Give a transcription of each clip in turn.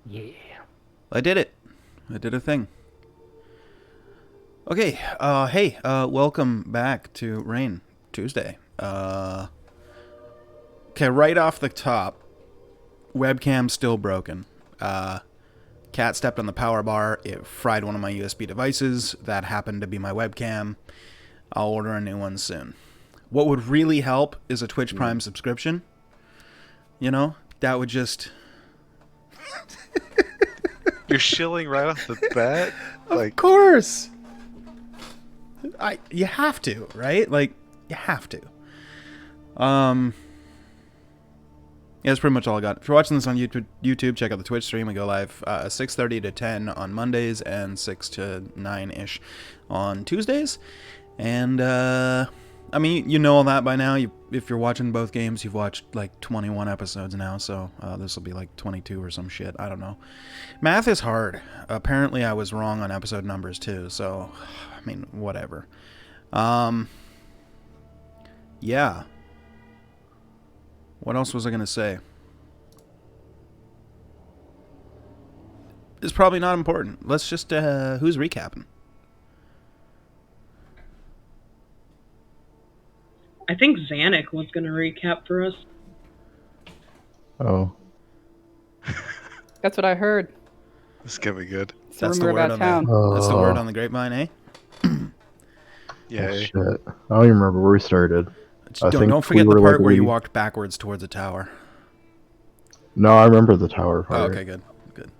Yeah. I did it. I did a thing. Okay, hey, welcome back to Rain Tuesday. Okay, right off the top, webcam still broken. Cat stepped on the power bar, it fried one of my USB devices. That happened to be my webcam. I'll order a new one soon. What would really help is a Twitch Prime subscription. You know, that would just. You're shilling right off the bat? Of Like, course! You have to, right? Like, you have to. Yeah, that's pretty much all I got. If you're watching this on YouTube, check out the Twitch stream. We go live 6:30 to 10 on Mondays and 6 to 9-ish on Tuesdays. And, I mean, you know all that by now. If you're watching both games, you've watched like 21 episodes now, so this will be like 22 or some shit. I don't know. Math is hard. Apparently, I was wrong on episode numbers too, so, I mean, whatever. Yeah. What else was I going to say? It's probably not important. Let's just, who's recapping? I think Zanuck was going to recap for us. Oh, That's what I heard. this is gonna be good. It's a rumor about town. That's the word on the grapevine, eh? Yeah. shit. I don't even remember where we started. I think Don't forget we the were, part like, where you leaving- walked backwards towards a tower. No, I remember the tower part. Oh, okay, good. Good.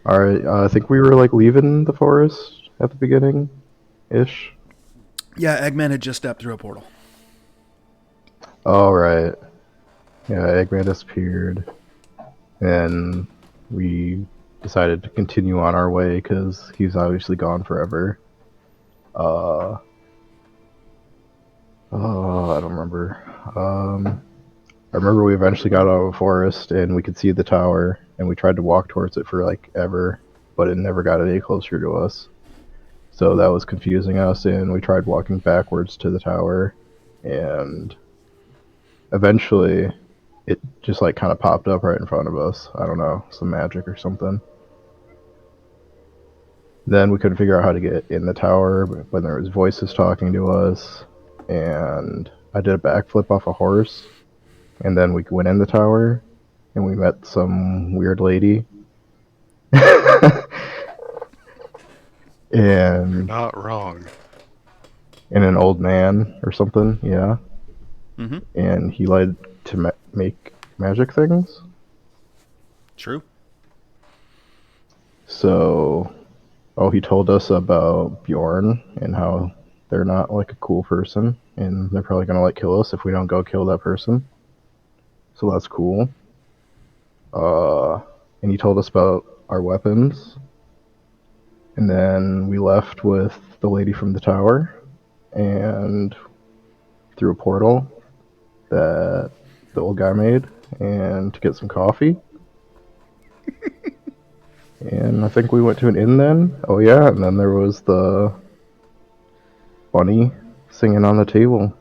Alright, I think we were like leaving the forest at the beginning-ish. Yeah, Eggman had just stepped through a portal. Oh, right. Yeah, Eggman disappeared. And we decided to continue on our way because he's obviously gone forever. I don't remember. I remember we eventually got out of the forest and we could see the tower, and we tried to walk towards it for like ever, but it never got any closer to us. So that was confusing us, and we tried walking backwards to the tower, and eventually it just like kind of popped up right in front of us. I don't know, some magic or something. Then we couldn't figure out how to get in the tower, but when there was voices talking to us, and I did a backflip off a horse, and then we went in the tower, and we met some weird lady. and Not wrong. and an old man or something, yeah. Mm-hmm. And he lied to make magic things. True. So, he told us about Bjorn and how they're not like a cool person, and they're probably gonna like kill us if we don't go kill that person. So that's cool. And he told us about our weapons. And then we left with the lady from the tower and through a portal that the old guy made, and to get some coffee. And I think we went to an inn then. Oh yeah, and then there was the bunny singing on the table.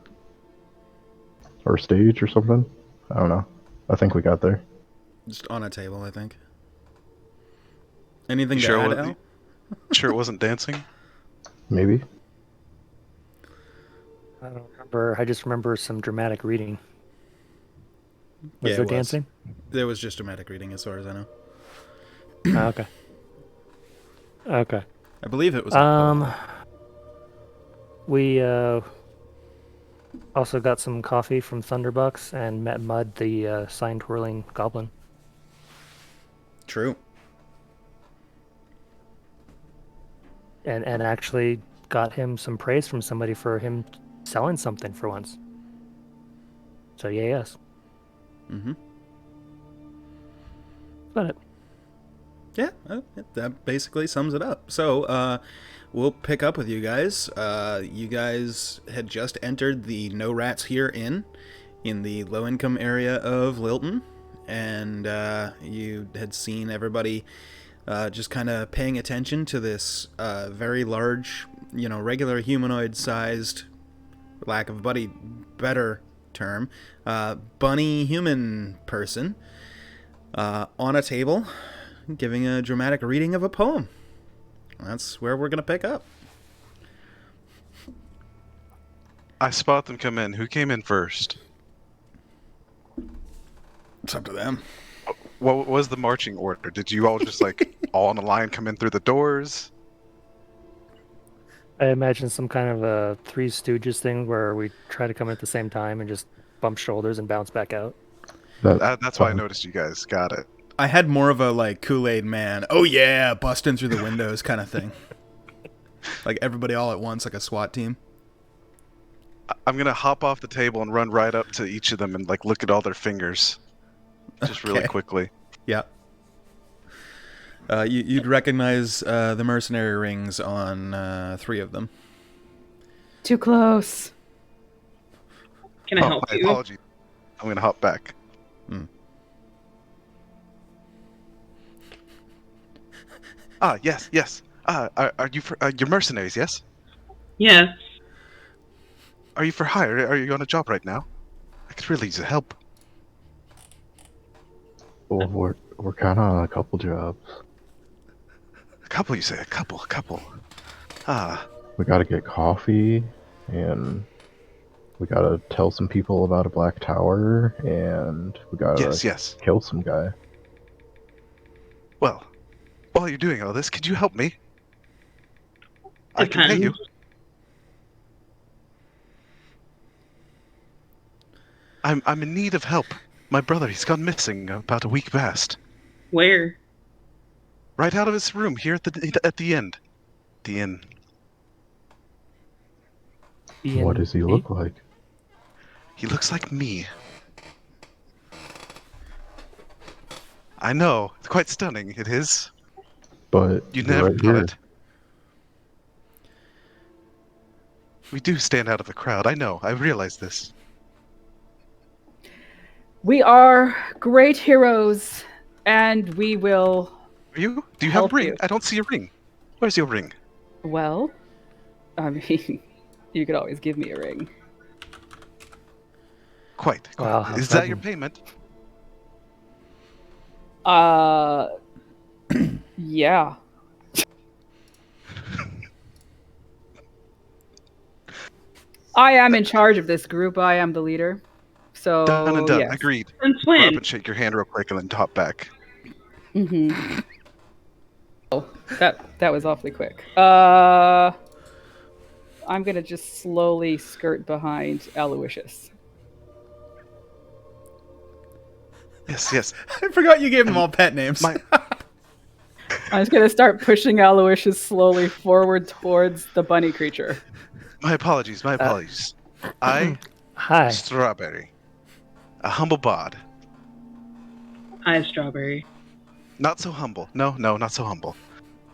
Or stage or something. I don't know. I think we got there. Just on a table, I think. Anything You to sure add, it Al? wasn't? Sure it wasn't dancing? Maybe. I don't remember. I just remember some dramatic reading. Was Yeah, there it was. dancing? There was just dramatic reading, as far as I know. Oh, okay. Okay. I believe it was. We also got some coffee from Thunderbucks and met Mud, the sign twirling goblin. True. And actually got him some praise from somebody for him selling something for once. So yeah, yes. Mm-hmm. That's about it. Yeah, that basically sums it up. So, we'll pick up with you guys. You guys had just entered the No Rats Here Inn in the low-income area of Lilton, and you had seen everybody just kind of paying attention to this very large, regular humanoid-sized, lack of better term, bunny human person. on a table, giving a dramatic reading of a poem. That's where we're going to pick up. I spot them come in. Who came in first? It's up to them. What was the marching order? Did you all just like all on a line come in through the doors? I imagine some kind of a Three Stooges thing where we try to come in at the same time and just bump shoulders and bounce back out. That's why I noticed you guys. Got it. I had more of a like Kool-Aid man, oh yeah, busting through the windows kind of thing. Like everybody all at once, like a SWAT team. I'm gonna hop off the table and run right up to each of them and like look at all their fingers, just really Okay. quickly. Yeah. You'd recognize the mercenary rings on 3 of them. Too close. Can I Oh, help my you? apologies. I'm gonna hop back. Yes. Are you for you're mercenaries? Yes. Yes. Are you for hire? Are you on a job right now? I could really use the help. Well, we're kind of on a couple jobs. A couple, you say? A couple. Ah, We gotta get coffee, and we gotta tell some people about a black tower, and we gotta yes. kill some guy. Well, while you're doing all this, could you help me? I can pay you. Depends. I'm in need of help. My brother, he's gone missing about a week past. Where? Right out of his room here at the end. The inn. What does he look like? He looks like me. I know. It's quite stunning, it is. But You you're never right got here. it. We do stand out of the crowd. I know. I realize this. We are great heroes, and we will. Are you? Do you have Help a ring? you. I don't see a ring. Where's your ring? Well, I mean, you could always give me a ring. Quite. Wow, how Is that your sudden. payment? Yeah. I am in charge of this group. I am the leader. So, Done and done. yes. Agreed. Since Go up when? and shake your hand real quick and then hop back. Mm-hmm. Oh, that was awfully quick. I'm gonna just slowly skirt behind Aloysius. Yes. I forgot you gave them all pet names. My I'm just gonna start pushing Aloysius slowly forward towards the bunny creature. my apologies. I Hi. Strawberry. A humble bod. Hi, Strawberry. Not so humble. No, not so humble.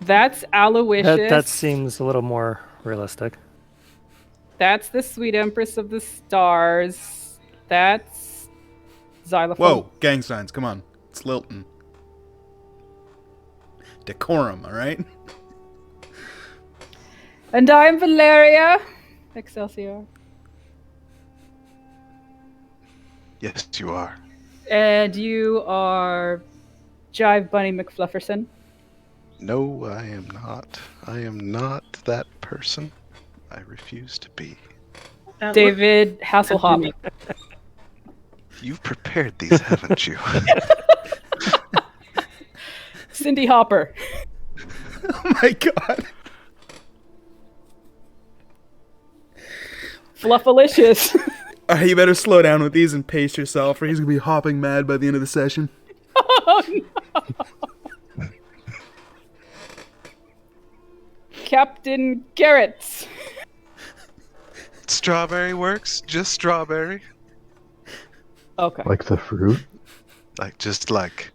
That's Aloysius. That seems a little more realistic. That's the sweet empress of the stars. That's Xylophone. Whoa, gang signs, come on. It's Lilton. Decorum, alright? And I'm Valeria. Excelsior. Yes, you are. And you are Jive Bunny McFlufferson. No, I am not. I am not that person. I refuse to be. That David Hasselhoff. looks- You've prepared these, haven't you? Cindy Hopper. Oh my god. Fluffalicious. Alright, you better slow down with these and pace yourself, or he's gonna be hopping mad by the end of the session. Oh, no. Captain Garrett. Strawberry works. Just strawberry. Okay. Like the fruit? Just like.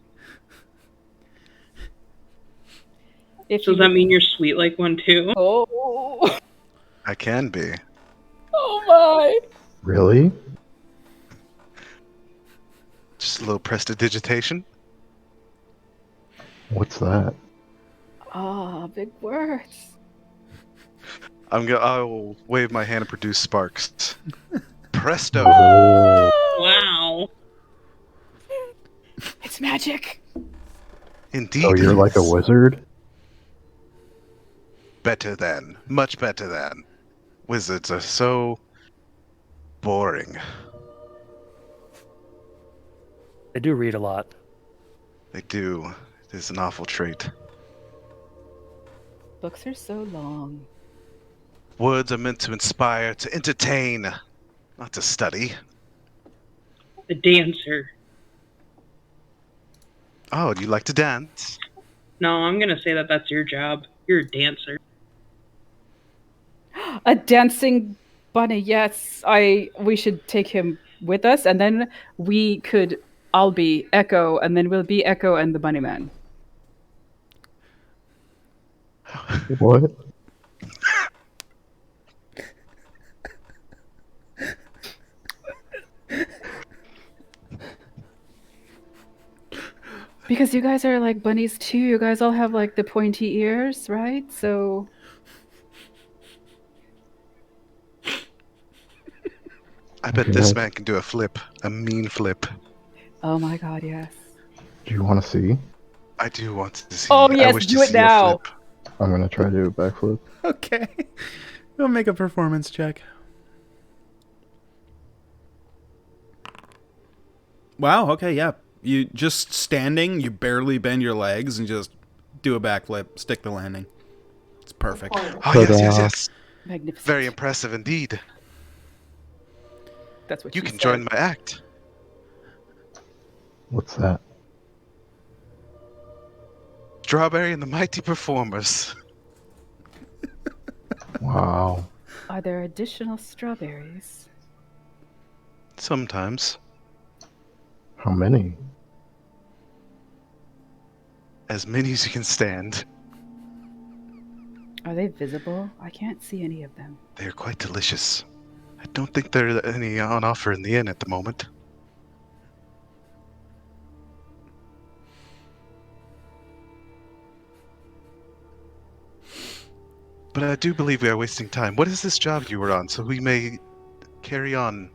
If So does that mean you're sweet like one too? Oh. I can be. Oh my. Really? Just a little prestidigitation. What's that? Ah, big words. I will wave my hand and produce sparks. Presto! Oh, Wow. It's magic. Indeed, Oh, it you're like a is. wizard? Better than, much better than. Wizards are so boring. They do read a lot. They do. It is an awful trait. Books are so long. Words are meant to inspire, to entertain, not to study. The dancer. Oh, do you like to dance? No, I'm gonna say that that's your job. You're a dancer. A dancing bunny. Yes, we should take him with us, and then we could. I'll be Echo, and then we'll be Echo and the Bunny Man. What? Because you guys are like bunnies too. You guys all have like the pointy ears, right? So I bet Okay, this guys. man can do a flip, a mean flip. oh my god, yes. Do you want to see? I do want to see. Oh I yes, wish do to it see now. a flip. I'm gonna try to do a backflip. Okay. Go make a performance check. Wow, okay, yeah. You just standing, you barely bend your legs and just do a backflip, stick the landing. It's perfect. Oh, yes, yes, Ta-da. yes. Magnificent. Very impressive indeed. That's what You she can said. join my act. What's that? Strawberry and the Mighty Performers. Wow. Are there additional strawberries? Sometimes. How many? As many as you can stand. Are they visible? I can't see any of them. They are quite delicious. I don't think there are any on offer in the inn at the moment. But I do believe we are wasting time. What is this job you were on, so we may carry on?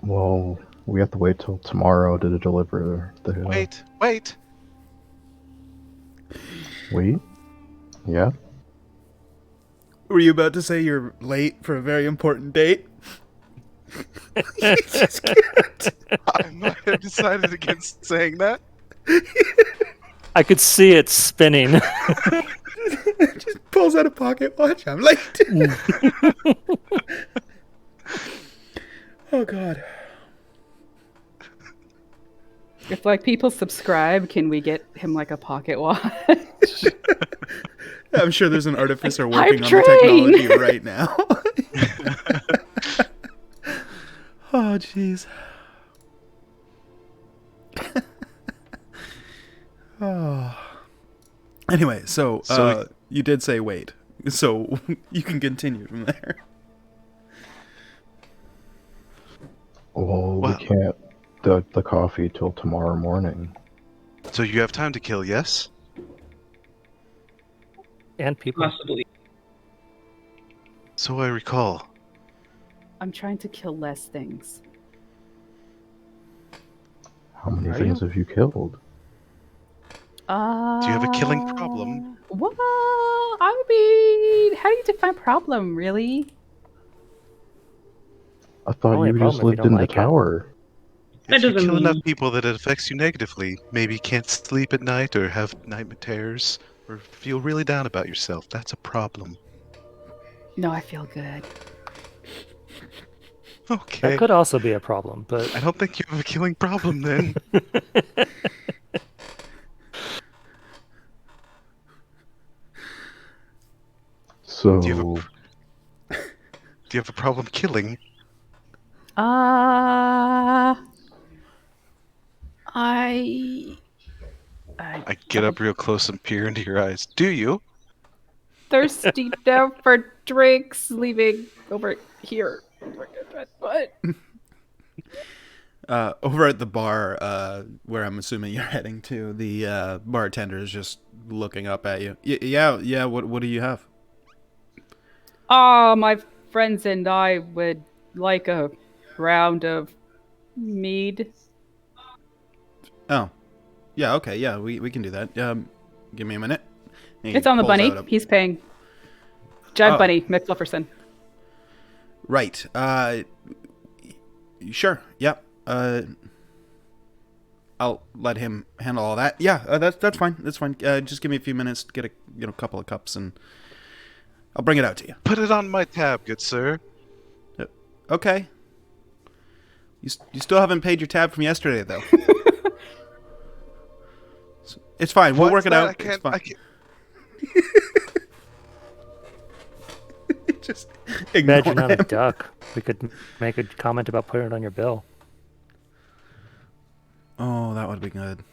Well, we have to wait till tomorrow to deliver the. Wait. Wait? Yeah? Were you about to say you're late for a very important date? I might have decided against saying that. I could see it spinning. Just pulls out a pocket watch. I'm late. Oh god. If like people subscribe, can we get him like a pocket watch? I'm sure there's an artificer Hype working on the train! technology right now. Oh jeez. Oh. Anyway, so you did say wait, so you can continue from there. Well, Wow. we can't the coffee till tomorrow morning. So you have time to kill, yes? And people. Possibly. So I recall. I'm trying to kill less things. How many Are things you? have you killed? Do you have a killing problem? Well, I mean, how do you define problem, really? I thought Only a you problem just if you lived don't in the like it. tower. That If you doesn't kill enough mean- people that it affects you negatively, maybe you can't sleep at night or have nightmare terrors or feel really down about yourself, that's a problem. No, I feel good. Okay. That could also be a problem, but I don't think you have a killing problem then. So, Do you have a problem killing? I I get up real close and peer into your eyes. Do you? thirsty now for drinks. Leaving over here. What? Over at the bar, where I'm assuming you're heading to, the bartender is just looking up at you. Yeah. What do you have? My friends and I would like a round of mead. Oh. Yeah, okay, yeah, we can do that. Give me a minute. He It's on the pulls bunny. out a- He's paying. Jive Oh. Bunny, McFlufferson. Right. Sure. Yep. I'll let him handle all that. Yeah, that's fine. That's fine. Just give me a few minutes to get a couple of cups, and I'll bring it out to you. Put it on my tab, good sir. Okay. You still haven't paid your tab from yesterday, though. It's fine. We'll work it out. It's fine. I can't. Just ignore Imagine on a him. duck. We could make a comment about putting it on your bill. Oh, that would be good.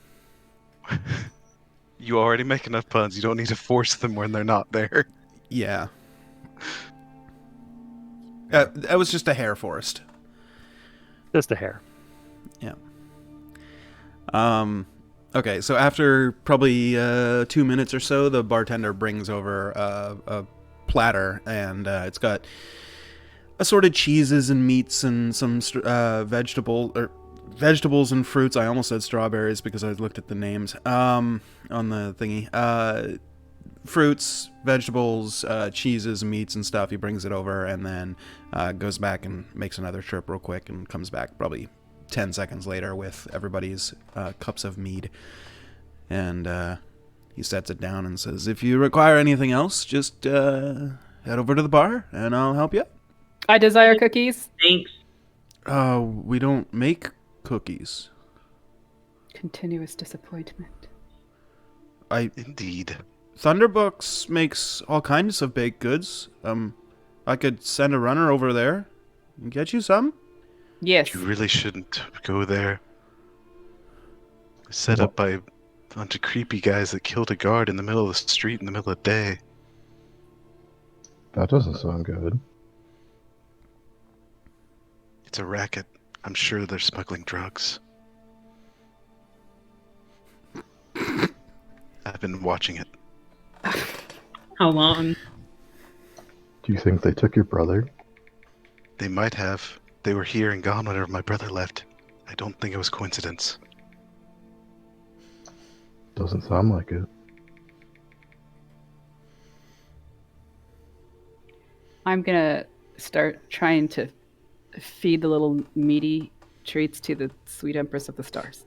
You already make enough puns. You don't need to force them when they're not there. Yeah. That was just a hair forest. Just a hair. Yeah. Okay, so after probably 2 minutes or so, the bartender brings over a platter, and it's got assorted cheeses and meats and some vegetables and fruits. I almost said strawberries because I looked at the names on the thingy. Fruits, vegetables, cheeses, meats, and stuff. He brings it over and then goes back and makes another trip real quick and comes back probably 10 seconds later with everybody's cups of mead. And he sets it down and says, if you require anything else, just head over to the bar and I'll help you. I desire cookies. Thanks. We don't make cookies. Continuous disappointment. Indeed. Thunderbooks makes all kinds of baked goods. I could send a runner over there and get you some. Yes. You really shouldn't go there. Set up by a bunch of creepy guys that killed a guard in the middle of the street in the middle of the day. That doesn't sound good. It's a racket. I'm sure they're smuggling drugs. I've been watching it. How long? Do you think they took your brother? They might have. They were here and gone whenever my brother left. I don't think it was coincidence. Doesn't sound like it. I'm gonna start trying to feed the little meaty treats to the sweet Empress of the Stars.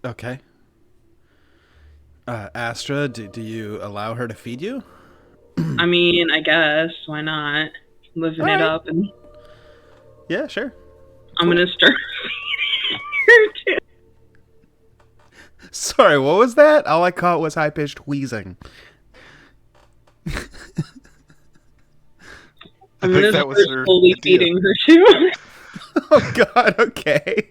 Okay. Astra, do you allow her to feed you? I mean, I guess. Why not? Living it Alright. up, and Yeah, sure. I'm gonna start feeding her too. Sorry, what was that? All I caught was high-pitched wheezing. I'm think gonna that start was her slowly idea. feeding her too. Oh god, okay.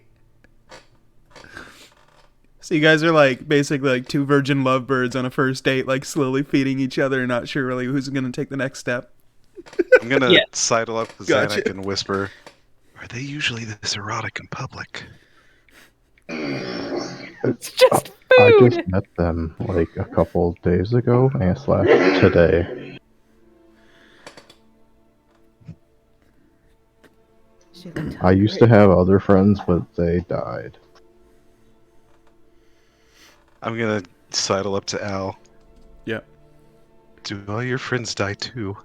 So you guys are like basically like two virgin lovebirds on a first date, like slowly feeding each other and not sure really who's gonna take the next step. I'm gonna Yeah. sidle up to Gotcha. Zanuck and whisper, "Are they usually this erotic in public?" It's just I food. just met them like a couple days ago and today. She looked I used to have other friends, but they died. I'm gonna sidle up to Al. Yep. Do all your friends die too?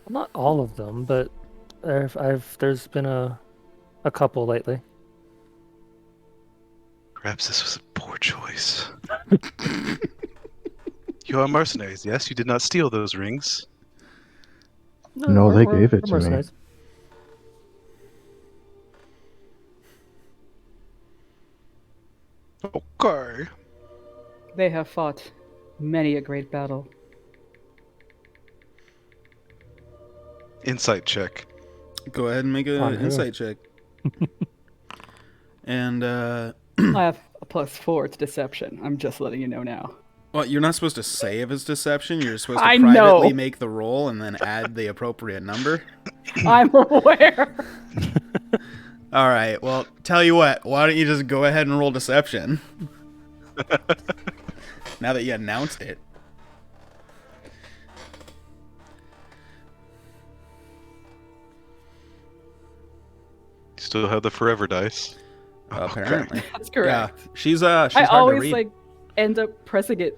Not all of them, but there's been a couple lately. Perhaps this was a poor choice. You are mercenaries, yes? You did not steal those rings. No, they gave it to me. mercenaries. Okay. They have fought many a great battle. Insight check. Go ahead and make On an who? insight check. And I have a +4 to deception. I'm just letting you know now. well, you're not supposed to say if it's deception. You're supposed to I privately know. make the roll and then add the appropriate number. I'm aware. All right. Well, tell you what. Why don't you just go ahead and roll deception? Now that you announced it. Still have the forever dice. Apparently. That's correct. Yeah, she's I hard to always read. end up pressing it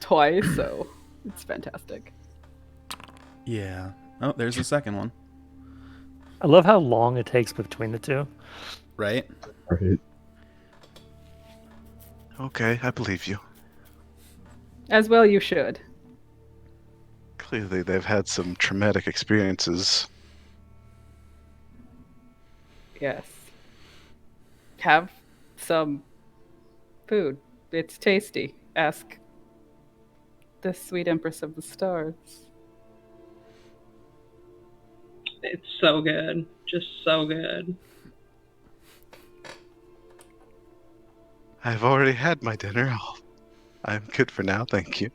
twice, so it's fantastic. Yeah. Oh, there's the second one. I love how long it takes between the two. Right? Right. Okay, I believe you. As well, you should. Clearly, they've had some traumatic experiences. Yes. Have some food. It's tasty. Ask the sweet Empress of the Stars. It's so good. Just so good. I've already had my dinner. I'm good for now, thank you.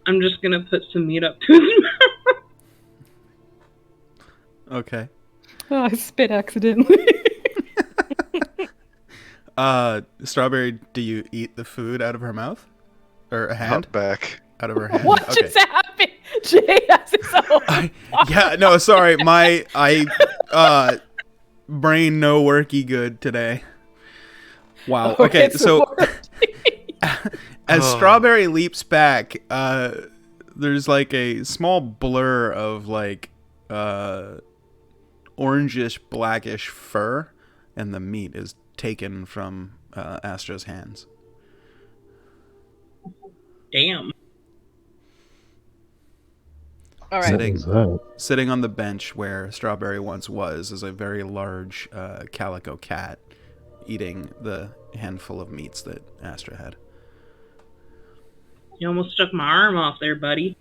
I'm just gonna put some meat up to his mouth. Okay. Oh, I spit accidentally. Strawberry, do you eat the food out of her mouth? Or a hand? Hop back. Out of her hand? What Okay. just happened? Jay has his own. Yeah, no, sorry. My brain no worky good today. Wow. Okay, so as Strawberry leaps back, there's a small blur of orangish blackish fur, and the meat is taken from Astra's hands. Damn. All right. What is that? Sitting on the bench where Strawberry once was is a very large calico cat eating the handful of meats that Astra had. You almost stuck my arm off there, buddy.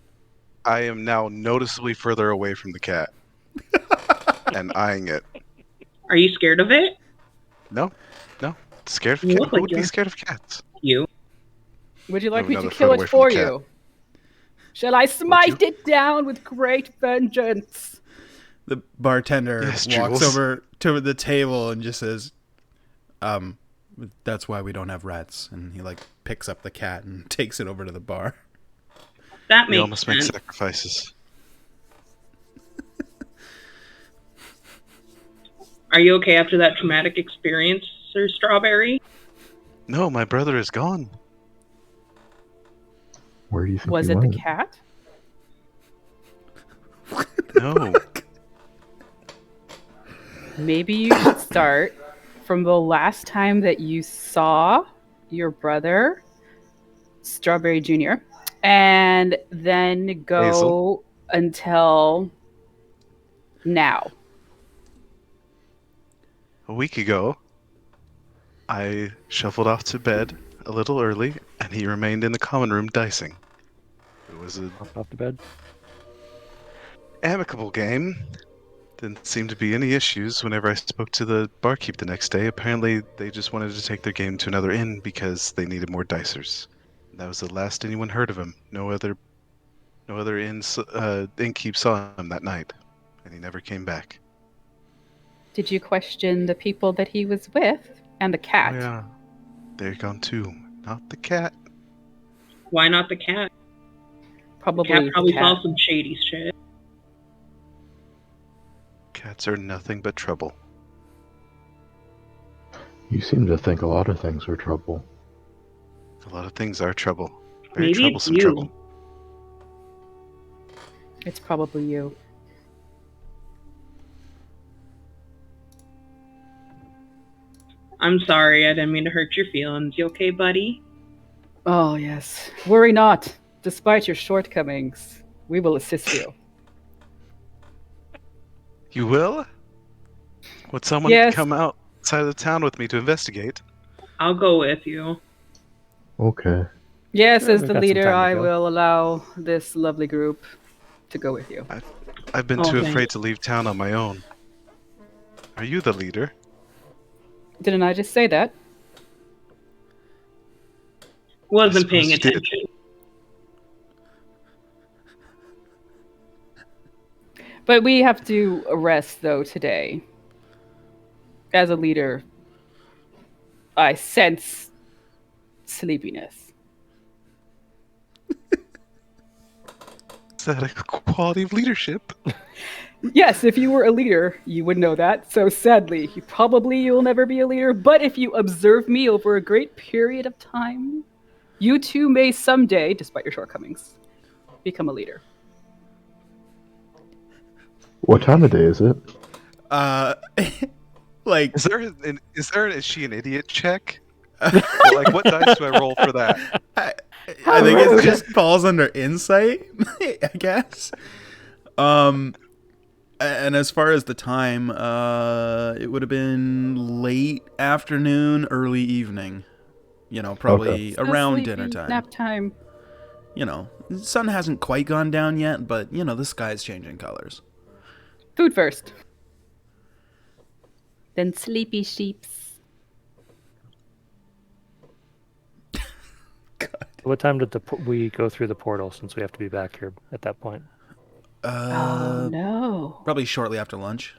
I am now noticeably further away from the cat. And eyeing it. Are you scared of it? No. Scared of You cats? look Who like would be you're- scared of cats? You. Would you like Move me to another kill foot it away from for the cat. you? Shall I smite it down with great vengeance? The bartender Yes, walks Jules. over to the table and just says, that's why we don't have rats. And he picks up the cat and takes it over to the bar. That We makes almost make sense. sacrifices. Are you okay after that traumatic experience, Sir Strawberry? No, my brother is gone. Where do you think Was he it the went? cat? No. Maybe you should start from the last time that you saw your brother, Strawberry Jr., and then go Hazel. until now. A week ago, I shuffled off to bed a little early, and he remained in the common room dicing. It was an Off the bed. amicable game. Didn't seem to be any issues whenever I spoke to the barkeep the next day. Apparently, they just wanted to take their game to another inn because they needed more dicers. That was the last anyone heard of him. No other innkeep saw him that night, and he never came back. Did you question the people that he was with and the cat? Oh yeah, they're gone too. Not the cat. Why not the cat? Probably Cat the probably cat. saw some shady shit. Cats are nothing but trouble. You seem to think a lot of things are trouble. A lot of things are trouble. Very Maybe it's troublesome you. trouble. It's probably you. I'm sorry, I didn't mean to hurt your feelings. You okay, buddy? Oh, yes. Worry not. Despite your shortcomings, we will assist you. You will? Would someone Yes. come outside of the town with me to investigate? I'll go with you. Okay. Yes, Sure, as we've the got some leader, time to I go. will allow this lovely group to go with you. I've been Oh, too thanks. afraid to leave town on my own. Are you the leader? Didn't I just say that? Wasn't I paying suppose you did. attention. But we have to rest, though, today. As a leader, I sense sleepiness. Is that a quality of leadership? Yes, if you were a leader, you would know that. So sadly, you'll never be a leader. But if you observe me over a great period of time, you too may someday, despite your shortcomings, become a leader. What time of day is it? Like, Is she an idiot check? Like, what dice do I roll for that? I How think it rude. just falls under insight, I guess. And as far as the time, it would have been late afternoon, early evening. Probably So around sleepy, dinner time. nap time. The sun hasn't quite gone down yet, but the sky's changing colors. Food first. Then sleepy sheeps. What time did we go through the portal, since we have to be back here at that point? Oh no. Probably shortly after lunch.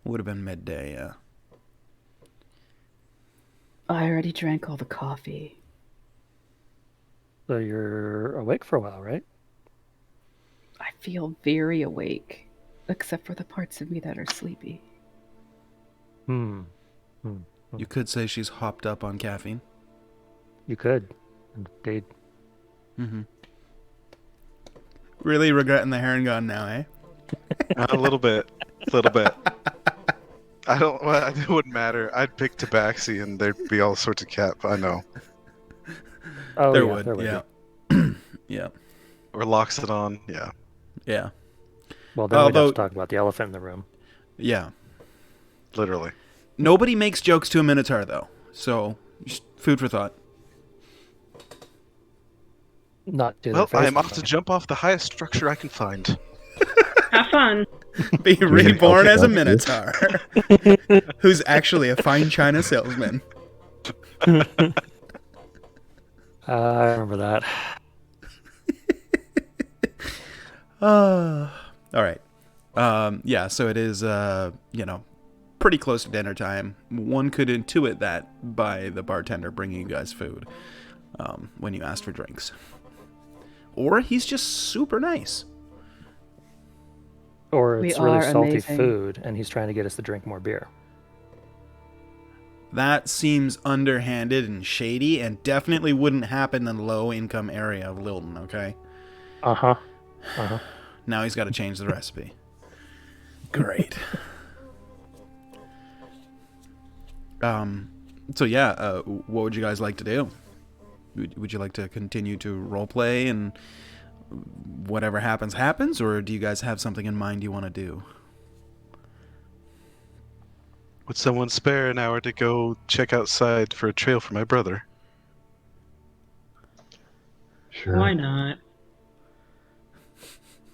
Would have been midday, yeah. I already drank all the coffee. So you're awake for a while, right? I feel very awake, except for the parts of me that are sleepy. Hmm. You could say she's hopped up on caffeine. You could. Indeed. Really regretting the Heron gun now, eh? A little bit. It wouldn't matter. I'd pick Tabaxi and there'd be all sorts of cap. I know. Oh, There yeah, would, there would yeah. be. Yeah. Or locks it on. Yeah. Yeah. Well, then we'd have Although- to talk about the elephant in the room. Yeah. Literally. Nobody makes jokes to a Minotaur, though. So, just food for thought. Not to Well, their I face, am off to though. jump off the highest structure I can find. Have fun. Be can reborn help as a with Minotaur. Who's actually a fine china salesman. I remember that. All right. Yeah, so it is, pretty close to dinner time. One could intuit that by the bartender bringing you guys food when you asked for drinks. Or he's just super nice. Or We it's really are salty amazing. food, and he's trying to get us to drink more beer. That seems underhanded and shady, and definitely wouldn't happen in the low-income area of Lilton, okay? Uh-huh. Now he's got to change the recipe. Great. So yeah, what would you guys like to do? Would you like to continue to roleplay and whatever happens, or do you guys have something in mind you want to do? Would someone spare an hour to go check outside for a trail for my brother? Sure. Why not?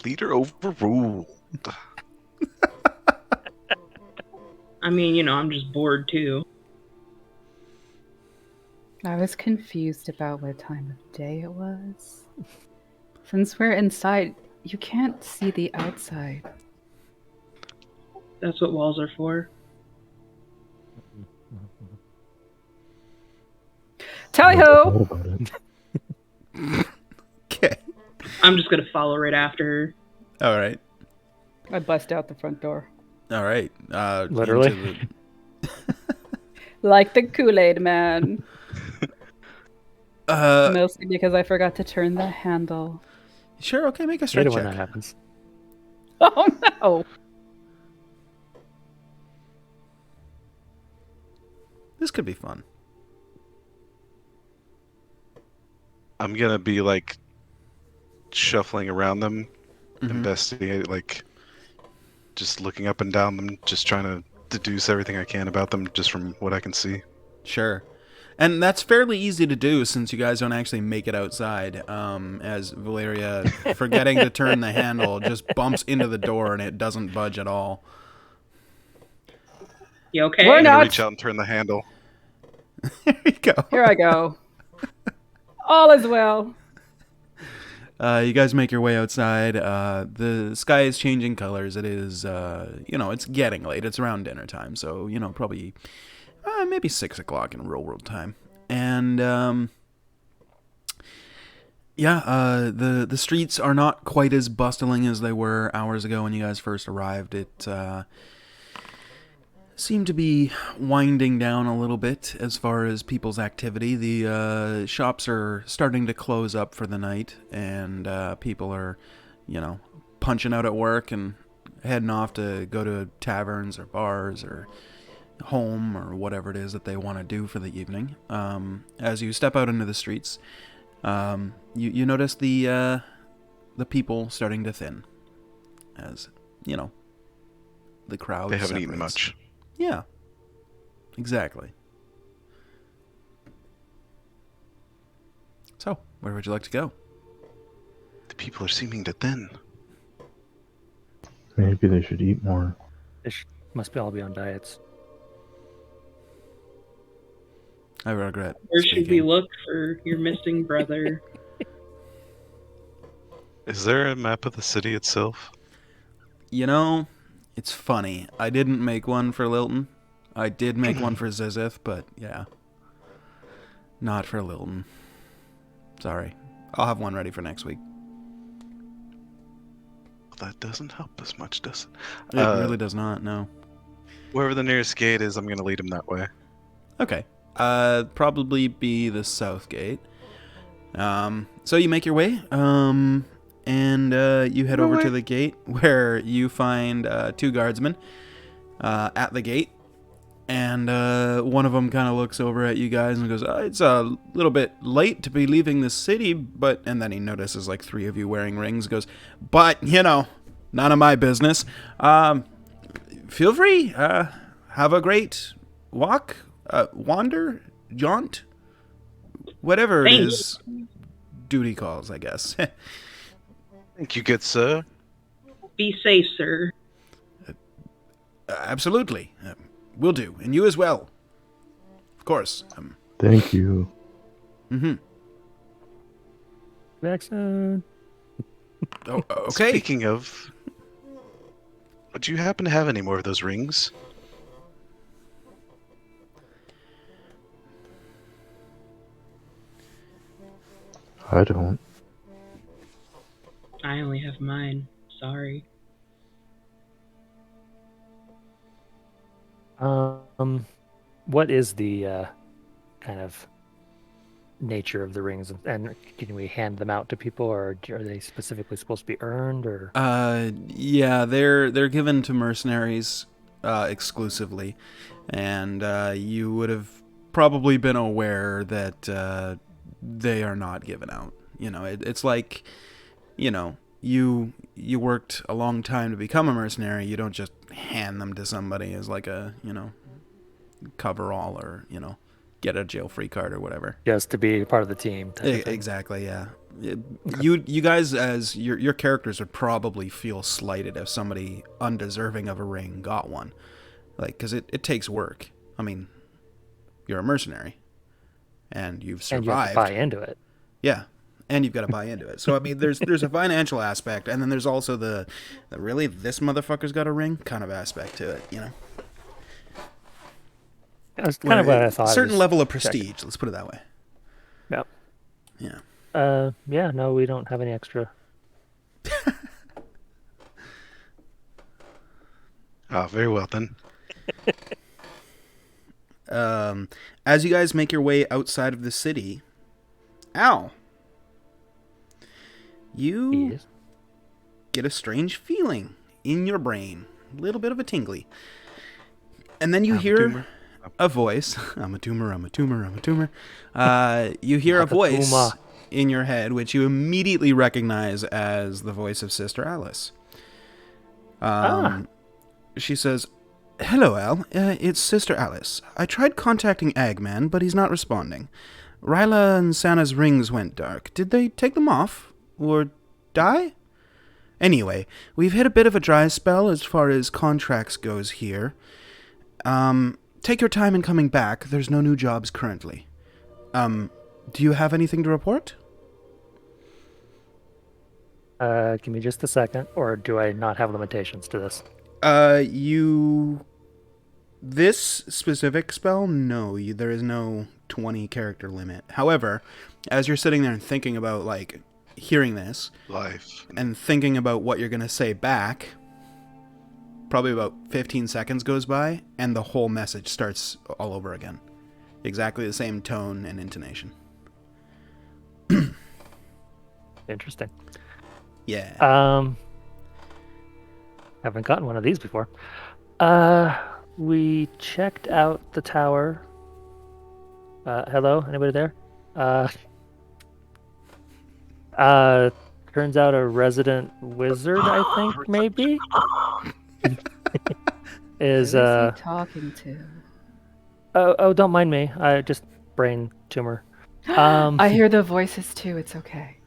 Leader overruled. I mean, I'm just bored too. I was confused about what time of day it was. Since we're inside, you can't see the outside. That's what walls are for. Tally Never ho! thought about it. Okay. I'm just gonna follow right after her. All right. I bust out the front door. All right. Literally? into Like the Kool-Aid man. the- Mostly because I forgot to turn the handle. sure. Okay. Make a Hate strength it when that check. happens. Oh no! This could be fun. I'm gonna be like shuffling around them, Mhm. investigating, like just looking up and down them, just trying to deduce everything I can about them just from what I can see. Sure. And that's fairly easy to do since you guys don't actually make it outside. As Valeria, forgetting to turn the handle, just bumps into the door and it doesn't budge at all. You okay? We're I'm gonna not- reach out and turn the handle. There you go. Here I go. All is well. You guys make your way outside. The sky is changing colors. It is, it's getting late. It's around dinner time, so probably maybe 6 o'clock in real world time. And Yeah, the streets are not quite as bustling as they were hours ago when you guys first arrived. It seemed to be winding down a little bit as far as people's activity. The shops are starting to close up for the night, and people are, punching out at work and heading off to go to taverns or bars or home or whatever it is that they want to do for the evening. As you step out into the streets, you notice the people starting to thin, as the crowd. They haven't eaten separates. much. Yeah, exactly. So, where would you like to go? The people are seeming to thin. Maybe they should eat more. They must be all be on diets. I regret. Where should we speaking. look for your missing brother? Is there a map of the city itself? It's funny. I didn't make one for Lilton. I did make one for Zizith, but yeah. Not for Lilton. Sorry. I'll have one ready for next week. That doesn't help us much, does it? It really does not, no. Wherever the nearest gate is, I'm going to lead him that way. Okay. Probably be the south gate. So you make your way, and you head over to the gate, where you find 2 guardsmen at the gate, and one of them kind of looks over at you guys and goes, it's a little bit late to be leaving the city, but, and then he notices like 3 of you wearing rings, goes, but, none of my business. Feel free, have a great walk, wander, jaunt, whatever it is duty calls, I guess. Thank you, good sir. Be safe, sir. Absolutely. Will do. And you as well. Of course. Thank you. Mm-hmm. Jackson. Oh, okay. Speaking of, do you happen to have any more of those rings? I don't. I only have mine. Sorry. What is the kind of nature of the rings, and can we hand them out to people, or are they specifically supposed to be earned, or? Yeah, they're given to mercenaries exclusively, and you would have probably been aware that they are not given out. It's like, you worked a long time to become a mercenary. You don't just hand them to somebody as like a, coverall or, get a jail-free card or whatever. Just to be part of the team. Exactly, yeah. You guys, as your characters, would probably feel slighted if somebody undeserving of a ring got one. Like, because it takes work. I mean, you're a mercenary, and you've survived. And you have to buy into it. Yeah, and you've got to buy into it. So, I mean, there's a financial aspect, and then there's also the really, this motherfucker's got a ring kind of aspect to it, That's kind of what I thought. A certain level of prestige, let's put it that way. Yep. Yeah. Yeah, no, we don't have any extra. Very well then. As you guys make your way outside of the city, Al, you Yes. get a strange feeling in your brain, a little bit of a tingly, and then you hear a voice. I'm a tumor. You hear a voice in your head, which you immediately recognize as the voice of Sister Alice. She says, "Hello, Al. It's Sister Alice. I tried contacting Eggman, but he's not responding. Ryla and Santa's rings went dark. Did they take them off? Or die? Anyway, we've hit a bit of a dry spell as far as contracts goes here. Take your time in coming back. There's no new jobs currently. Do you have anything to report?" Give me just a second, or do I not have limitations to this? This specific spell, no, there is no 20 character limit. However, as you're sitting there and thinking about, like, hearing this Life. and thinking about what you're going to say back, probably about 15 seconds goes by, and the whole message starts all over again. Exactly the same tone and intonation. Interesting. Yeah. Haven't gotten one of these before. We checked out the tower. Hello, anybody there? Turns out a resident wizard, I think, maybe? Is, Who is he talking to? oh, don't mind me. I just brain tumor. I hear the voices too. It's okay.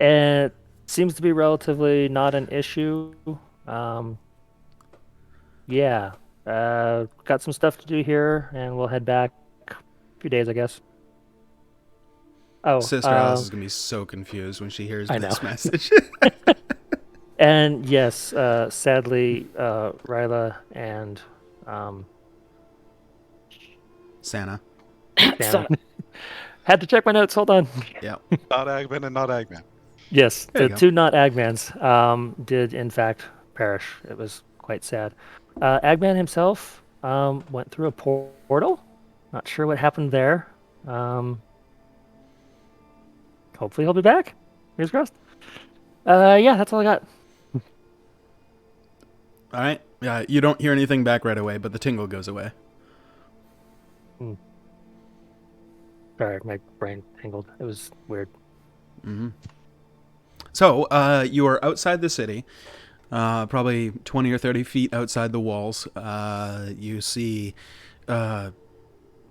And it seems to be relatively not an issue. Yeah. Got some stuff to do here, and we'll head back a few days, I guess. Oh, Sister Alice is going to be so confused when she hears I this know. message. And yes, sadly, Ryla and Santa. Santa. Had to check my notes. Hold on. Yeah. Not Agman and not Agman. Yes, There you the go. two not Agmans did in fact perish. It was quite sad. Agman himself went through a portal. Not sure what happened there. Hopefully he'll be back. Fingers crossed. Yeah, that's all I got. All right. Yeah, you don't hear anything back right away, but the tingle goes away. Sorry, my brain tingled. It was weird. Mm-hmm. So, you are outside the city, probably 20 or 30 feet outside the walls. You see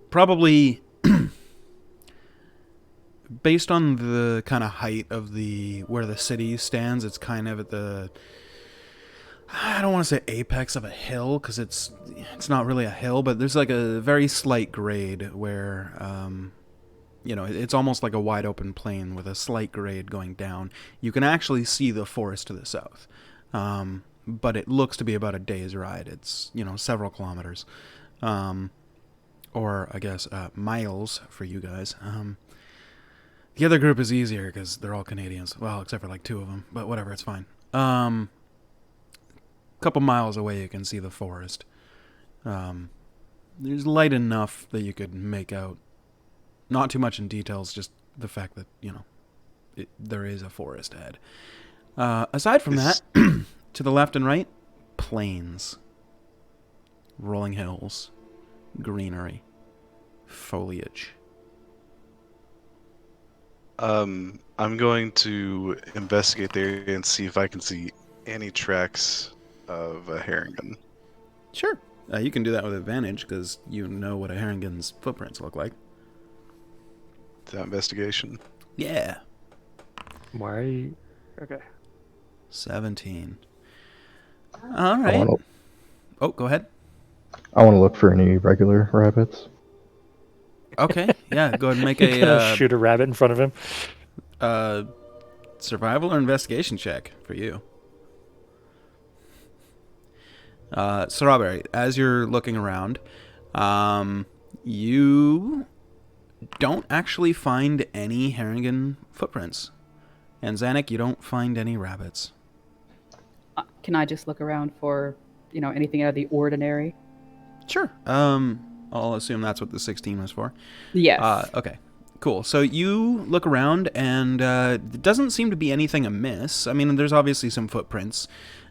probably, based on the kind of height of where the city stands, it's kind of at the, I don't want to say apex of a hill, because it's not really a hill, but there's like a very slight grade where it's almost like a wide open plain with a slight grade going down. You can actually see the forest to the south, but it looks to be about a day's ride. It's several kilometers, or I guess miles for you guys. The other group is easier because they're all Canadians. Well, except for like two of them, but whatever, it's fine. Couple miles away, you can see the forest. There's light enough that you could make out. Not too much in details, just the fact that, there is a forest ahead. Aside from that, to the left and right, plains. Rolling hills. Greenery. Foliage. I'm going to investigate the area and see if I can see any tracks of a Harengon. Sure. You can do that with advantage, because you know what a Harengon's footprints look like. Is that investigation? Yeah. Why are you... Okay. 17. All right. Oh, go ahead. I want to look for any regular rabbits. Okay. Yeah, go ahead and make You're gonna a shoot a rabbit in front of him. survival or investigation check for you. Strawberry, as you're looking around, you don't actually find any Harengon footprints. And Zanuck, you don't find any rabbits. Can I just look around for, anything out of the ordinary? Sure. I'll assume that's what the 16 was for. Yes. Okay. Cool. So you look around, and it doesn't seem to be anything amiss. I mean, there's obviously some footprints,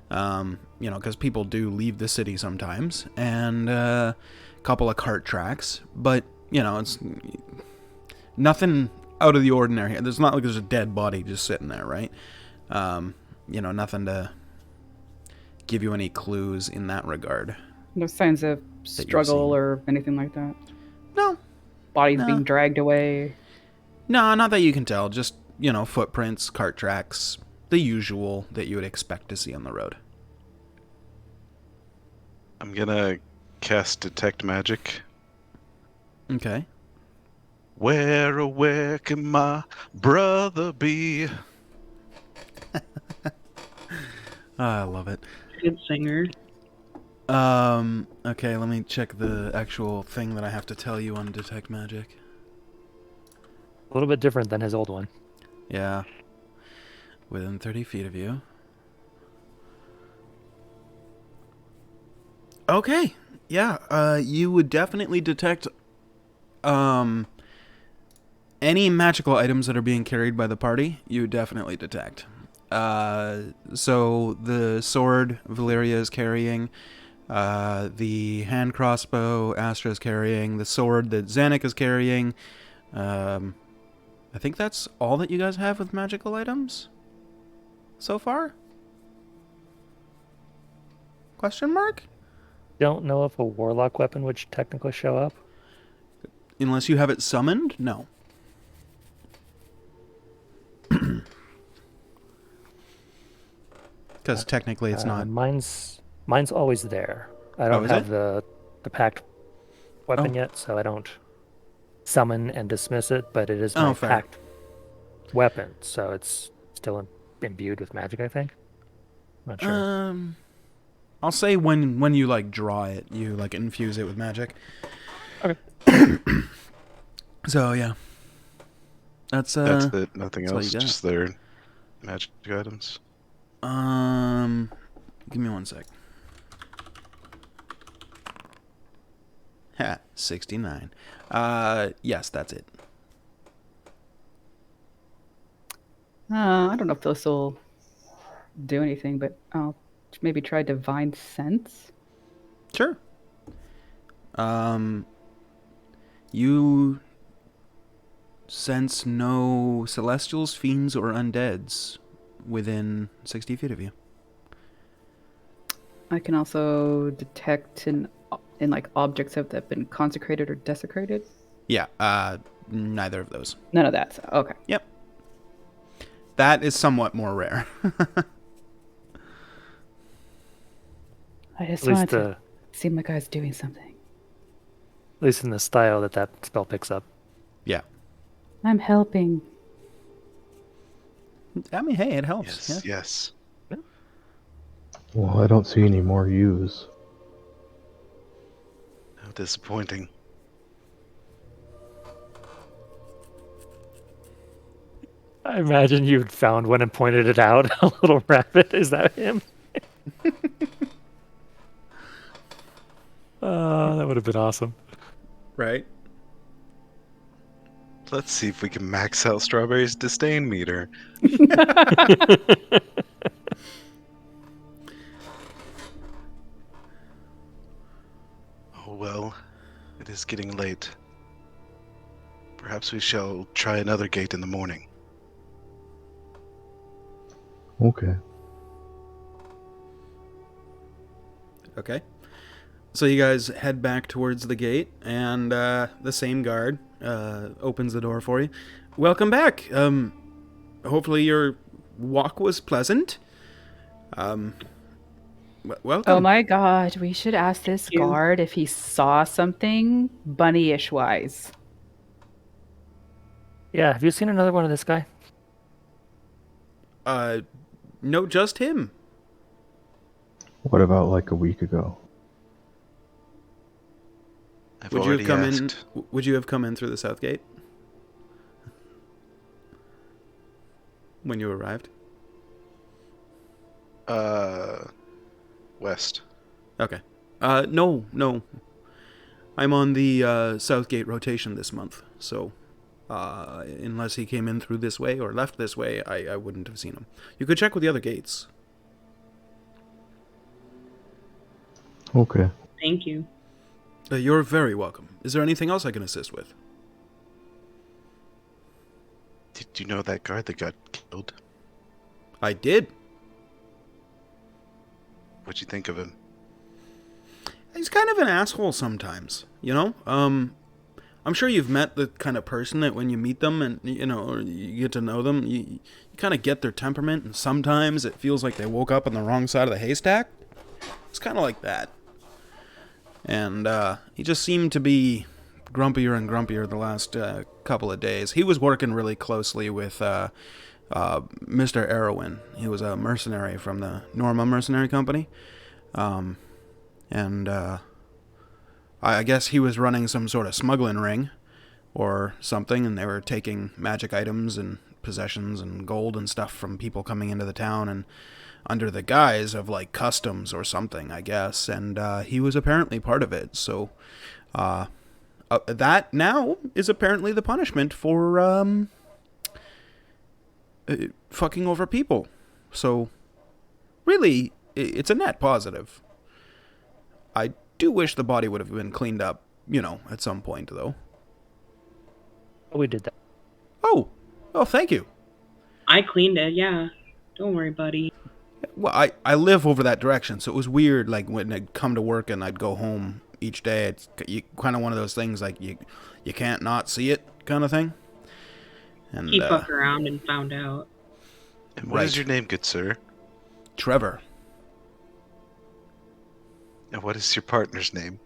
because people do leave the city sometimes, and a couple of cart tracks, but, it's nothing out of the ordinary. There's not like there's a dead body just sitting there, right? Nothing to give you any clues in that regard. No signs of struggle or anything like that? No. Bodies No. being dragged away? No, not that you can tell. Just, footprints, cart tracks, the usual that you would expect to see on the road. I'm gonna cast Detect Magic. Okay. Where can my brother be? I love it. Good singer. Okay, let me check the actual thing that I have to tell you on Detect Magic. A little bit different than his old one. Yeah. Within 30 feet of you. Okay. Yeah, you would definitely detect any magical items that are being carried by the party. You would definitely detect. So the sword Valeria is carrying, the hand crossbow Astra is carrying, the sword that Zanuck is carrying. I think that's all that you guys have with magical items so far? Question mark? Don't know if a warlock weapon would technically show up. Unless you have it summoned? No. Because technically it's not. Mine's always there. I Oh, don't is have it? the packed weapon Oh. yet, so I don't summon and dismiss it, but it is Oh, my fair. packed weapon, so it's still imbued with magic, I think. Not sure. I'll say when you like draw it, you like infuse it with magic. Okay. So yeah, that's That's it. Nothing that's all you else. got. Just their magic items. Give me one sec. Ha, 69. Yes, that's it. I don't know if those will do anything, but I'll maybe try divine sense. Sure. You sense no celestials, fiends, or undeads within 60 feet of you. I can also detect in like objects that have been consecrated or desecrated. Yeah, neither of those. None of that. So, okay. Yep. That is somewhat more rare. I just At least wanted to seem like I was doing something. at least in the style that spell picks up. Yeah. I'm helping. I mean, hey, it helps. Yes, Yeah. yes. Well, I don't see any more use. How disappointing. I imagine you'd found one and pointed it out. A little rabbit. Is that him? That would have been awesome. Right? Let's see if we can max out Strawberry's disdain meter. Oh well, it is getting late. Perhaps we shall try another gate in the morning. Okay. Okay. So you guys head back towards the gate, and the same guard opens the door for you. Welcome back. Hopefully your walk was pleasant. Welcome. Oh my god, we should ask this you. guard if he saw something bunny-ish wise. Yeah, have you seen another one of this guy? No, just him. What about like a week ago? I've Would you have already come asked. in? Would you have come in through the south gate when you arrived? West. Okay. No. I'm on the south gate rotation this month, so unless he came in through this way or left this way, I wouldn't have seen him. You could check with the other gates. Okay. Thank you. You're very welcome. Is there anything else I can assist with? Did you know that guard that got killed? I did. What'd you think of him? He's kind of an asshole sometimes, you know? I'm sure you've met the kind of person that when you meet them and, you know, or you get to know them, you kind of get their temperament, and sometimes it feels like they woke up on the wrong side of the haystack. It's kind of like that. And he just seemed to be grumpier and grumpier the last couple of days. He was working really closely with Mr. Erwin. He was a mercenary from the Norma Mercenary Company. And I guess he was running some sort of smuggling ring. or something, and they were taking magic items and possessions and gold and stuff from people coming into the town, and under the guise of like customs or something, I guess. And he was apparently part of it. So that now is apparently the punishment for fucking over people. So really, it's a net positive. I do wish the body would have been cleaned up, at some point, though. We did that. Oh, thank you. I cleaned it, yeah. Don't worry, buddy. Well, I live over that direction, so it was weird, like, when I'd come to work and I'd go home each day. It's kind of one of those things, like, you can't not see it kind of thing. And He fucked around and found out. And what is your name, good sir? Trevor. And what is your partner's name?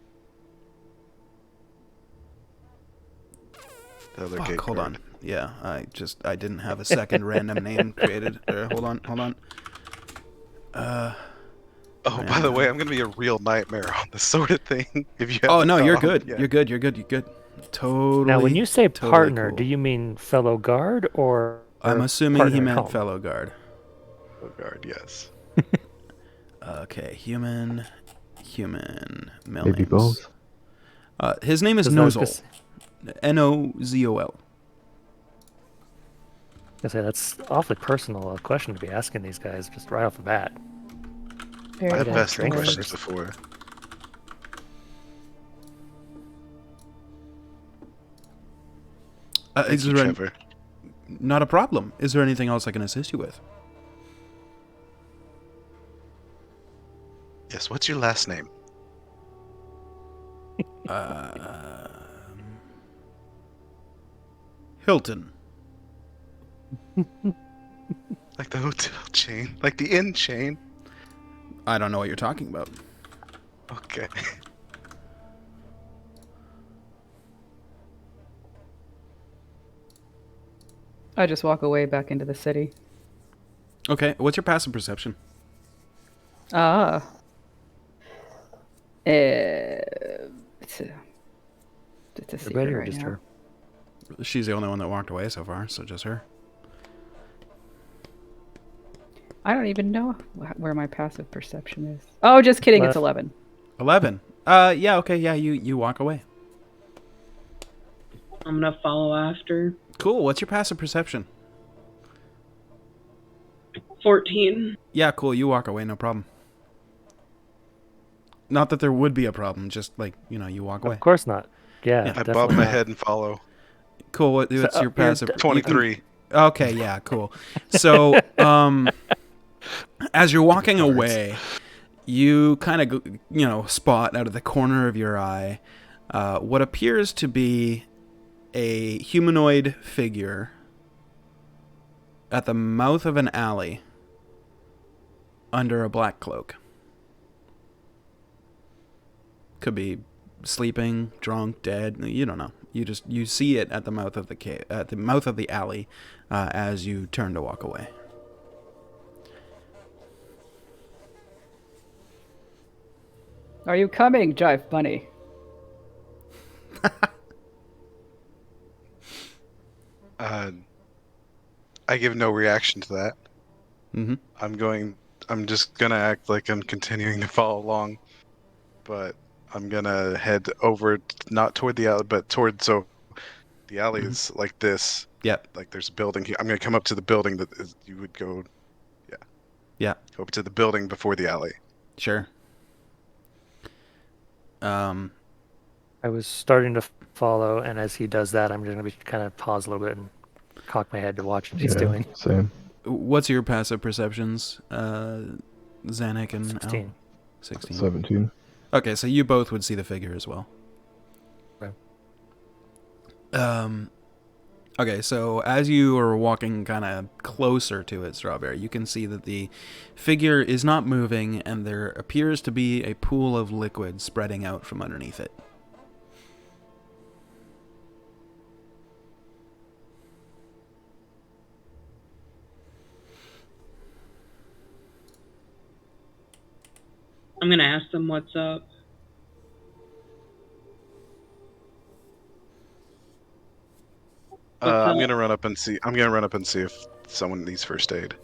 The other gate Hold guard. on. Yeah, I didn't have a second random name created. Hold on. Oh, by the way, I'm gonna be a real nightmare on this sort of thing. If you. Oh no, you're good. Yeah. You're good. Totally. Now, when you say totally partner, cool. do you mean fellow guard or? I'm assuming partner he at meant home? fellow guard. Oh, guard, yes. Okay, human, Mellings. Maybe both. His name is Does not Nozol. Nozol. I say that's awfully personal a question to be asking these guys just right off the bat. Very I've Yeah, asked drink questions first. before. Thank Is you, there Trevor. not a problem? Is there anything else I can assist you with? Yes, what's your last name? Hilton. Like the hotel chain? Like the inn chain? I don't know what you're talking about. Okay. I just walk away back into the city. Okay, what's your passive perception? Ah. It's a secret Everybody or right just now. her? She's the only one that walked away so far, so just her. I don't even know where my passive perception is. Oh, just kidding. It's Left. 11. 11. Yeah, okay, yeah, you walk away. I'm gonna follow after. Cool, what's your passive perception? 14. Yeah, cool, you walk away, no problem. Not that there would be a problem, just like, you walk away. Of course not. Yeah, I definitely bob my not. head and follow. Cool, what's your you're passive? 23. Okay, yeah, cool. So, as you're walking away, you kind of, spot out of the corner of your eye what appears to be a humanoid figure at the mouth of an alley under a black cloak. Could be sleeping, drunk, dead. You don't know. You see it at the mouth of the mouth of the alley as you turn to walk away. Are you coming, Jive Bunny? I give no reaction to that. Mm-hmm. I'm just gonna act like I'm continuing to follow along, but I'm gonna head over, not toward the alley, but so the alley is like this. Yep. Like there's a building here. I'm gonna come up to the building you would go. Yeah. Go up to the building before the alley. Sure. I was starting to follow, and as he does that, I'm just going to kind of pause a little bit and cock my head to watch what he's doing. Same. What's your passive perceptions, Zanuck and 16. Al? 16. 17. Okay, so you both would see the figure as well. Right. Okay, so as you are walking kind of closer to it, Strawberry, you can see that the figure is not moving, and there appears to be a pool of liquid spreading out from underneath it. I'm gonna ask them what's up. I'm gonna run up and see. I'm gonna run up and see if someone needs first aid.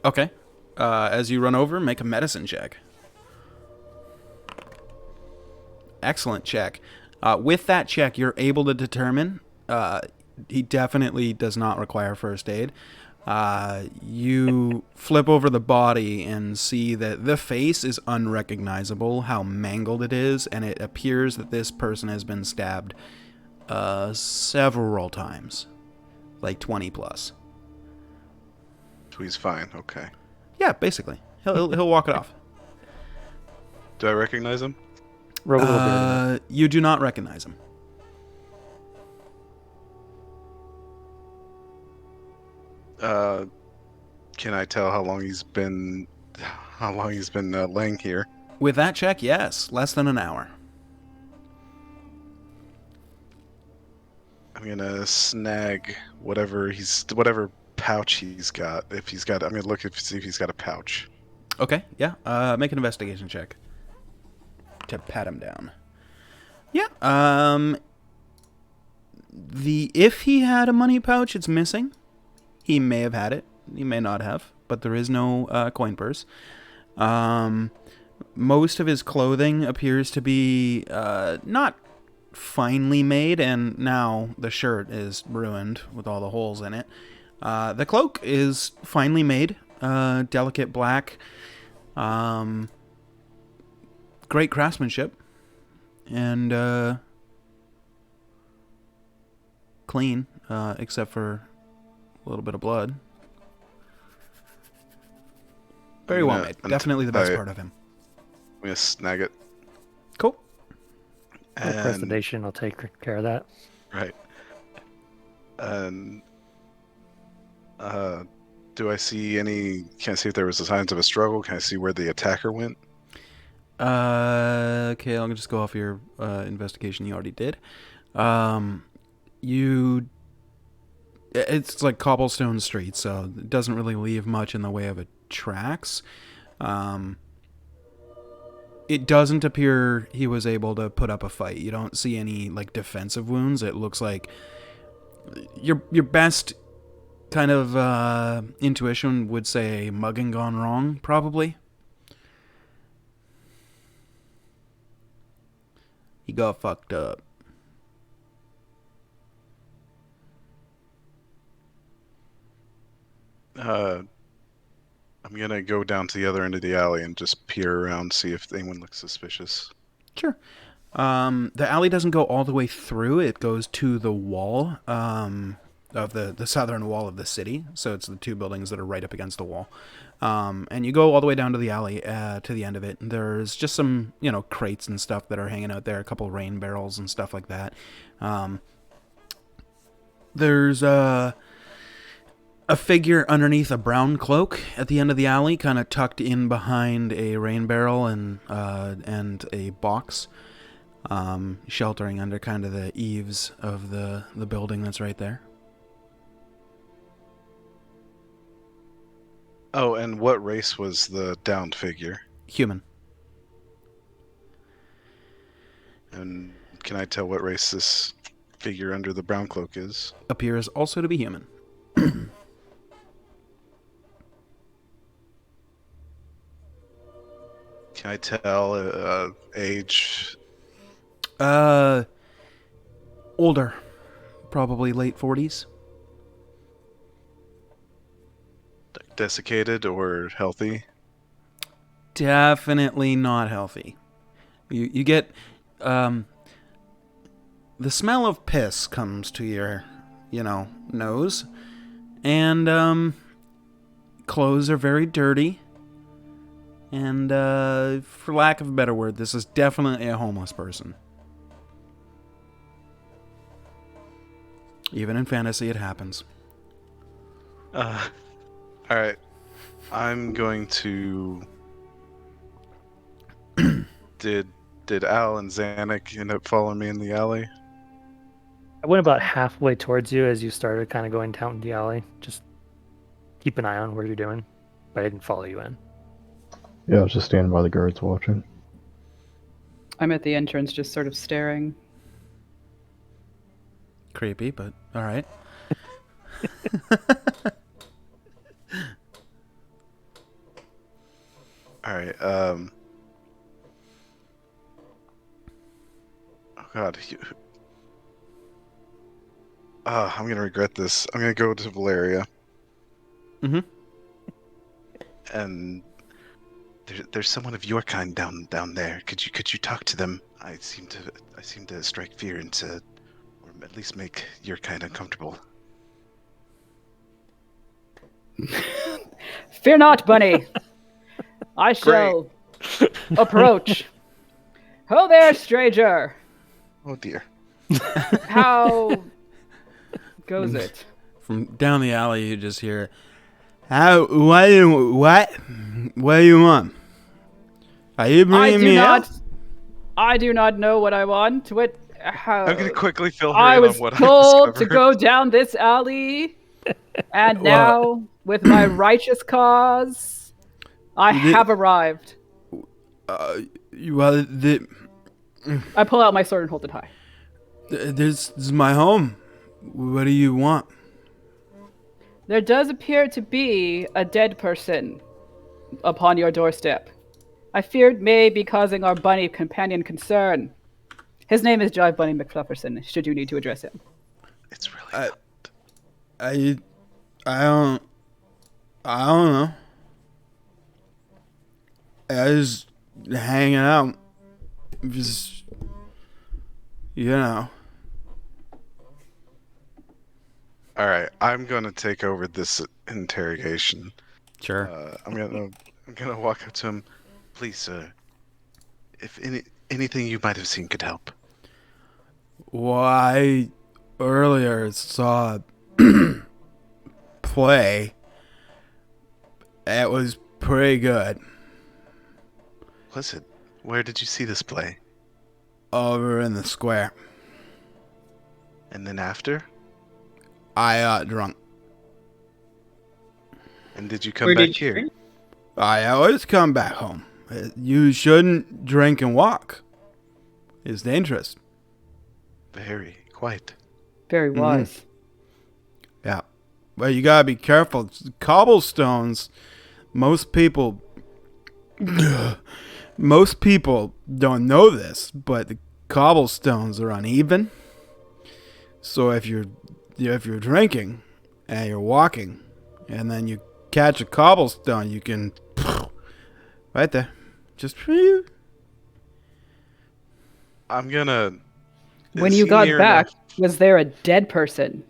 Okay. As you run over, make a medicine check. Excellent check. With that check, you're able to determine he definitely does not require first aid. You flip over the body and see that the face is unrecognizable, how mangled it is, and it appears that this person has been stabbed several times, like 20 plus. So he's fine. Okay. Yeah, basically. He'll walk it off. Do I recognize him? Roll a little bit. You do not recognize him. Can I tell how long he's been laying here? With that check, yes, less than an hour. I'm gonna snag whatever pouch he's got. If he's got, I'm gonna look to see if he's got a pouch. Okay, yeah. Make an investigation check to pat him down. Yeah. If he had a money pouch, it's missing. He may have had it. He may not have, but there is no coin purse. Most of his clothing appears to be not finely made, and now the shirt is ruined with all the holes in it. The cloak is finely made, delicate black, great craftsmanship, and clean, except for a little bit of blood. Very well made. Definitely the best part of him. I'm gonna snag it. Cool. Presentation will take care of that. Right. And do I see any? Can I see if there was signs of a struggle? Can I see where the attacker went? Okay, I'll just go off your investigation you already did. It's like cobblestone street, so it doesn't really leave much in the way of tracks. It doesn't appear he was able to put up a fight. You don't see any like defensive wounds. It looks like your best kind of intuition would say mugging gone wrong, probably. He got fucked up. I'm gonna go down to the other end of the alley and just peer around, see if anyone looks suspicious. Sure. The alley doesn't go all the way through. It goes to the wall of the southern wall of the city. So it's the two buildings that are right up against the wall. And you go all the way down to the alley, to the end of it. There's just some, crates and stuff that are hanging out there. A couple of rain barrels and stuff like that. There's a figure underneath a brown cloak at the end of the alley, kind of tucked in behind a rain barrel and a box, sheltering under kind of the eaves of the building that's right there. Oh, and what race was the downed figure? Human. And can I tell what race this figure under the brown cloak is? Appears also to be human. Can I tell age? Older. Probably late 40s. Desiccated or healthy? Definitely not healthy. You get the smell of piss comes to your nose, and clothes are very dirty, and for lack of a better word, this is definitely a homeless person. Even in fantasy it happens. Alright. I'm going to... Did Al and Zanuck end up following me in the alley? I went about halfway towards you as you started kind of going down the alley. Just keep an eye on what you're doing, but I didn't follow you in. Yeah, I was just standing by the guards watching. I'm at the entrance just sort of staring. Creepy, but alright. All right. Oh God. I'm gonna regret this. I'm gonna go to Valeria, Mm-hmm. and there's someone of your kind down there. Could you talk to them? I seem to strike fear into, or at least make your kind uncomfortable. Fear not, Bunny. I shall approach. Ho there, stranger. Oh dear. How goes it? From down the alley, you just hear, "How? What? What do you want? Are you bringing me out?" I do not know what I want. I'm gonna quickly fill her I in was on what told I've to discovered. go down this alley, and Well- now, with my righteous cause, I have arrived. Well, I pull out my sword and hold it high. this is my home. What do you want? There does appear to be a dead person upon your doorstep. I feared may be causing our bunny companion concern. His name is Jive Bunny McFlufferson, should you need to address him. It's really I- not. I don't know. I was hanging out. Just, you know. All right. I'm gonna take over this interrogation. Sure. I'm gonna walk up to him. Please, sir. If anything you might have seen could help. Well, I earlier saw play. It was pretty good. Was it? Where did you see this play? Over in the square. And then after? I got drunk. And did you come Where back did you here? drink? I always come back home. You shouldn't drink and walk. It's dangerous. Very quite. Very wise. Yeah. Well, you gotta be careful. Cobblestones, most people don't know this, but the cobblestones are uneven. So if you're drinking and you're walking and then you catch a cobblestone, you can right there. Just for you. I'm gonna. When is you he got near back, enough- was there a dead person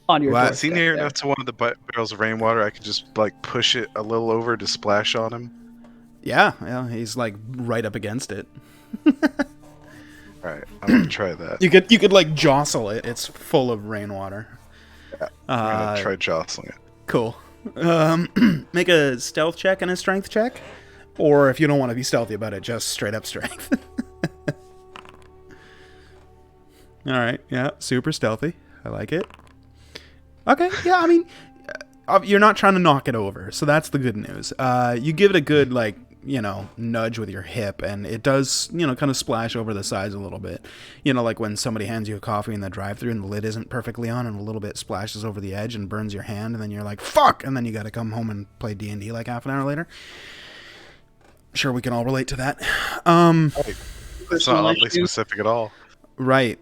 on your What? Is he doorstep? near there? enough to one of the barrels of rainwater? I could just like push it a little over to splash on him. Yeah, he's like right up against it. All right, I'm gonna try that. You could like jostle it. It's full of rainwater. I'm gonna try jostling it. Cool. Make a stealth check and a strength check, or if you don't want to be stealthy about it, just straight up strength. All right. Yeah. Super stealthy. I like it. Okay. Yeah. I mean, you're not trying to knock it over, so that's the good news. You give it a good nudge with your hip, and it does, kind of splash over the sides a little bit. Like when somebody hands you a coffee in the drive-thru and the lid isn't perfectly on, and a little bit splashes over the edge and burns your hand, and then you're like, "Fuck!" and then you got to come home and play D&D like half an hour later. Sure, we can all relate to that. It's not oddly specific at all. Right.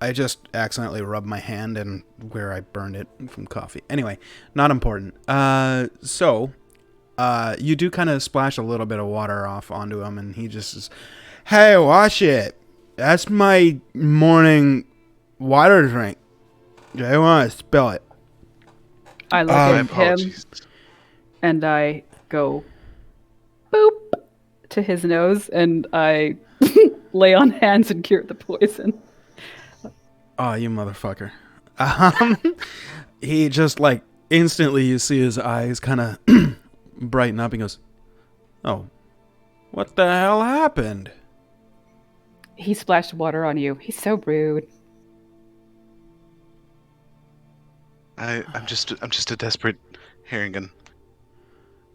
I just accidentally rubbed my hand and where I burned it from coffee. Anyway, not important. So you do kind of splash a little bit of water off onto him, and he just says, "Hey, watch it. That's my morning water drink. I want to spill it." I look My at him apologies. and I go boop to his nose and I lay on hands and cure the poison. Oh, you motherfucker. He just instantly you see his eyes kind of brighten up. He goes, "Oh, what the hell happened?" He splashed water on you. He's so rude. I'm just a desperate Harrigan.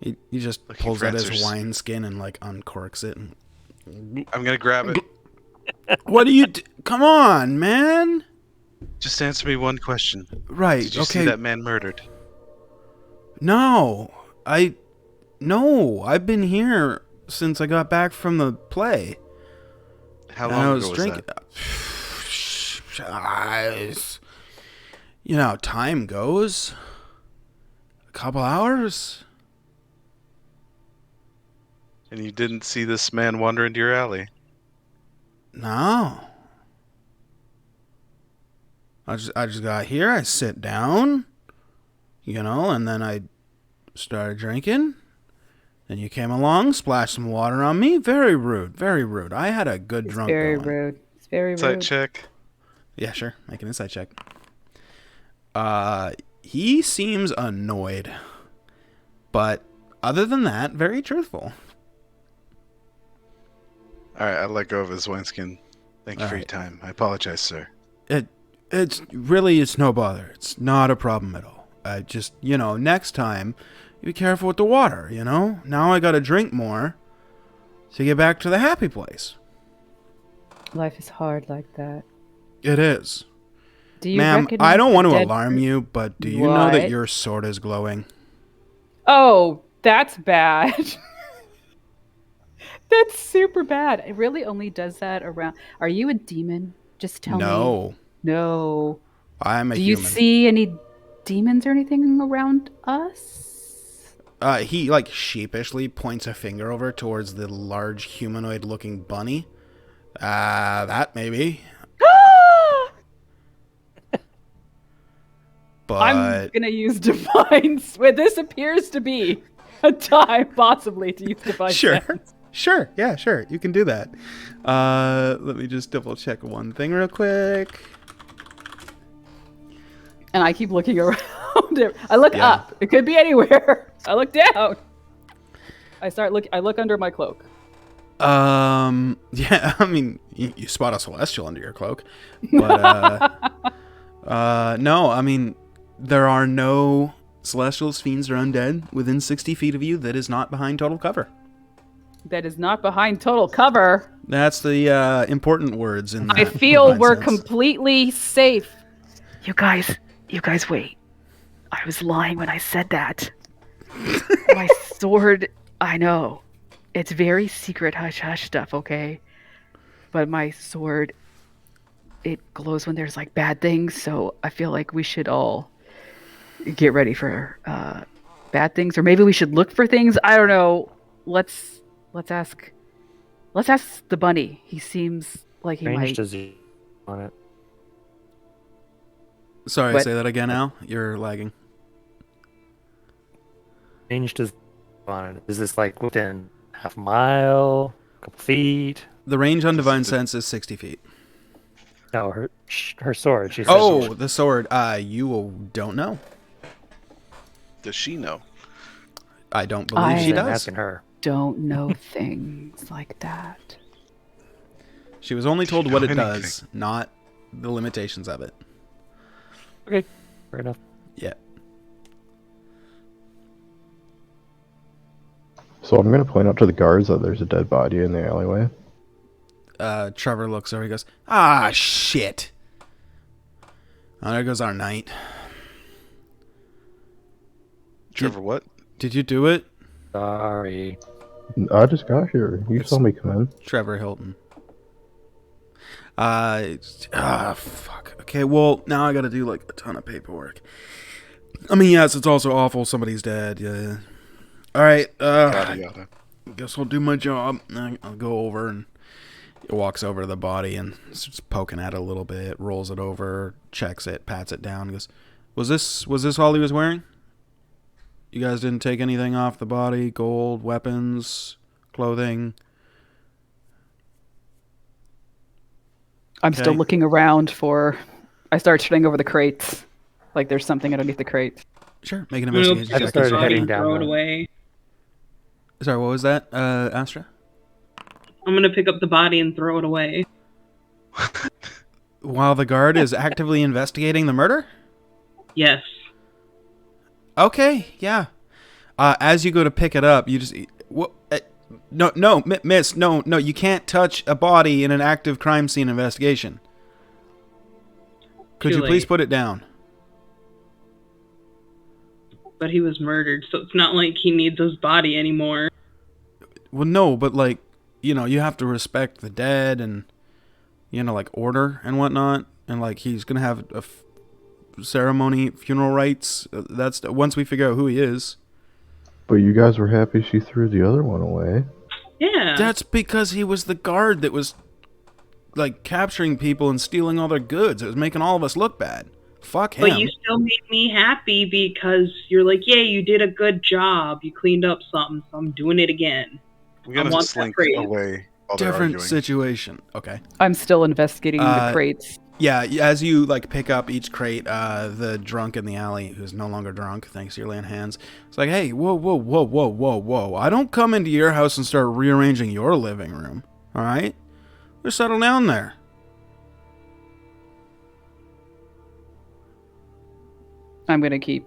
He just Looking pulls for out his answers. wineskin and uncorks it. And, I'm gonna grab it. what do you? Come on, man! Just answer me one question. Right, Did you okay. see that man murdered? No, I've been here since I got back from the play. How And I long was ago was drinking. that? You know how time goes. A couple hours. And you didn't see this man wander into your alley? No. I just got here. I sit down, you know, and then I started drinking. Then you came along, splashed some water on me. Very rude. Very rude. I had a good drunk Very going. rude. It's very Side rude. check. Yeah, sure. Make an insight check. He seems annoyed. But other than that, very truthful. Alright, I let go of his wineskin. Thank you for your time. I apologize, sir. It's no bother. It's not a problem at all. I just, you know, next time, you be careful with the water, you know? Now I gotta drink more to get back to the happy place. Life is hard like that. It is. Do you Ma'am, recognize I don't the want to dead alarm per- you, but do you know that What? your sword is glowing? Oh, that's bad. That's super bad. It really only does that around. Are you a demon? Just tell me. No, No. I'm a Do you human. see any demons or anything around us? He, like, sheepishly points a finger over towards the large humanoid-looking bunny. That maybe. But I'm gonna use divine. This appears to be a time, possibly, to use divine. Sure. sense. Sure. Yeah, sure. You can do that. Let me just double check one thing real quick. And I keep looking around. I look Yeah. up. It could be anywhere. I look down. I look under my cloak. Yeah, I mean, you spot a celestial under your cloak. But, no, I mean, there are no celestials, fiends, or undead within 60 feet of you that is not behind total cover. That is not behind total cover. That's the important words in that. I feel divine we're sense. completely safe. You guys wait. I was lying when I said that. My sword, I know. It's very secret hush hush stuff, okay? But my sword, it glows when there's like bad things, so I feel like we should all get ready for bad things, or maybe we should look for things. I don't know. Let's ask the bunny. He seems like he Range might. does he on it? Sorry, What? say that again, Al. You're lagging. Range does on it? Is this like within half a mile, a couple feet? The range on divine sense is 60 feet. No, her sword. She says Oh, the sword. You don't know. Does she know? I don't believe she I'm does. asking her. Don't know things like that. She was only told know what it anything? does, not the limitations of it. Okay, fair enough. Yeah. So I'm gonna point out to the guards that there's a dead body in the alleyway. Trevor looks over. He goes, "Ah, shit." Oh, there goes our night. Trevor, what? Did you do it? Sorry. I just got here. You It's- saw me come in. Trevor Hilton. Fuck. Okay, well, now I gotta do, like, a ton of paperwork. I mean, yes, it's also awful. Somebody's dead. Yeah. Alright, Yada yada. guess I'll do my job. I'll go over and he walks over to the body and starts poking at it a little bit, rolls it over, checks it, pats it down, goes, Was this all he was wearing? You guys didn't take anything off the body? Gold, weapons, clothing? I'm still Okay. looking around for. I start turning over the crates. Like there's something underneath the crates. Sure, make an I'm gonna investigation I pick check. up started the body heading and down throw it the- away. Sorry, what was that, Astra? I'm gonna pick up the body and throw it away. While the guard is actively investigating the murder? Yes. Okay, yeah. As you go to pick it up, you just... What? No, miss, no, you can't touch a body in an active crime scene investigation. Could Too you please late. put it down? But he was murdered, so it's not like he needs his body anymore. Well, no, but like, you have to respect the dead and, like order and whatnot. And like, he's gonna have a ceremony, funeral rites. That's once we figure out who he is. But you guys were happy she threw the other one away. Yeah. That's because he was the guard that was like capturing people and stealing all their goods. It was making all of us look bad. Fuck him. But you still made me happy because you're like, yeah, you did a good job. You cleaned up something, so I'm doing it again. I'm I gonna want that slink praise. away while they're Different arguing. situation. Okay. I'm still investigating the crates. Yeah, as you like pick up each crate, the drunk in the alley, who's no longer drunk, thanks to your land hands, it's like, hey, whoa. I don't come into your house and start rearranging your living room, all right? Just settle down there. I'm gonna keep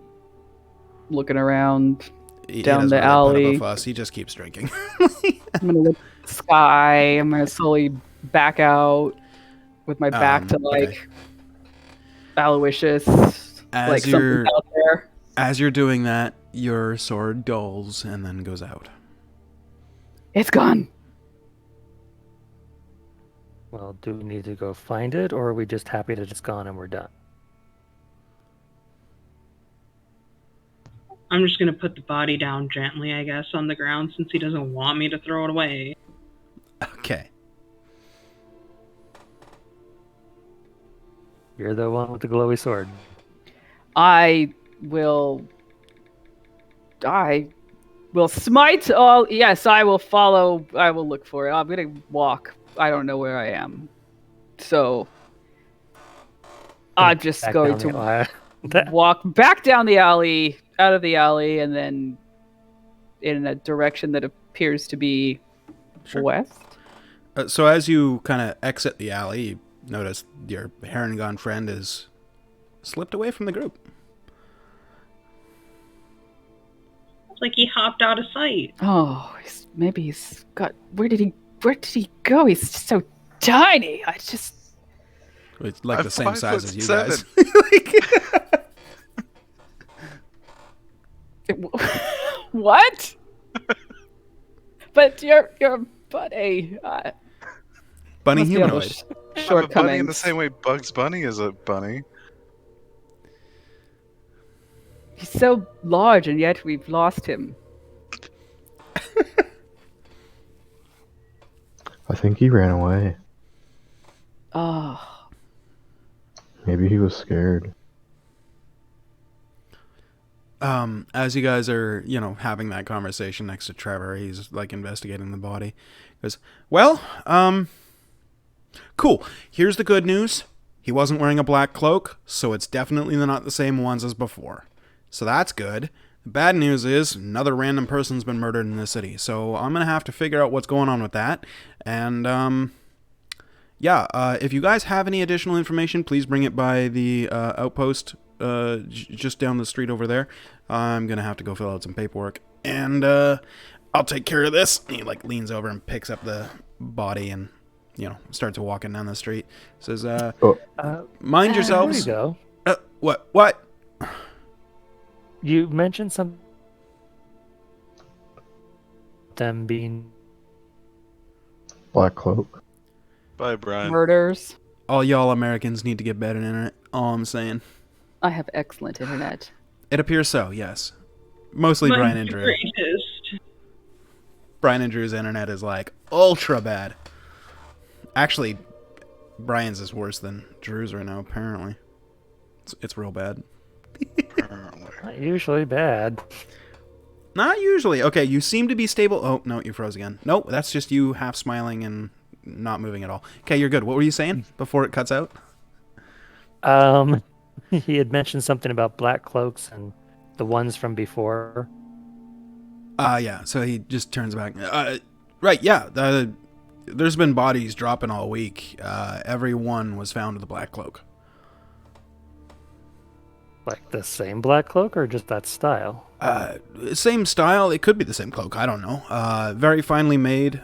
looking around He down doesn't the really put alley. up a fuss. He just keeps drinking. I'm gonna look at the sky. I'm gonna slowly back out with my back to like okay. Aloysius. As Like you're something's out there. as you're doing that, your sword dulls and then goes out. It's gone. Well, do we need to go find it, or are we just happy that it's gone and we're done? I'm just gonna put the body down gently, I guess, on the ground since he doesn't want me to throw it away. Okay. You're the one with the glowy sword. I will smite all. Yes, I will follow. I will look for it. I'm gonna walk. I don't know where I am, so I'm just Back going down the to aisle. walk back down the alley, out of the alley, and then in a direction that appears to be Sure. west. So as you kind of exit the alley, you notice your Harengon friend is slipped away from the group. It's like he hopped out of sight. Oh, maybe he's got. Where did he go? He's just so tiny. I just. It's like I'm the same size as you 5'7". guys. What? But you're buddy. Bunny Must be able to humanoid. I'm a bunny in the shortcomings. same way Bugs Bunny is a bunny. He's so large, and yet we've lost him. I think he ran away. Oh, Maybe he was scared. As you guys are, having that conversation next to Trevor, he's like investigating the body. He goes, well, cool. Here's the good news. He wasn't wearing a black cloak, so it's definitely not the same ones as before. So that's good. The bad news is another random person's been murdered in the city. So I'm going to have to figure out what's going on with that. And, if you guys have any additional information, please bring it by the outpost just down the street over there. I'm going to have to go fill out some paperwork. And I'll take care of this. And he leans over and picks up the body and, starts walking down the street. Says, mind yourselves. There you go. What? You mentioned them being Black cloak. Bye, Brian. murders. All y'all Americans need to get better internet. All I'm saying. I have excellent internet. It appears so, yes. Mostly Brian and Drew. Greatest. Brian and Drew's internet is ultra bad. Actually, Brian's is worse than Drew's right now, apparently. It's real bad. not usually bad. Not usually. Okay, you seem to be stable. Oh, no, you froze again. Nope, that's just you half smiling and not moving at all. Okay, you're good. What were you saying before it cuts out? He had mentioned something about black cloaks and the ones from before. Yeah, so he just turns back. Right, yeah. There's been bodies dropping all week. Every one was found with a black cloak. Like the same black cloak or just that style? Same style. It could be the same cloak. I don't know. Very finely made.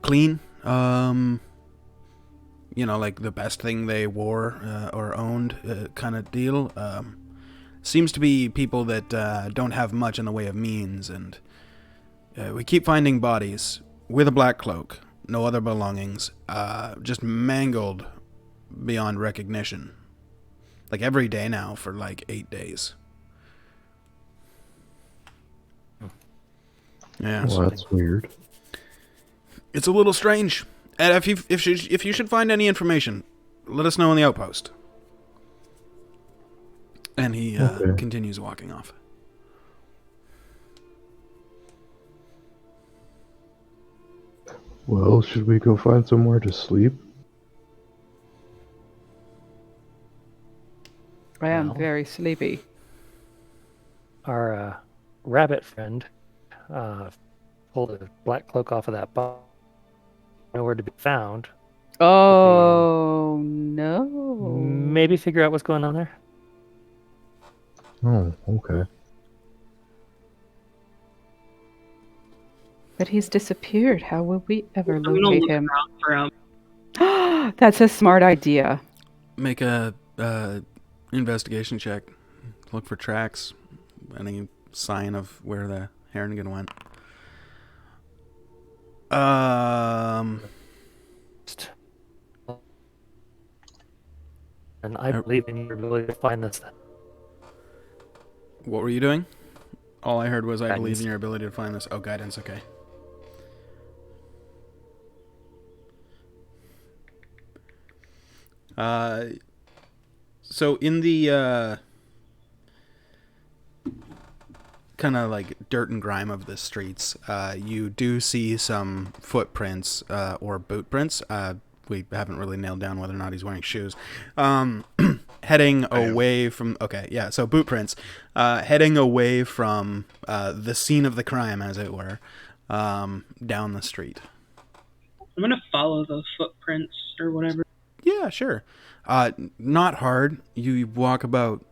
Clean. like the best thing they wore or owned kind of deal. Seems to be people that don't have much in the way of means, and we keep finding bodies with a black cloak, no other belongings, just mangled beyond recognition. Like every day now for like 8 days. Yeah. Well, that's weird. It's a little strange. And if you should find any information, let us know in the outpost. And he Okay. continues walking off. Well, should we go find somewhere to sleep? I am Well. very sleepy. Our rabbit friend pulled a black cloak off of that box. Nowhere to be found. Oh no. Maybe figure out what's going on there. Oh, okay. But he's disappeared. How will we ever I'm gonna locate look him? around for him. That's a smart idea. Make a investigation check. Look for tracks. Any sign of where the Harrigan went. And I believe in your ability to find this. What were you doing? All I heard was I believe Guidance. in your ability to find this. Oh, guidance, okay. So in the kind of like dirt and grime of the streets, you do see some footprints or boot prints. We haven't really nailed down whether or not he's wearing shoes. Heading away from... Okay, yeah, so boot prints. Heading away from the scene of the crime, as it were, down the street. I'm gonna follow those footprints or whatever. Yeah, sure. Not hard. You walk about,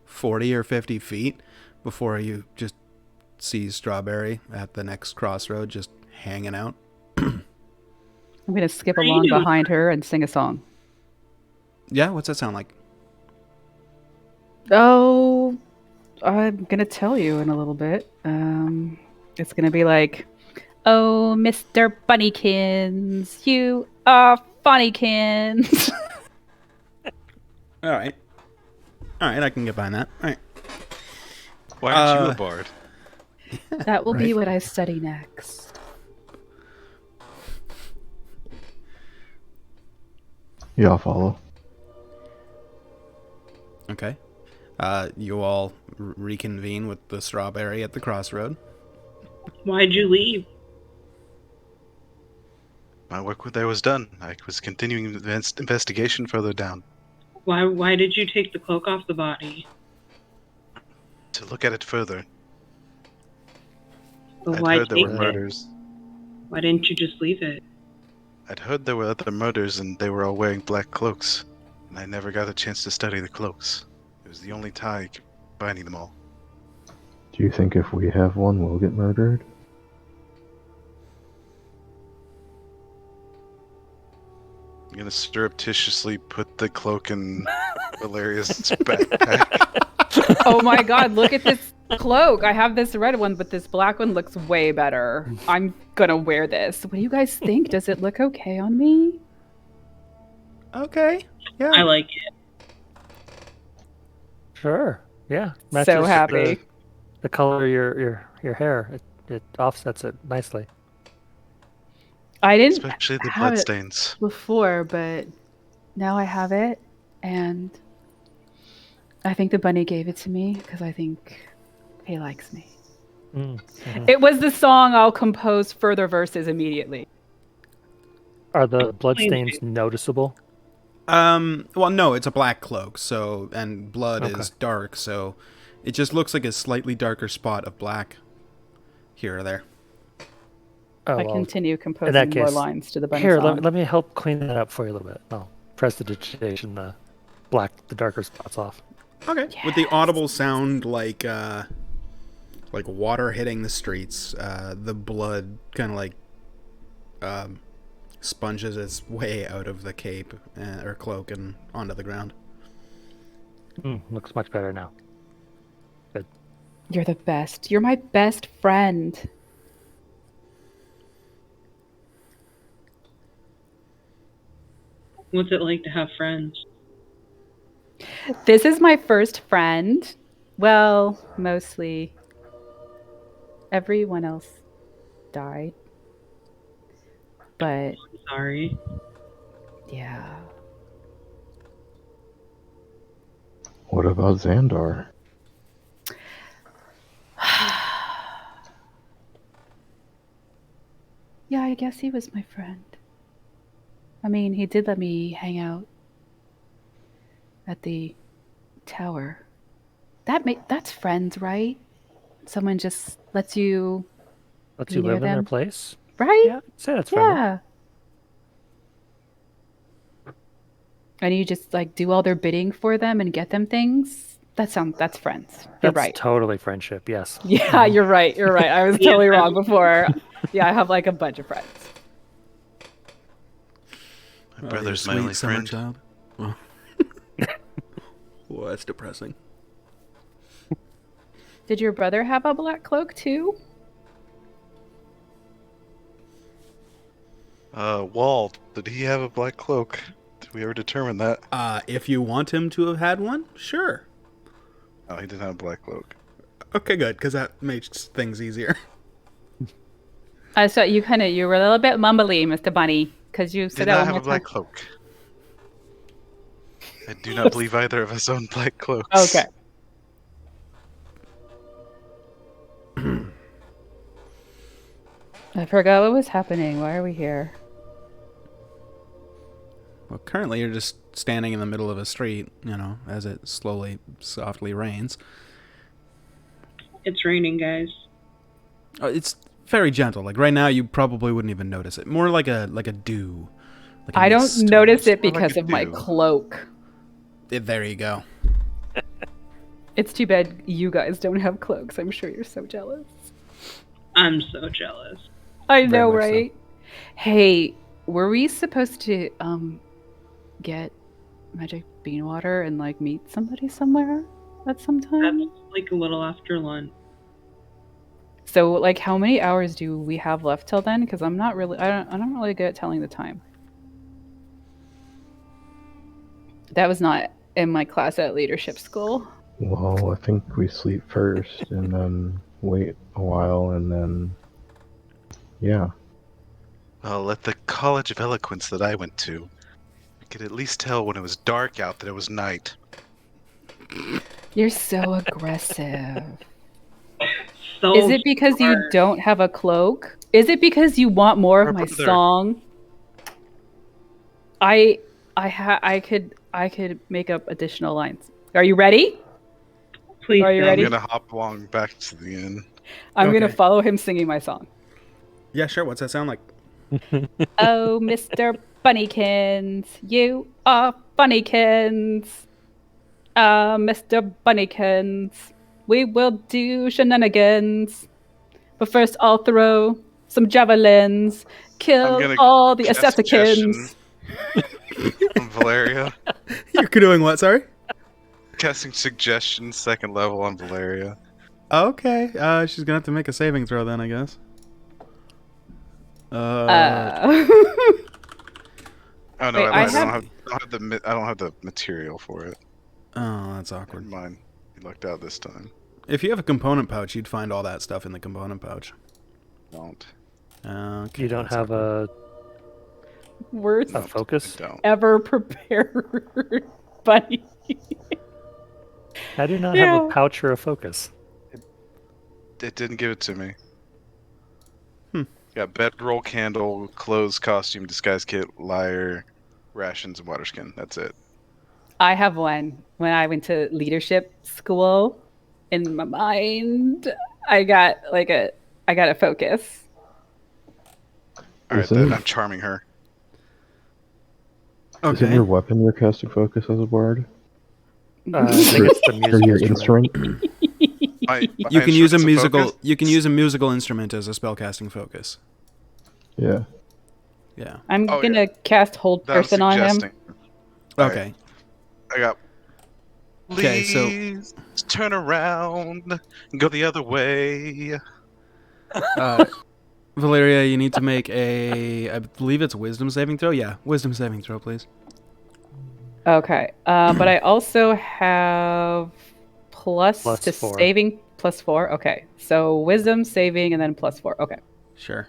40 or 50 feet before you just see Strawberry at the next crossroad just hanging out. I'm going to skip What are you along doing? behind her and sing a song. Yeah, what's that sound like? Oh, I'm going to tell you in a little bit. It's going to be like, oh, Mr. Bunnykins, you are funnykins. All right, I can get behind that. All right. Why aren't you a bard? That will be Right. what I study next. Yeah, I'll follow. Okay. You all reconvene with the Strawberry at the crossroad. Why'd you leave? My work there was done. I was continuing the investigation further down Why did you take the cloak off the body? to look at it further. But I'd why heard there take were it? murders. Why didn't you just leave it? I'd heard there were other murders and they were all wearing black cloaks. And I never got a chance to study the cloaks. It was the only tie binding them all. Do you think if we have one, we'll get murdered? I'm gonna surreptitiously put the cloak in Valeria's backpack. Oh my god, look at this cloak. I have this red one, but this black one looks way better. I'm gonna wear this. What do you guys think? Does it look okay on me? Okay. Yeah. I like it. Sure. Yeah. So happy. The color of your hair. It offsets it nicely. I didn't Especially the have it bloodstains. before, but now I have it, and I think the bunny gave it to me because I think he likes me. Mhm. It was the song I'll compose further verses immediately. Are the bloodstains noticeable? Well, no, it's a black cloak, so, and blood Okay. is dark, so it just looks like a slightly darker spot of black here or there. Oh, I well, continue composing that more case, lines to the bunny here, song. let me help clean that up for you a little bit. I'll prestidigitation the darker spots off. Okay. With the audible sound like water hitting the streets, the blood kind of like sponges its way out of the cape or cloak and onto the ground. Looks much better now. Good. You're the best. You're my best friend. What's it like to have friends? This is my first friend. Well, mostly. Everyone else died. But Sorry. yeah. What about Xandar? Yeah, I guess he was my friend. I mean, he did let me hang out at the tower. That's friends, right? Someone just lets you Lets be you near live in their them. place? Right? Yeah, I'd say that's friendly. Yeah. And you just like do all their bidding for them and get them things. That's friends. You're That's right. totally friendship, yes. Yeah, you're right. You're right. I was Yeah. totally wrong before. Yeah, I have like a bunch of friends. My brother's my Sweet only summer friend. child. Well. Well, that's depressing. Did your brother have a black cloak too? Walt, did he have a black cloak? Did we ever determine that? If you want him to have had one, sure. No, he didn't have a black cloak. Okay, good, because that makes things easier. So you were a little bit mumbly, Mr. Bunny, because you Did said not that have one a more black time. cloak. I do not believe either of us own black cloaks. Okay. I forgot what was happening. Why are we here? Well, currently you're just standing in the middle of a street, as it slowly, softly rains. It's raining, guys. It's very gentle. Like right now, you probably wouldn't even notice it. More like a dew. Like a I don't mist. notice it more like because a of my dew. cloak. There you go. It's too bad you guys don't have cloaks. I'm sure you're so jealous. I'm so jealous. I know, much so. right? Hey, were we supposed to get magic bean water and like meet somebody somewhere at some time? That's like a little after lunch. So like how many hours do we have left till then? Because I'm not really I'm not really good at telling the time. That was not in my class at leadership school. Well, I think we sleep first and then wait a while and then. Yeah. Well, at the College of Eloquence that I went to, we could at least tell when it was dark out that it was night. You're so aggressive. So Is it because you smart. don't have a cloak? Is it because you want more of Our my brother. song? I could make up additional lines. Are you ready? Please Are you don't. ready? I'm gonna hop along back to the inn. I'm gonna Okay. follow him singing my song. Yeah, sure. What's that sound like? Oh, Mr. Bunnykins, you are funnykins. Mr. Bunnykins, we will do shenanigans. But first, I'll throw some javelins, I'm kill gonna all the cast assassins. On Valeria. You're doing what? Sorry. Casting suggestion, second level on Valeria. Okay. She's gonna have to make a saving throw then, I guess. Oh no, Wait, I I lied. have- I don't have the material for it. Oh, that's Never awkward. mind. You lucked out this time. If you have a component pouch, you'd find all that stuff in the component pouch. Don't. Okay. You don't that's have awkward. Worst a focus? I don't. ever prepared, Bunny. I do not have Yeah. a pouch or a focus. It didn't give it to me. Hmm. Got bedroll, candle, clothes, costume, disguise kit, lyre, rations, and water skin. That's it. I have one. When I went to leadership school, in my mind, I got a focus. All right, Isn't- I'm charming her. Isn't Okay. your weapon your casting focus as a bard? I think it's the Or music your instrument. instrument? You can use a musical. You can use a musical instrument as a spellcasting focus. Yeah. Yeah. I'm Oh, gonna cast Hold That I'm Person on him. suggesting. All right, Okay. I got. Okay, so- Please turn around and go the other way. Valeria, you need to make I believe it's wisdom saving throw. Yeah, wisdom saving throw, please. Okay. But I also have plus Plus to 4. saving +4. Okay. So wisdom saving and then +4. Okay. Sure.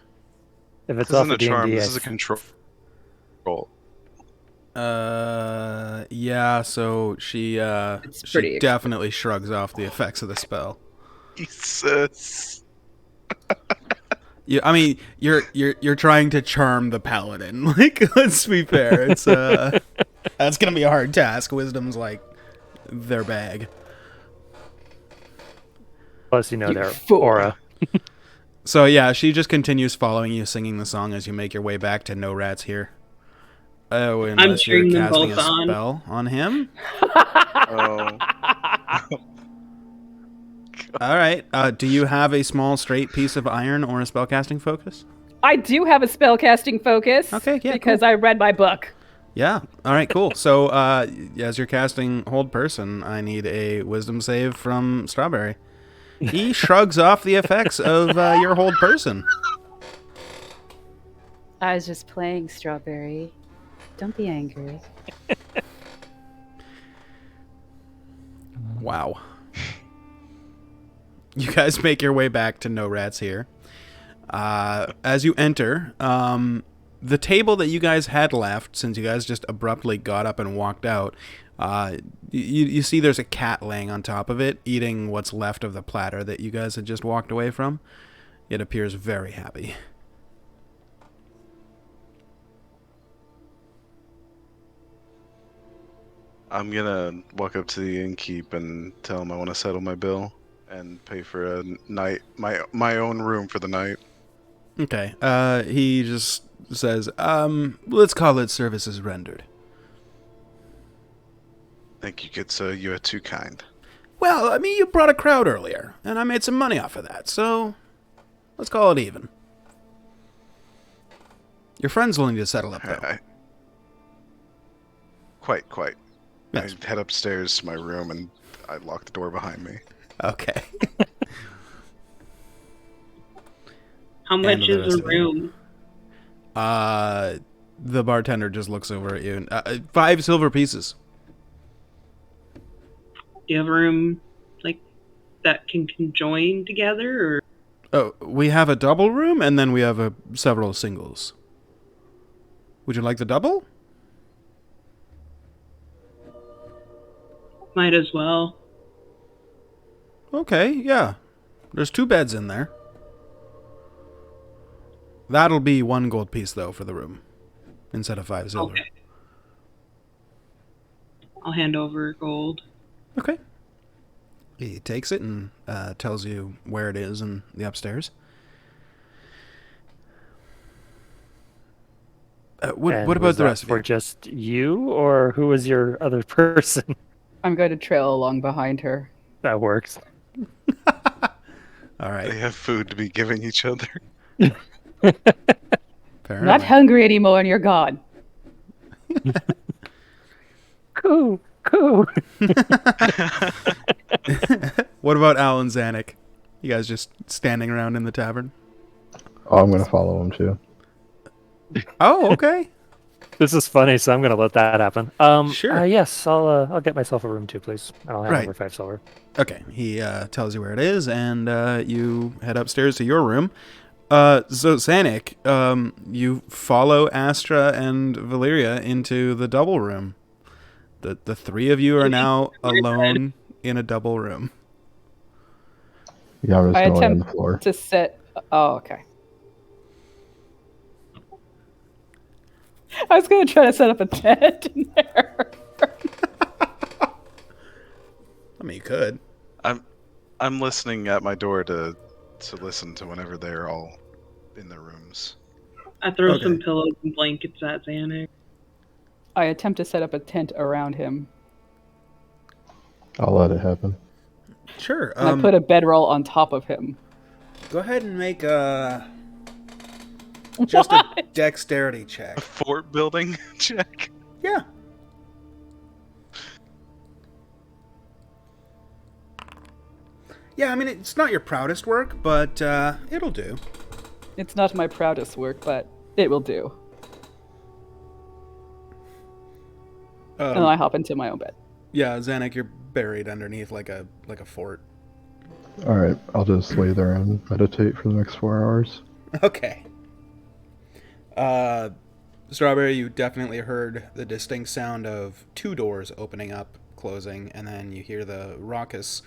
If it's This off isn't of a charm. D&D, This is a control. Yeah, so she It's pretty she definitely shrugs off the effects of the spell. Jesus. Yeah, I mean, you're trying to charm the paladin. Like, let's be fair. It's that's gonna be a hard task. Wisdom's like their bag. plus you know You their fool. aura. So yeah, she just continues following you, singing the song as you make your way back to No Rats Here. Oh, unless you're cheering them casting a both on. spell on him. Oh. All right. Do you have a small straight piece of iron or a spellcasting focus? I do have a spellcasting focus. Okay, yeah, because cool. I read my book. Yeah. All right. Cool. So, as you're casting Hold Person, I need a Wisdom save from Strawberry. He shrugs off the effects of your Hold Person. I was just playing, Strawberry. Don't be angry. Wow. You guys make your way back to No Rats Here. As you enter, the table that you guys had left, since you guys just abruptly got up and walked out, you see there's a cat laying on top of it, eating what's left of the platter that you guys had just walked away from. It appears very happy. I'm gonna walk up to the innkeep and tell him I want to settle my bill and pay for a night, my own room for the night. Okay. He just says, let's call it services rendered. Thank you, good sir. You are too kind. Well, I mean, you brought a crowd earlier, and I made some money off of that, so let's call it even. Your friends will need to settle up, though. Quite. Yes. I head upstairs to my room and I lock the door behind me. Okay. How much And the is rest a of it. room? The bartender just looks over at you. And, 5 silver pieces. Do you have a room like that can conjoin together, or Oh, we have a double room, and then we have several singles. Would you like the double? might as well? Okay, yeah. There's 2 beds in there. That'll be 1 gold piece, though, for the room, instead of 5 silver. Okay. I'll hand over gold. Okay. He takes it and tells you where it is in the upstairs. What And about was the that rest of for you? just you, or who was your other person? I'm going to trail along behind her. That works. All right. They have food to be giving each other. Fair I'm not enough. hungry anymore and you're gone. Coo. What about Al and Zanuck? You guys just standing around in the tavern? Oh, I'm gonna follow him too. Oh, okay. This is funny, so I'm gonna let that happen. Sure. Yes, I'll get myself a room too, please. I'll hand Right. over 5 silver. Okay. He tells you where it is, and you head upstairs to your room. So Zanuck, you follow Astra and Valeria into the double room. The 3 of you are now alone in a double room. Yeah, I'm just I gonna lay on the attempt floor. to sit. Oh, okay. I was going to try to set up a tent in there. I mean, you could. I'm listening at my door to listen to whenever they're all in their rooms. I throw Okay. some pillows and blankets at Xanax. I attempt to set up a tent around him. I'll let it happen. Sure. And I put a bedroll on top of him. Go ahead and make a Just a What? dexterity A check. fort building check. Yeah. Yeah, I mean, it's not your proudest work, but it'll do. It's not my proudest work, but it will do. And then I hop into my own bed. Yeah, Zanuck, you're buried underneath like a fort. Alright, I'll just lay there and meditate for the next 4 hours. Okay. Strawberry, you definitely heard the distinct sound of 2 doors opening up, closing, and then you hear the raucous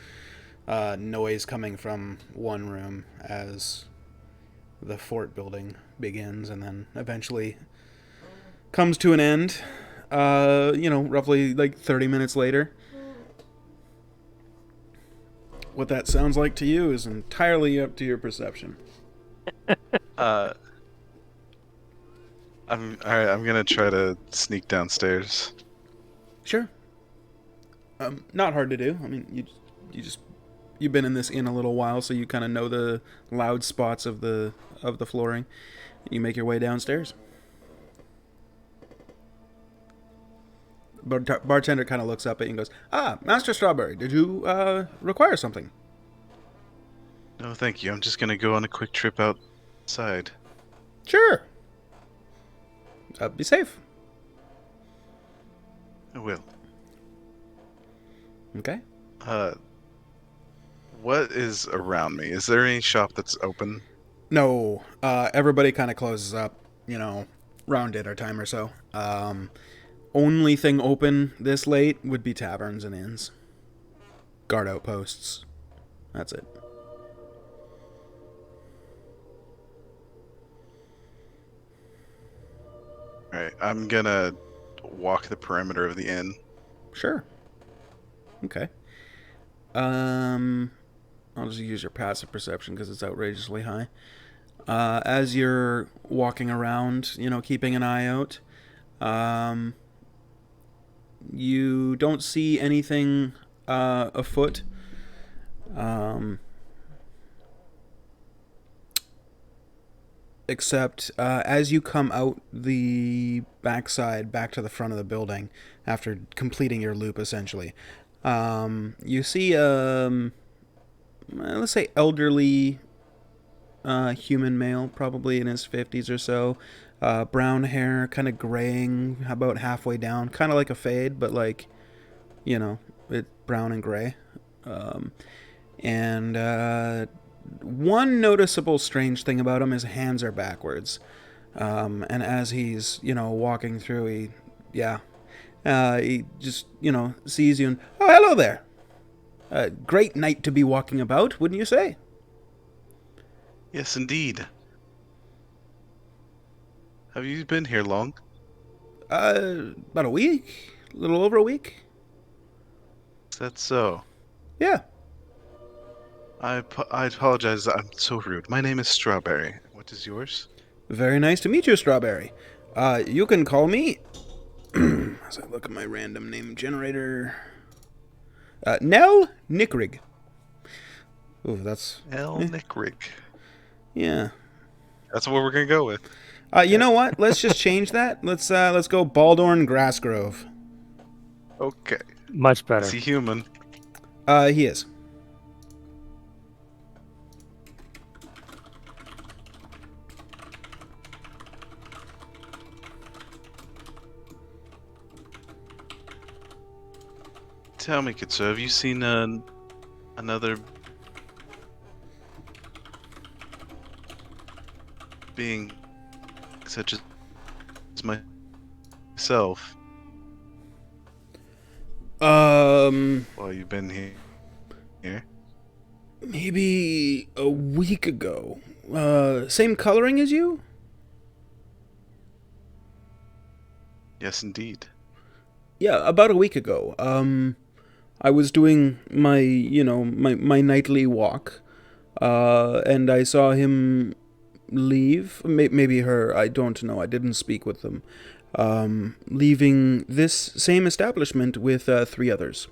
noise coming from one room as the fort building begins and then eventually comes to an end. Roughly like 30 minutes later. What that sounds like to you is entirely up to your perception. I'm alright. I'm gonna try to sneak downstairs. Sure. Not hard to do. I mean, you've been in this inn a little while, so you kind of know the loud spots of the flooring. You make your way downstairs. Bartender kind of looks up at you and goes, Master Strawberry, did you require something? No, thank you. I'm just gonna go on a quick trip outside. Sure. Be safe. I will. Okay. What is around me? Is there any shop that's open? No, everybody kind of closes up, around dinner time or so. Only thing open this late would be taverns and inns. Guard outposts. That's it. Alright, I'm gonna walk the perimeter of the inn. Sure. Okay. I'll just use your passive perception because it's outrageously high. As you're walking around, keeping an eye out, you don't see anything afoot. Except as you come out the backside, back to the front of the building, after completing your loop, essentially, you see, let's say, elderly human male, probably in his 50s or so. Brown hair, kind of graying, about halfway down, kind of like a fade, but like, it's brown and gray. And one noticeable strange thing about him is hands are backwards. And as he's, walking through, he just, sees you and, oh, hello there. Great night to be walking about, wouldn't you say? Yes, indeed. Have you been here long? About a week? A little over a week? Is that so? Yeah. I apologize. I'm so rude. My name is Strawberry. What is yours? Very nice to meet you, Strawberry. You can call me, as I look at my random name generator, Nell Nickrig. Ooh, that's... Nickrig. Yeah. That's what we're gonna go with. You know what? Let's just change that. Let's go Baldorn Grassgrove. Okay. Much better. Is he human? He is. Tell me, good sir, have you seen another being such as myself while you've been here? Maybe a week ago. Same coloring as you? Yes, indeed. Yeah, about a week ago. I was doing my, my nightly walk, and I saw him leave. Maybe her, I don't know. I didn't speak with them. Leaving this same establishment with 3 others.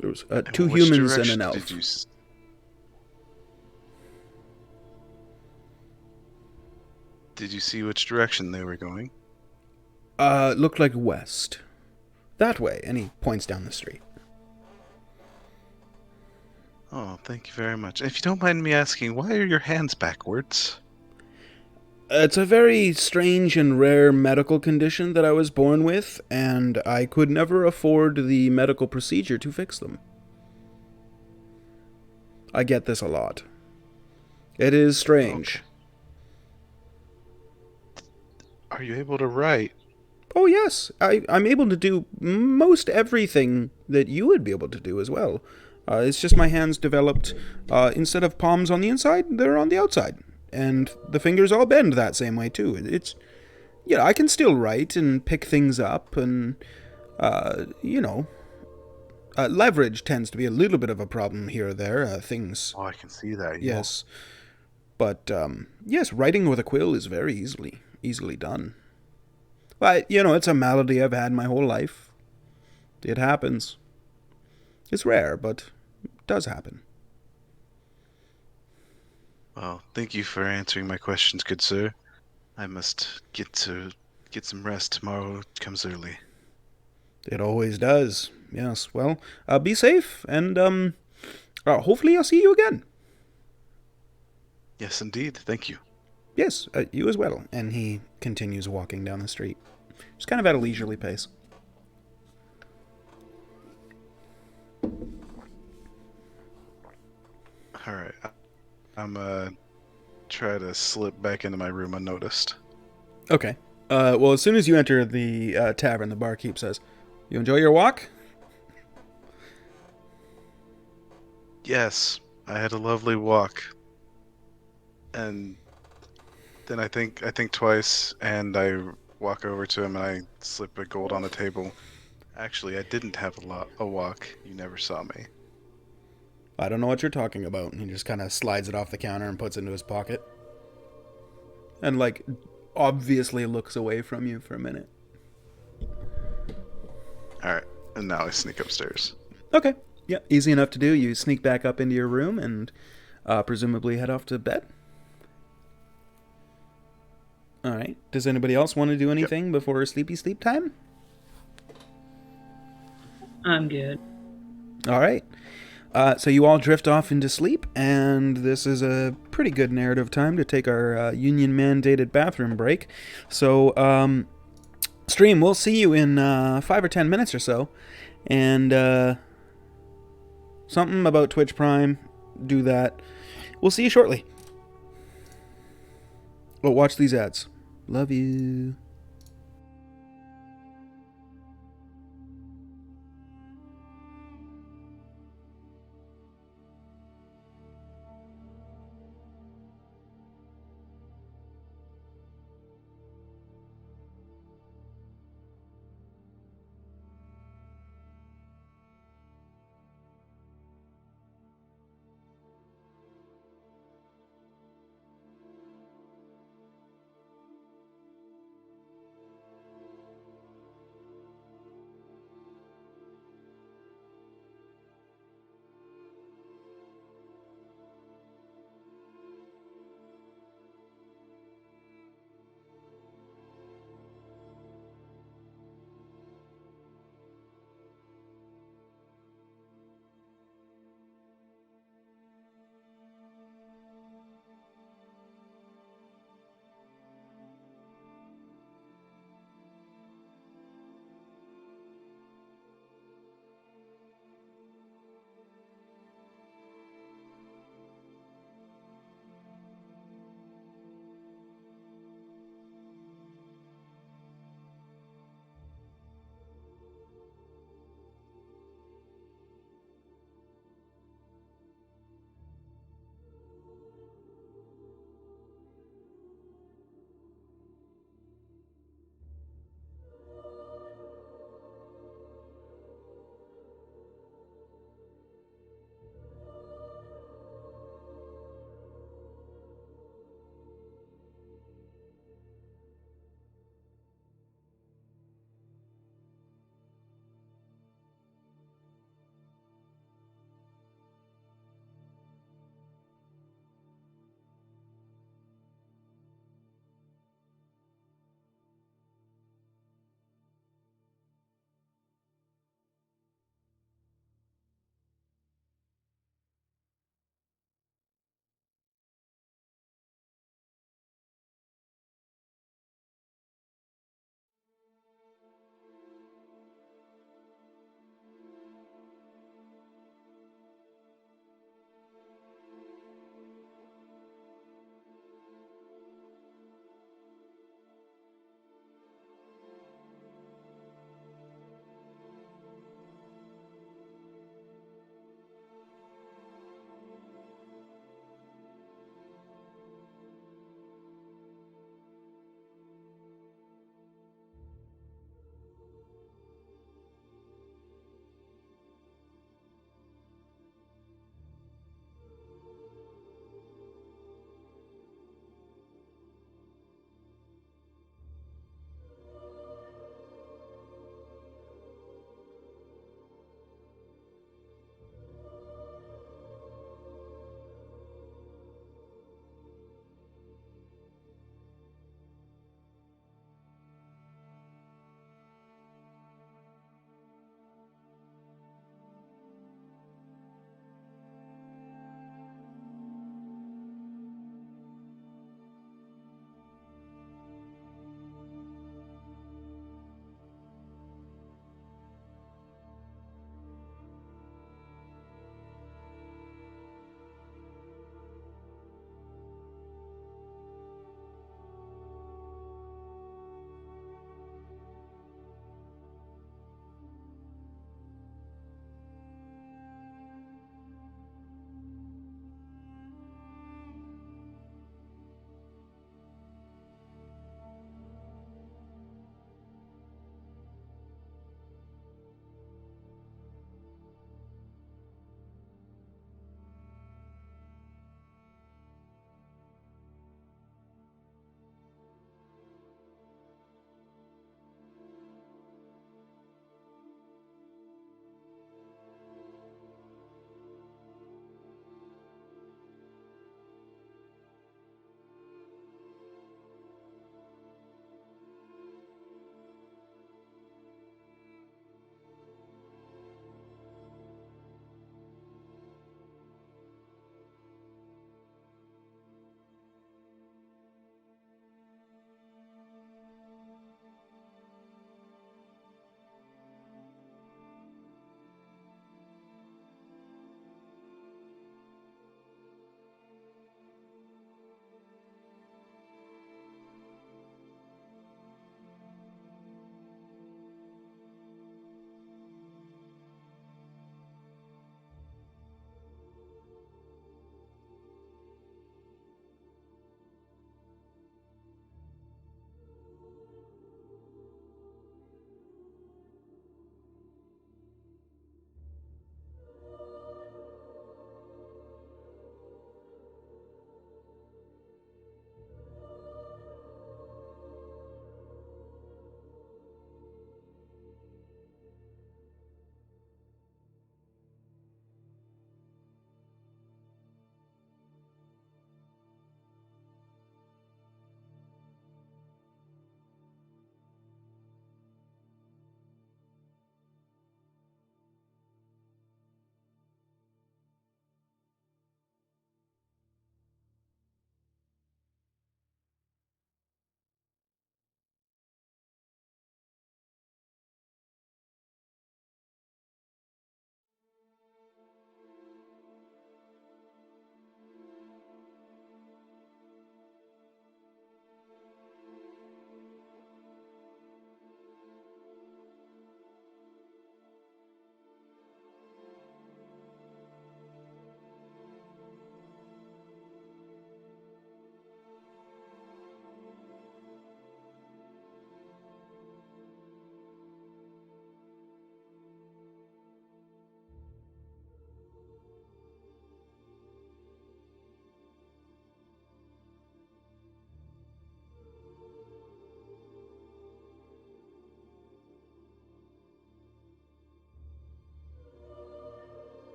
There was 2 Which humans and direction an elf. did you Did you see which direction they were going? Looked like west. That way, and he points down the street. Oh, thank you very much. If you don't mind me asking, why are your hands backwards? It's a very strange and rare medical condition that I was born with, and I could never afford the medical procedure to fix them. I get this a lot. It is strange. Okay. Are you able to write? Oh, yes. I'm able to do most everything that you would be able to do as well. It's just my hands developed, instead of palms on the inside, they're on the outside. And the fingers all bend that same way, too. I can still write and pick things up, and, leverage tends to be a little bit of a problem here or there. Things, Oh, I can see that. yes. But, yes, writing with a quill is very easily done. But, it's a malady I've had my whole life. It happens. It's rare, but it does happen. Well, thank you for answering my questions, good sir. I must get some rest. Tomorrow comes early. It always does. Yes. Well, be safe, and hopefully I'll see you again. Yes, indeed. Thank you. Yes, you as well. And he continues walking down the street. Just kind of at a leisurely pace. All right. I'm try to slip back into my room unnoticed. Okay. Well, as soon as you enter the tavern, the barkeep says, "You enjoy your walk?" Yes, I had a lovely walk. And then I think twice, and I walk over to him and I slip a gold on the table. Actually, I didn't have a walk. You never saw me. I don't know what you're talking about. And he just kind of slides it off the counter and puts it into his pocket. And, obviously looks away from you for a minute. Alright, and now I sneak upstairs. Okay. Yeah, easy enough to do. You sneak back up into your room and presumably head off to bed. Alright. Does anybody else want to do anything before sleepy sleep time? I'm good. Alright. So you all drift off into sleep, and this is a pretty good narrative time to take our union-mandated bathroom break. So, stream, we'll see you in 5 or 10 minutes or so. And something about Twitch Prime, do that. We'll see you shortly. Oh, watch these ads. Love you.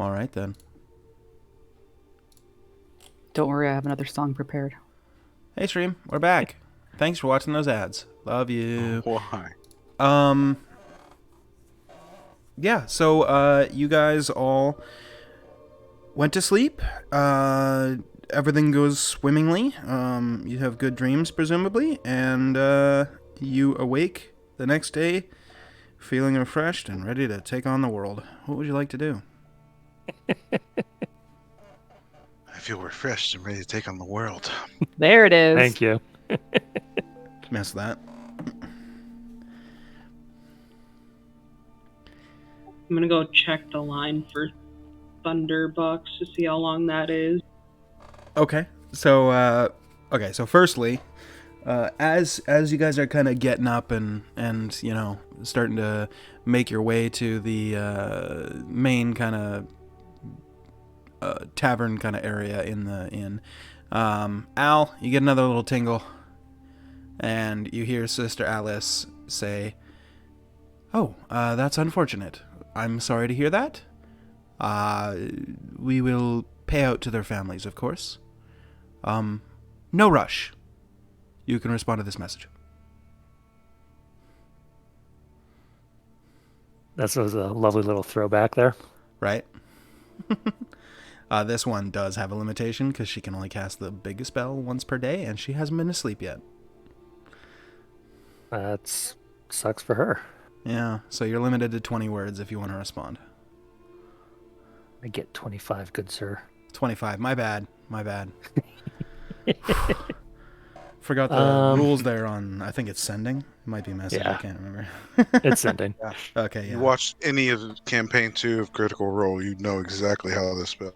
All right, then. Don't worry, I have another song prepared. Hey, stream, we're back. Thanks for watching those ads. Love you. Why? Yeah, so you guys all went to sleep. Everything goes swimmingly. You have good dreams, presumably, and you awake the next day feeling refreshed and ready to take on the world. What would you like to do? I feel refreshed and ready to take on the world. There it is. Thank you. Miss that. I'm gonna go check the line for Thunderbucks to see how long that is. Okay. So firstly, as you guys are kind of getting up and you know starting to make your way to the main kind of tavern kind of area in the inn, Al, you get another little tingle, and you hear Sister Alice say, "Oh, that's unfortunate. I'm sorry to hear that. We will pay out to their families, of course. No rush. You can respond to this message." That was a lovely little throwback there. Right? This one does have a limitation because she can only cast the biggest spell once per day, and she hasn't been asleep yet. That sucks for her. Yeah, so you're limited to 20 words if you want to respond. I get 25, good sir. 25. My bad. Forgot the rules there on, I think it's sending. It might be message, Yeah. I can't remember. It's sending. Okay, yeah. You watched any of campaign 2 of Critical Role, you know exactly how this spell.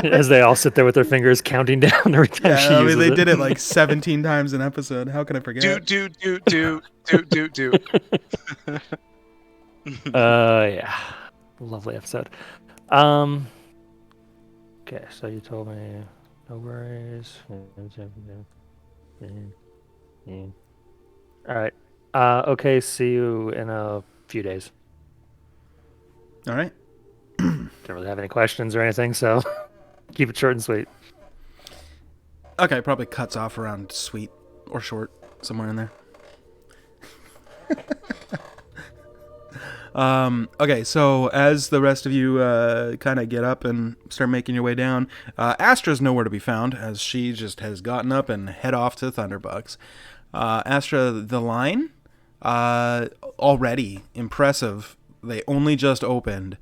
As they all sit there with their fingers counting down every time she Yeah, I uses mean, they it. did it like 17 times an episode. How can I forget? Do. Yeah. Lovely episode. Okay, so you told me no worries. All right. Okay, see you in a few days. All right. Don't really have any questions or anything, so keep it short and sweet. Okay, probably cuts off around sweet or short, somewhere in there. Okay, so as the rest of you kind of get up and start making your way down, Astra's nowhere to be found, as she just has gotten up and head off to Thunderbucks. Astra, the line, already impressive. They only just opened,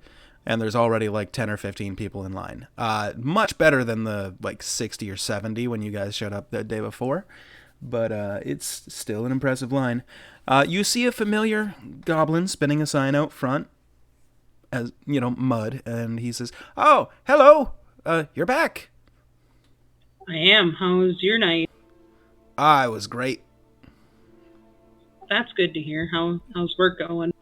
and there's already like 10 or 15 people in line. Much better than the like 60 or 70 when you guys showed up the day before, but it's still an impressive line. You see a familiar goblin spinning a sign out front, as you know, Mud, and he says, "Oh, hello, you're back." I am. How's your night? It was great. That's good to hear. How's work going?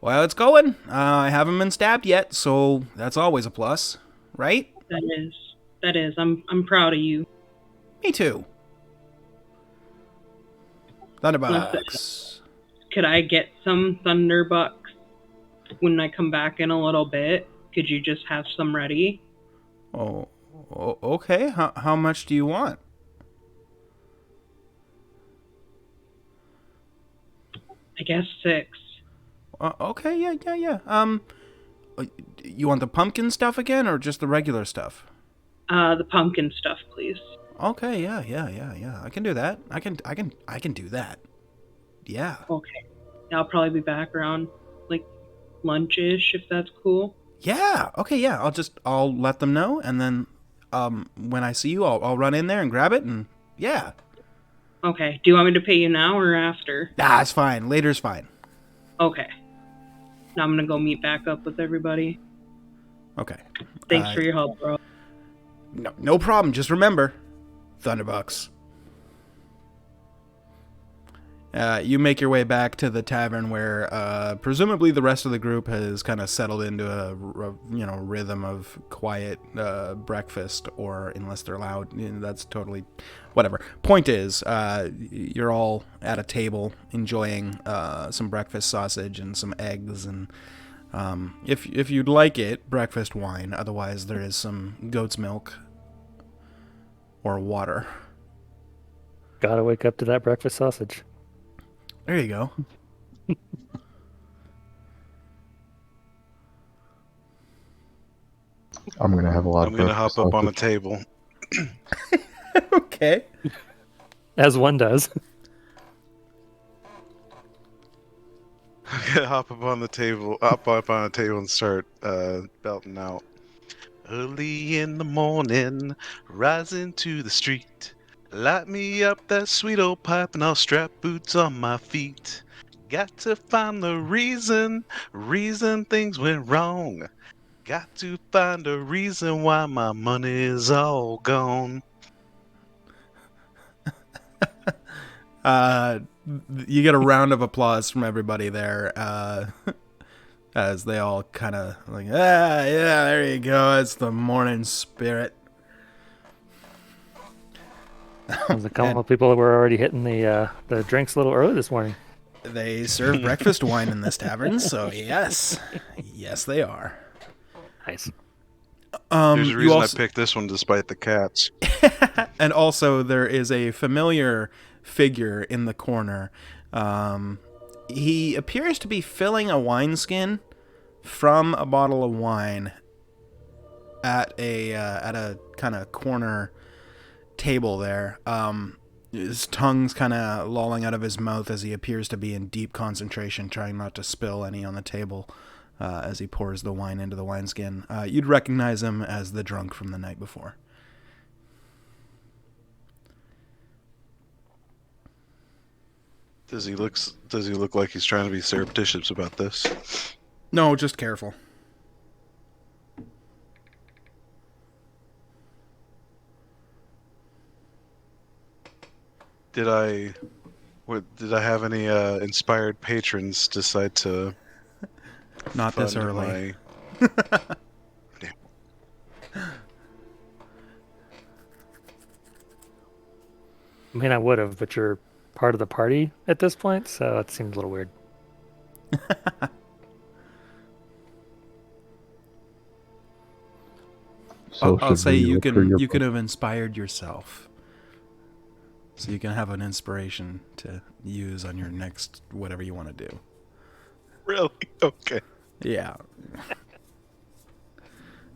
Well, it's going. I haven't been stabbed yet, so that's always a plus, right? That is. I'm proud of you. Me too. Thunderbucks. Could I get some Thunderbucks when I come back in a little bit? Could you just have some ready? Oh, okay. How much do you want? I guess 6. Okay, yeah. You want the pumpkin stuff again, or just the regular stuff? The pumpkin stuff, please. Okay, yeah. I can do that. I can do that. Yeah. Okay. I'll probably be back around like lunch-ish if that's cool. Yeah. Okay, yeah. I'll let them know, and then when I see you, I'll run in there and grab it, and yeah. Okay. Do you want me to pay you now or after? Nah, it's fine. Later's fine. Okay. Now I'm gonna go meet back up with everybody. Okay. Thanks for your help, bro. No problem. Just remember, Thunderbucks. You make your way back to the tavern where presumably the rest of the group has kind of settled into a rhythm of quiet breakfast, or unless they're loud, that's totally whatever. Point is, you're all at a table enjoying some breakfast sausage and some eggs and If you'd like it, breakfast wine. Otherwise, there is some goat's milk or water. Gotta wake up to that breakfast sausage. There you go. I'm gonna have a lot I'm of gonna breakfast hop up on a sausage. table. Okay. As one does. I'm gonna hop up on a table and start belting out. Early in the morning, rising to the street. Light me up that sweet old pipe and I'll strap boots on my feet. Got to find the reason things went wrong. Got to find a reason why my money's all gone. You get a round of applause from everybody there, as they all kind of like, yeah, there you go. It's the morning spirit. There's a couple of people that were already hitting the drinks a little early this morning. They serve breakfast wine in this tavern, so yes, they are. Nice. There's a you reason also- I picked this one despite the cats. And also, there is a familiar figure in the corner. He appears to be filling a wineskin from a bottle of wine at a kind of corner table there. His tongue's kind of lolling out of his mouth as he appears to be in deep concentration, trying not to spill any on the table as he pours the wine into the wineskin. You'd recognize him as the drunk from the night before. Does he look like he's trying to be surreptitious about this? No, just careful. Did I have any inspired patrons decide to Not this fund early. I mean, I would have, but you're part of the party at this point, so it seems a little weird. So I'll should say we you look for your can have inspired yourself, so you can have an inspiration to use on your next whatever you want to do. Really? Okay. Yeah.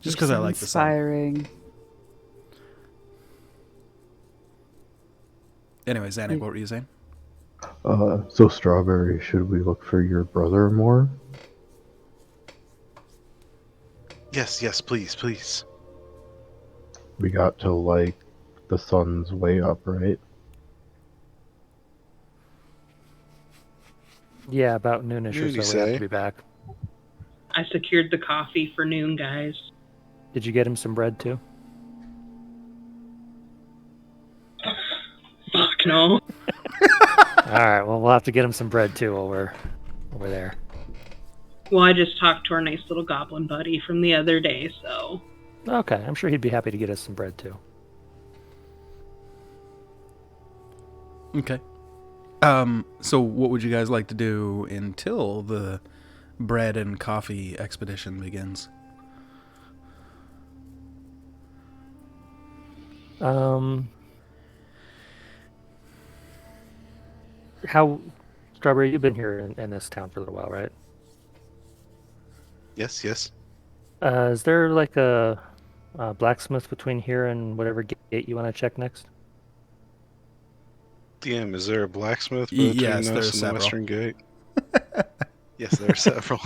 Just because I like the song. Inspiring. Anyway, Zanuck, what were you saying? So Strawberry, should we look for your brother more? Yes, please. We got till like the sun's way up, right? Yeah, about noonish Noon, or you so we have say? to be back. I secured the coffee for noon, guys. Did you get him some bread too? Fuck no. All right, well, we'll have to get him some bread too while we're there. Well, I just talked to our nice little goblin buddy from the other day, so. Okay, I'm sure he'd be happy to get us some bread too. Okay. So what would you guys like to do until the bread and coffee expedition begins? How, Strawberry, you've been here in this town for a little while, right? Yes. Is there like a blacksmith between here and whatever gate you want to check next? DM, is there a blacksmith Yes, between there are us and the several. Western Gate? Yes, there are several.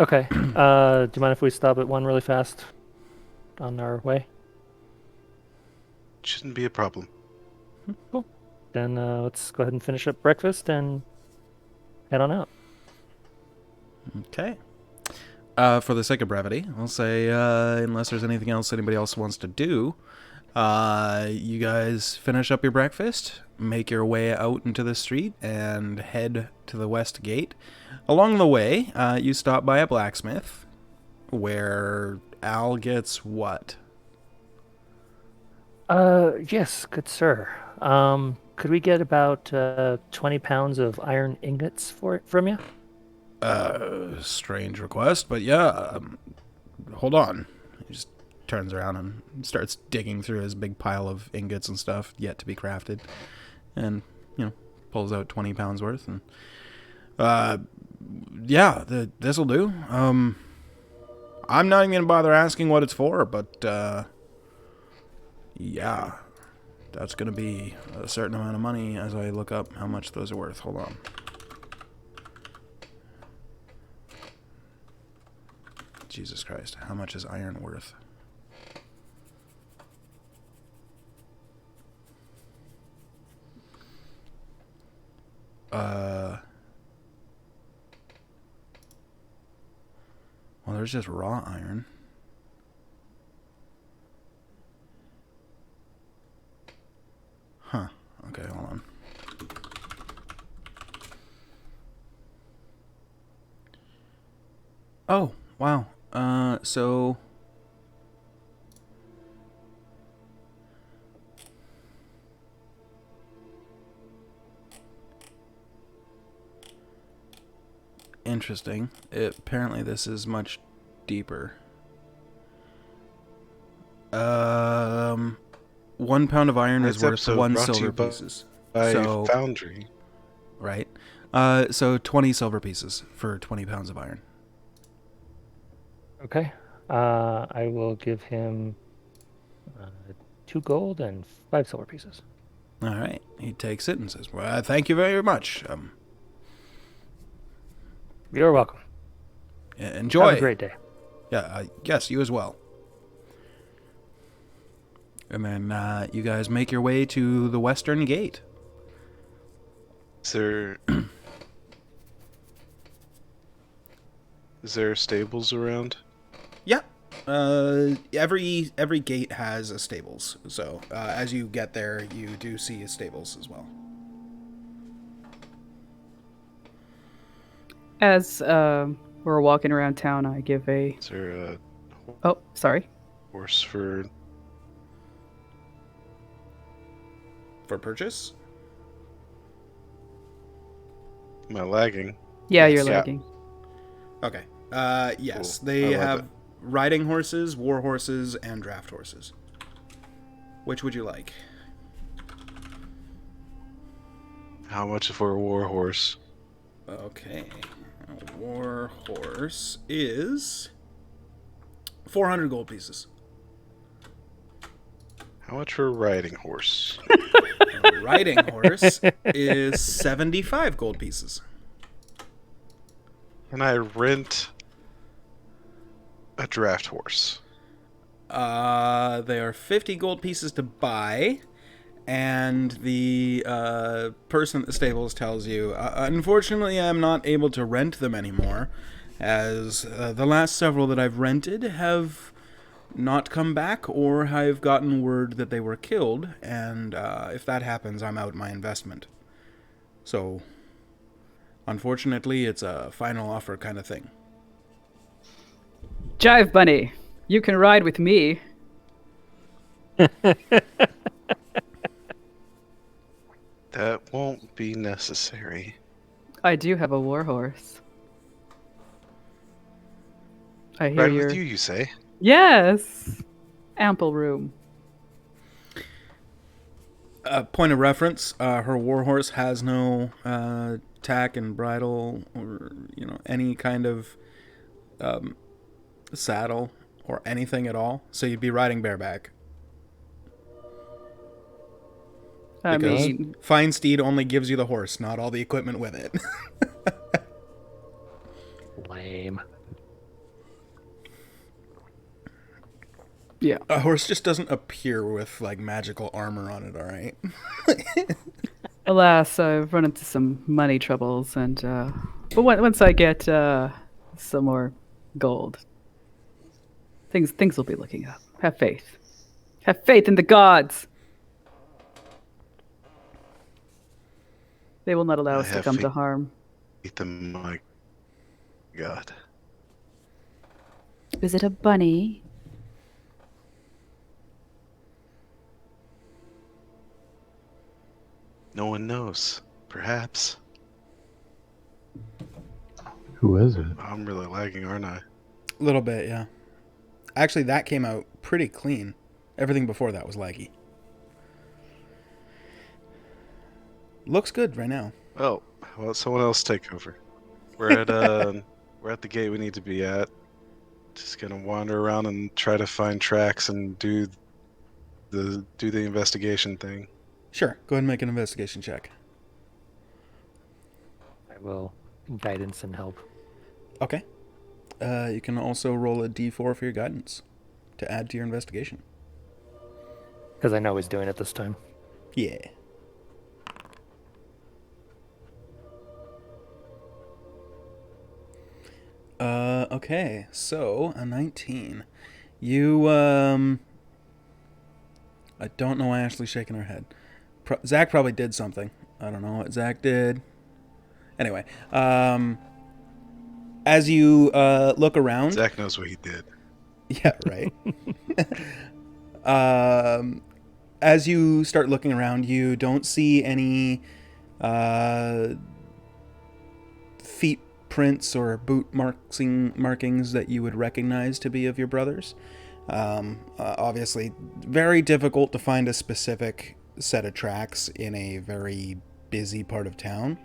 Okay. Do you mind if we stop at one really fast on our way? Shouldn't be a problem. Cool. Then let's go ahead and finish up breakfast and head on out. Okay. For the sake of brevity, I'll say, unless there's anything else anybody else wants to do, you guys finish up your breakfast, make your way out into the street, and head to the west gate. Along the way, you stop by a blacksmith, where Al gets what? Yes, good sir. Could we get about 20 pounds of iron ingots from you? Strange request, but yeah, hold on. He just turns around and starts digging through his big pile of ingots and stuff yet to be crafted, and pulls out 20 pounds worth. And yeah, this'll do. I'm not even gonna bother asking what it's for, but yeah, that's gonna be a certain amount of money as I look up how much those are worth. Hold on. Jesus Christ, how much is iron worth? Well, there's just raw iron. Huh. Okay, hold on. Oh, wow. So... Interesting. Apparently this is much deeper. 1 pound of iron is worth 1 silver pieces. By Foundry. Right. So 20 silver pieces for 20 pounds of iron. Okay. I will give him 2 gold and 5 silver pieces. All right. He takes it and says, well, thank you very much. You're welcome. Enjoy. Have a great day. Yeah, yes, you as well. And then you guys make your way to the western gate. Is there stables around? Yeah. Every gate has a stables. So as you get there, you do see a stables as well. As we're walking around town, I give a... Is there a Oh, sorry. horse for purchase? Am I lagging? Yeah, Yes. you're Yeah. lagging. Okay. Yes, Cool. they I like have it. riding horses, war horses, and draft horses. Which would you like? How much for a war horse? Okay. A war horse is 400 gold pieces. How much for a riding horse? A riding horse is 75 gold pieces. Can I rent a draft horse? They are 50 gold pieces to buy, and the person at the stables tells you, unfortunately, I'm not able to rent them anymore, as the last several that I've rented have not come back, or I've gotten word that they were killed, and if that happens, I'm out my investment. So, unfortunately, it's a final offer kind of thing. Jive Bunny, you can ride with me. That won't be necessary. I do have a war horse. I hear Ride you're... with you say? Yes! Ample room. Point of reference, her warhorse has no tack and bridle or, any kind of saddle or anything at all. So you'd be riding bareback. I Because mean... Fine Steed only gives you the horse, not all the equipment with it. Lame. Yeah. A horse just doesn't appear with, magical armor on it, alright? Alas, I've run into some money troubles, and but once I get some more gold, things will be looking up. Have faith. Have faith in the gods. They will not allow I us to have come to faith. harm. Ethan, my God. Is it a bunny? No one knows. Perhaps. Who is it? I'm really lagging, aren't I? A little bit, yeah. Actually, that came out pretty clean. Everything before that was laggy. Looks good right now. Oh, well, someone else take over. We're at we're at the gate we need to be at. Just gonna wander around and try to find tracks and do the investigation thing. Sure, go ahead and make an investigation check. I will guidance and help. Okay. You can also roll a d4 for your guidance to add to your investigation. Because I know he's doing it this time. Yeah. Okay, so a 19. You, I don't know why Ashley's shaking her head. Zach probably did something. I don't know what Zach did. Anyway, as you look around... Zach knows what he did. Yeah, right. As you start looking around, you don't see any feet prints or boot markings that you would recognize to be of your brothers. Obviously, very difficult to find a specific set of tracks in a very busy part of town.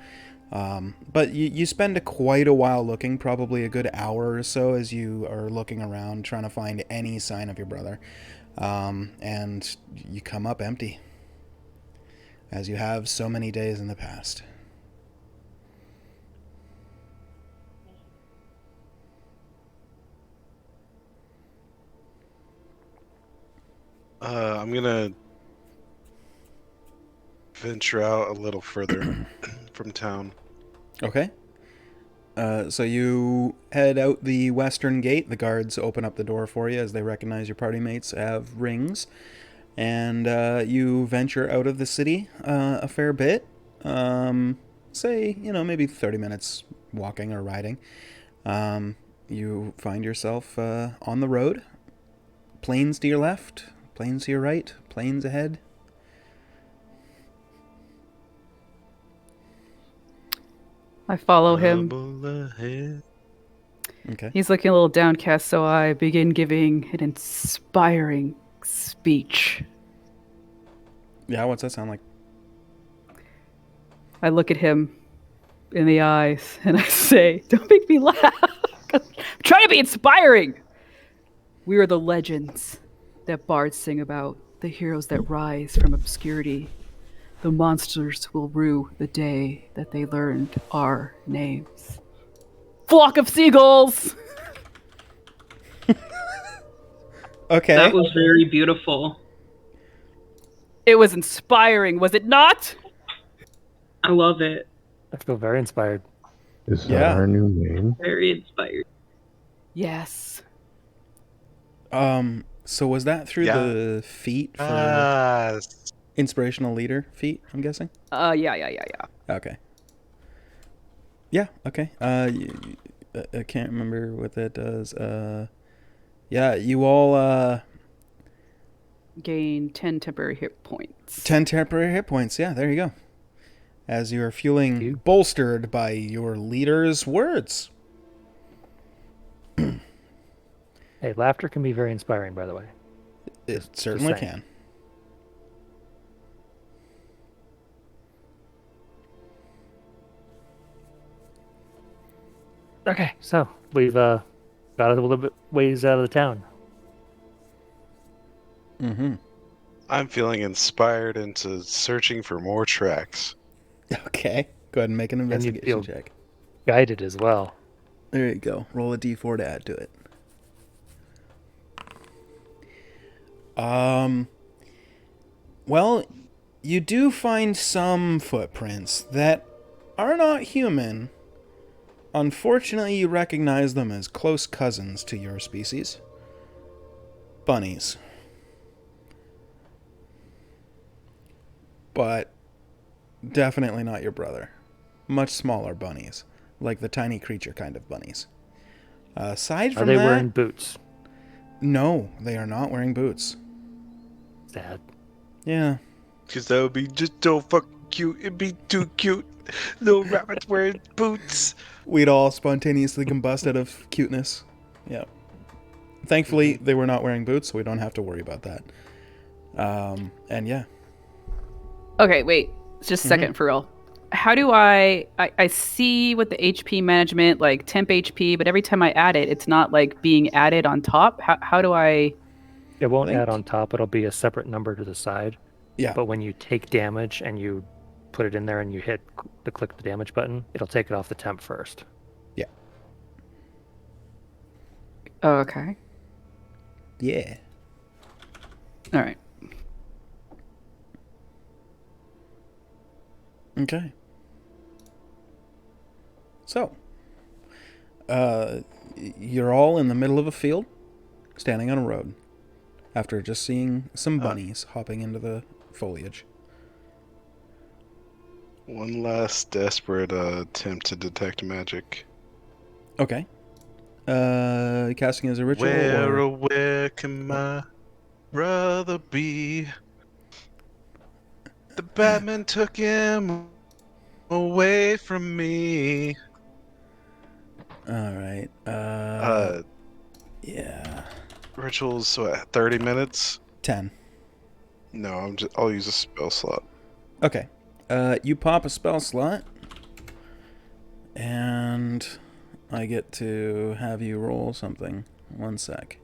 But you spend quite a while looking, probably a good hour or so, as you are looking around trying to find any sign of your brother. And you come up empty, as you have so many days in the past. I'm gonna venture out a little further from town. Okay. So you head out the western gate. The guards open up the door for you as they recognize your party mates have rings. And you venture out of the city a fair bit. Say, maybe 30 minutes walking or riding. You find yourself on the road. Plains to your left, plains to your right, plains ahead. I follow him. Trouble ahead. Okay. He's looking a little downcast, so I begin giving an inspiring speech. Yeah, what's that sound like? I look at him in the eyes and I say, "Don't make me laugh. I'm trying to be inspiring. We are the legends that bards sing about, the heroes that rise from obscurity. The monsters will rue the day that they learned our names. Flock of seagulls!" Okay. That was very beautiful. It was inspiring, was it not? I love it. I feel very inspired. Is that Yeah. our new name? Very inspired. Yes. So was that through Yeah. the feat for Ah, inspirational leader feat, I'm guessing? Yeah. Okay. Yeah, okay. I can't remember what that does. Yeah, you all, Gain 10 temporary hit points. 10 temporary hit points. Yeah, there you go. As you are feeling bolstered by your leader's words. Hey, laughter can be very inspiring, by the way. It certainly saying. can. Okay, so we've got a little bit ways out of the town. Mm-hmm. I'm feeling inspired into searching for more tracks. Okay. Go ahead and make an And you investigation feel check. guided as well. There you go. Roll a d4 to add to it. Well, you do find some footprints that are not human. Unfortunately, you recognize them as close cousins to your species. Bunnies. But definitely not your brother. Much smaller bunnies. Like the tiny creature kind of bunnies. Aside from Are they that... wearing boots? No, they are not wearing boots. Sad. Yeah. Because that would be just so fucking cute. It'd be too cute. Little rabbits wearing boots. We'd all spontaneously combust out of cuteness. Yeah. Thankfully, they were not wearing boots, so we don't have to worry about that. And yeah. Okay, wait. Just a second for real. How do I see what the HP management, like temp HP, but every time I add it, it's not like being added on top. How do I? It won't Think- add on top. It'll be a separate number to the side. Yeah. But when you take damage and you put it in there and you hit click the damage button, it'll take it off the temp first. Yeah. Oh, okay. Yeah. All right. Okay. So, you're all in the middle of a field, standing on a road, after just seeing some bunnies hopping into the foliage. One last desperate attempt to detect magic. Okay. Casting as a ritual. Where can my brother be? The Batman took him away from me. All right. Yeah. Rituals, so at 30 minutes? 10. No, I'll use a spell slot. Okay. You pop a spell slot, and I get to have you roll something. One sec.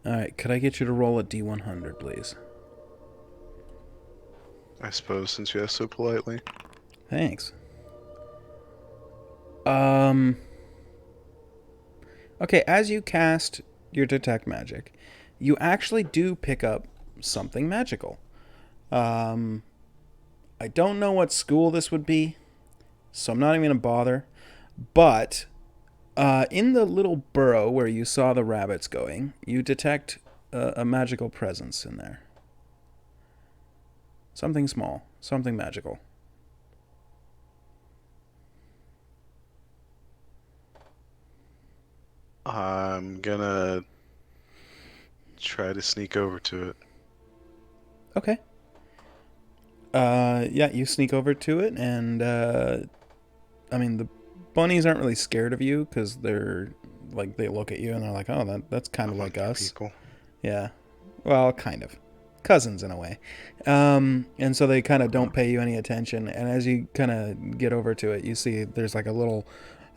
Alright, could I get you to roll a D100, please? I suppose, since you asked so politely. Thanks. Okay, as you cast your detect magic, you actually do pick up something magical. I don't know what school this would be, so I'm not even going to bother. But in the little burrow where you saw the rabbits going, you detect a magical presence in there. Something small, something magical. I'm gonna try to sneak over to it. Okay. Yeah, you sneak over to it, and I mean, the bunnies aren't really scared of you because they're like, they look at you and they're like, oh, that's kind of like us. People. Yeah. Well, kind of. Cousins in a way. And so they kind of don't pay you any attention. And as you kind of get over to it, you see there's like a little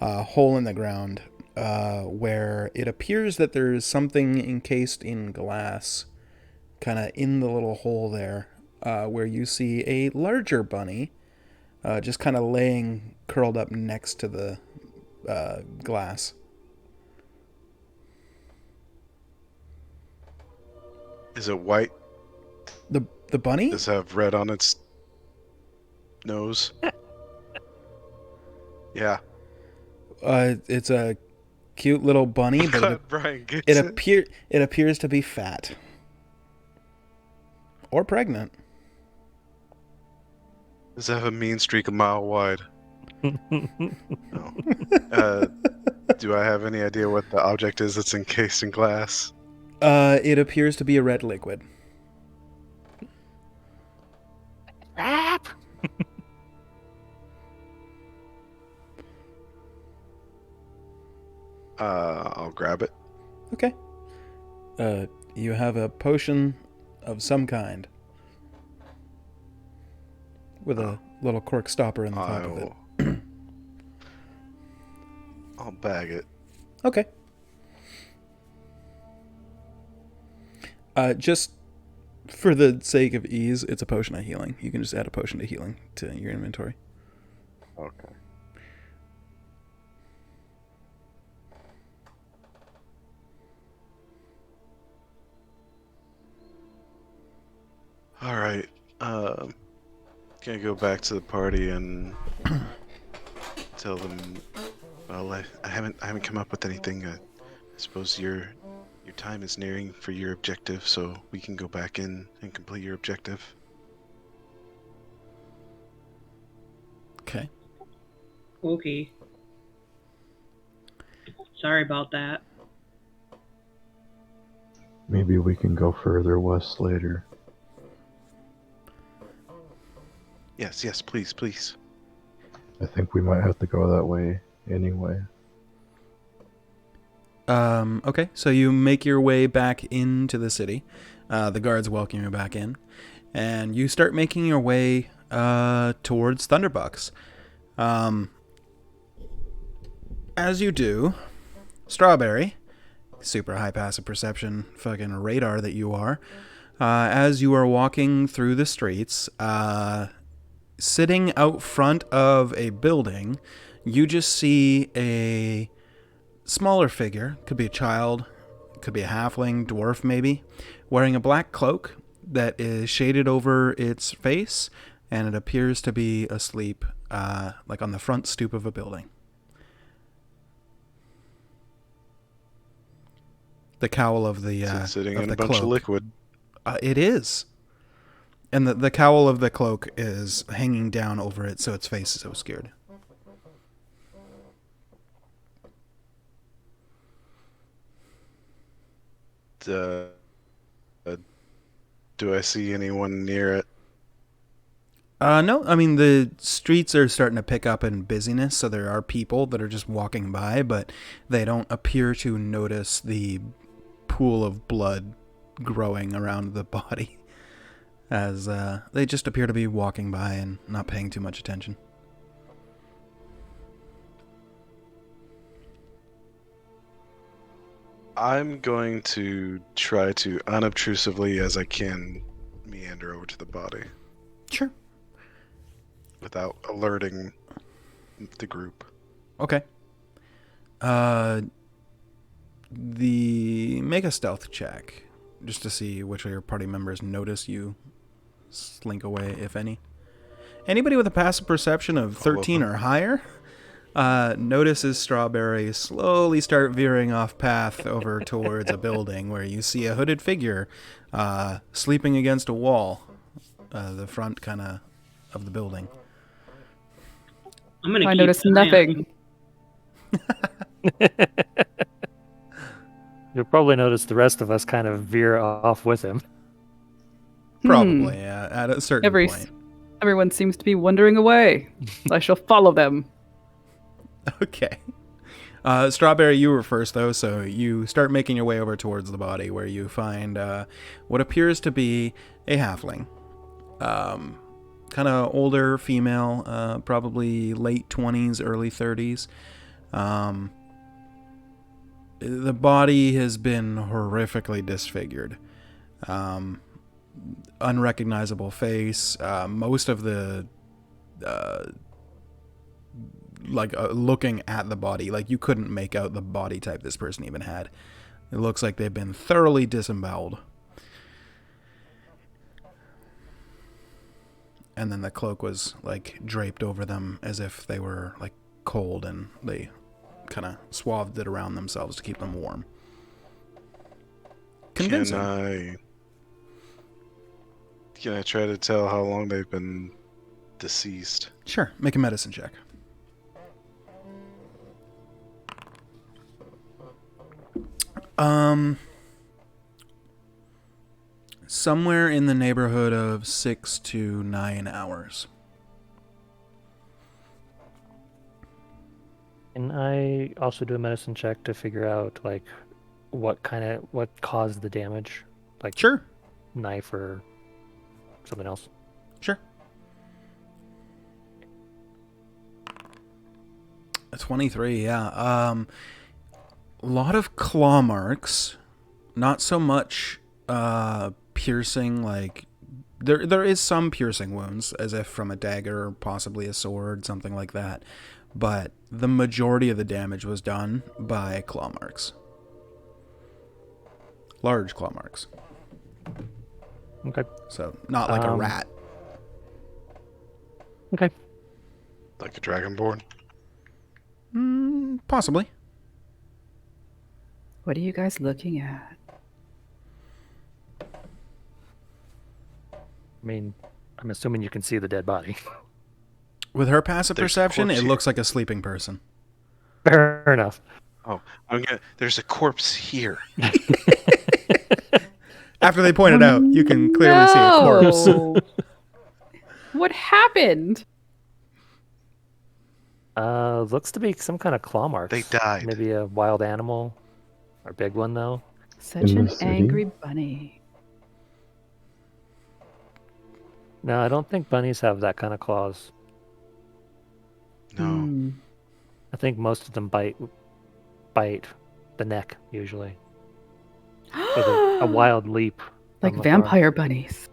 hole in the ground where it appears that there's something encased in glass kind of in the little hole there, where you see a larger bunny just kind of laying curled up next to the glass. Is it white? The bunny? Does it have red on its nose? Yeah. It's a cute little bunny, but God, Brian gets it appears to be fat or pregnant. Does it have a mean streak a mile wide? No. Do I have any idea what the object is that's encased in glass? It appears to be a red liquid. Crap! I'll grab it. Okay. You have a potion of some kind with a little cork stopper in the top of it. I'll bag it. Okay. Just for the sake of ease, it's a potion of healing. You can just add a potion to healing to your inventory. Okay. All right. Gonna go back to the party and tell them. Well, I haven't come up with anything. I suppose your time is nearing for your objective, so we can go back in and complete your objective. Okay. Okay. Sorry about that. Maybe we can go further west later. Yes, please, please. I think we might have to go that way anyway. Okay, so you make your way back into the city. The guards welcome you back in. And you start making your way towards Thunderbucks. As you do, Strawberry, super high passive perception fucking radar that you are, as you are walking through the streets, sitting out front of a building, you just see a smaller figure, could be a child, could be a halfling, dwarf maybe, wearing a black cloak that is shaded over its face, and it appears to be asleep, like on the front stoop of a building. The cowl of the Sitting of in the a bunch cloak. of liquid. It is. And the cowl of the cloak is hanging down over it, so its face is obscured. Do I see anyone near it? No, I mean, the streets are starting to pick up in busyness, so there are people that are just walking by, but they don't appear to notice the pool of blood growing around the body, as they just appear to be walking by and not paying too much attention. I'm going to try to unobtrusively as I can meander over to the body Sure. without alerting the group. Okay. Make a stealth check, just to see which of your party members notice you slink away, if any. Anybody with a passive perception of 13 or higher notices Strawberry slowly start veering off path over towards a building where you see a hooded figure sleeping against a wall, the front kind of the building. I'm gonna I keep noticed an eye on nothing. him. You'll probably notice the rest of us kind of veer off with him. Probably, at a certain point. Everyone seems to be wandering away. I shall follow them. Okay. Strawberry, you were first, though, so you start making your way over towards the body, where you find what appears to be a halfling. Kind of older female, probably late 20s, early 30s. The body has been horrifically disfigured. Unrecognizable face. Most of the looking at the body, like you couldn't make out the body type this person even had. It looks like they've been thoroughly disemboweled. And then the cloak was like draped over them as if they were like cold, and they kind of swathed it around themselves to keep them warm. Convincing. Can I try to tell how long they've been deceased? Sure, make a medicine check. Somewhere in the neighborhood of 6 to 9 hours. And I also do a medicine check to figure out like what caused the damage, like Sure. knife or something else. Sure. 23, yeah. A lot of claw marks, not so much piercing, like there is some piercing wounds, as if from a dagger or possibly a sword, something like that. But the majority of the damage was done by claw marks. Large claw marks. Okay. So not like a rat. Okay. Like a dragonborn? Possibly. What are you guys looking at? I mean, I'm assuming you can see the dead body. With her passive There's perception, corpse it here. looks like a sleeping person. Fair enough. Oh, there's a corpse here. After they point it out, you can clearly see a corpse. No. What happened? Looks to be some kind of claw marks. They died. Maybe a wild animal. Or big one, though. Such In the an city? angry bunny. No, I don't think bunnies have that kind of claws. No. Hmm. I think most of them bite the neck, usually. With a wild leap. Like on the floor. vampire bunnies.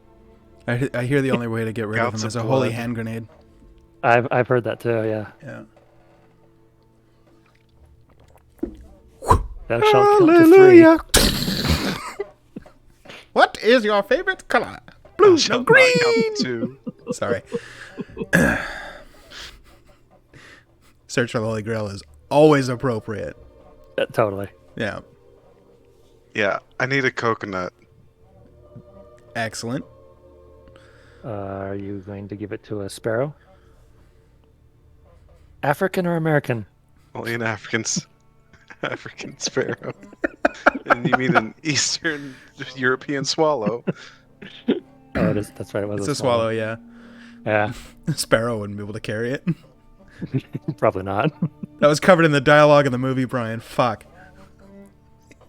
I hear the only way to get rid of Gouts them of is a holy blood. hand grenade. I've heard that too, yeah. Yeah. Thou shalt count to 3. What is your favorite color? Blue, no green. Too. Sorry. Search for the Holy Grail is always appropriate. Totally. Yeah. Yeah, I need a coconut. Excellent. Are you going to give it to a sparrow? African or American? Only an African sparrow. And you mean an Eastern European swallow? Oh, it is. That's right. It was It's a swallow, yeah. Yeah, Sparrow wouldn't be able to carry it. probably not. That was covered in the dialogue of the movie, Brian. Fuck.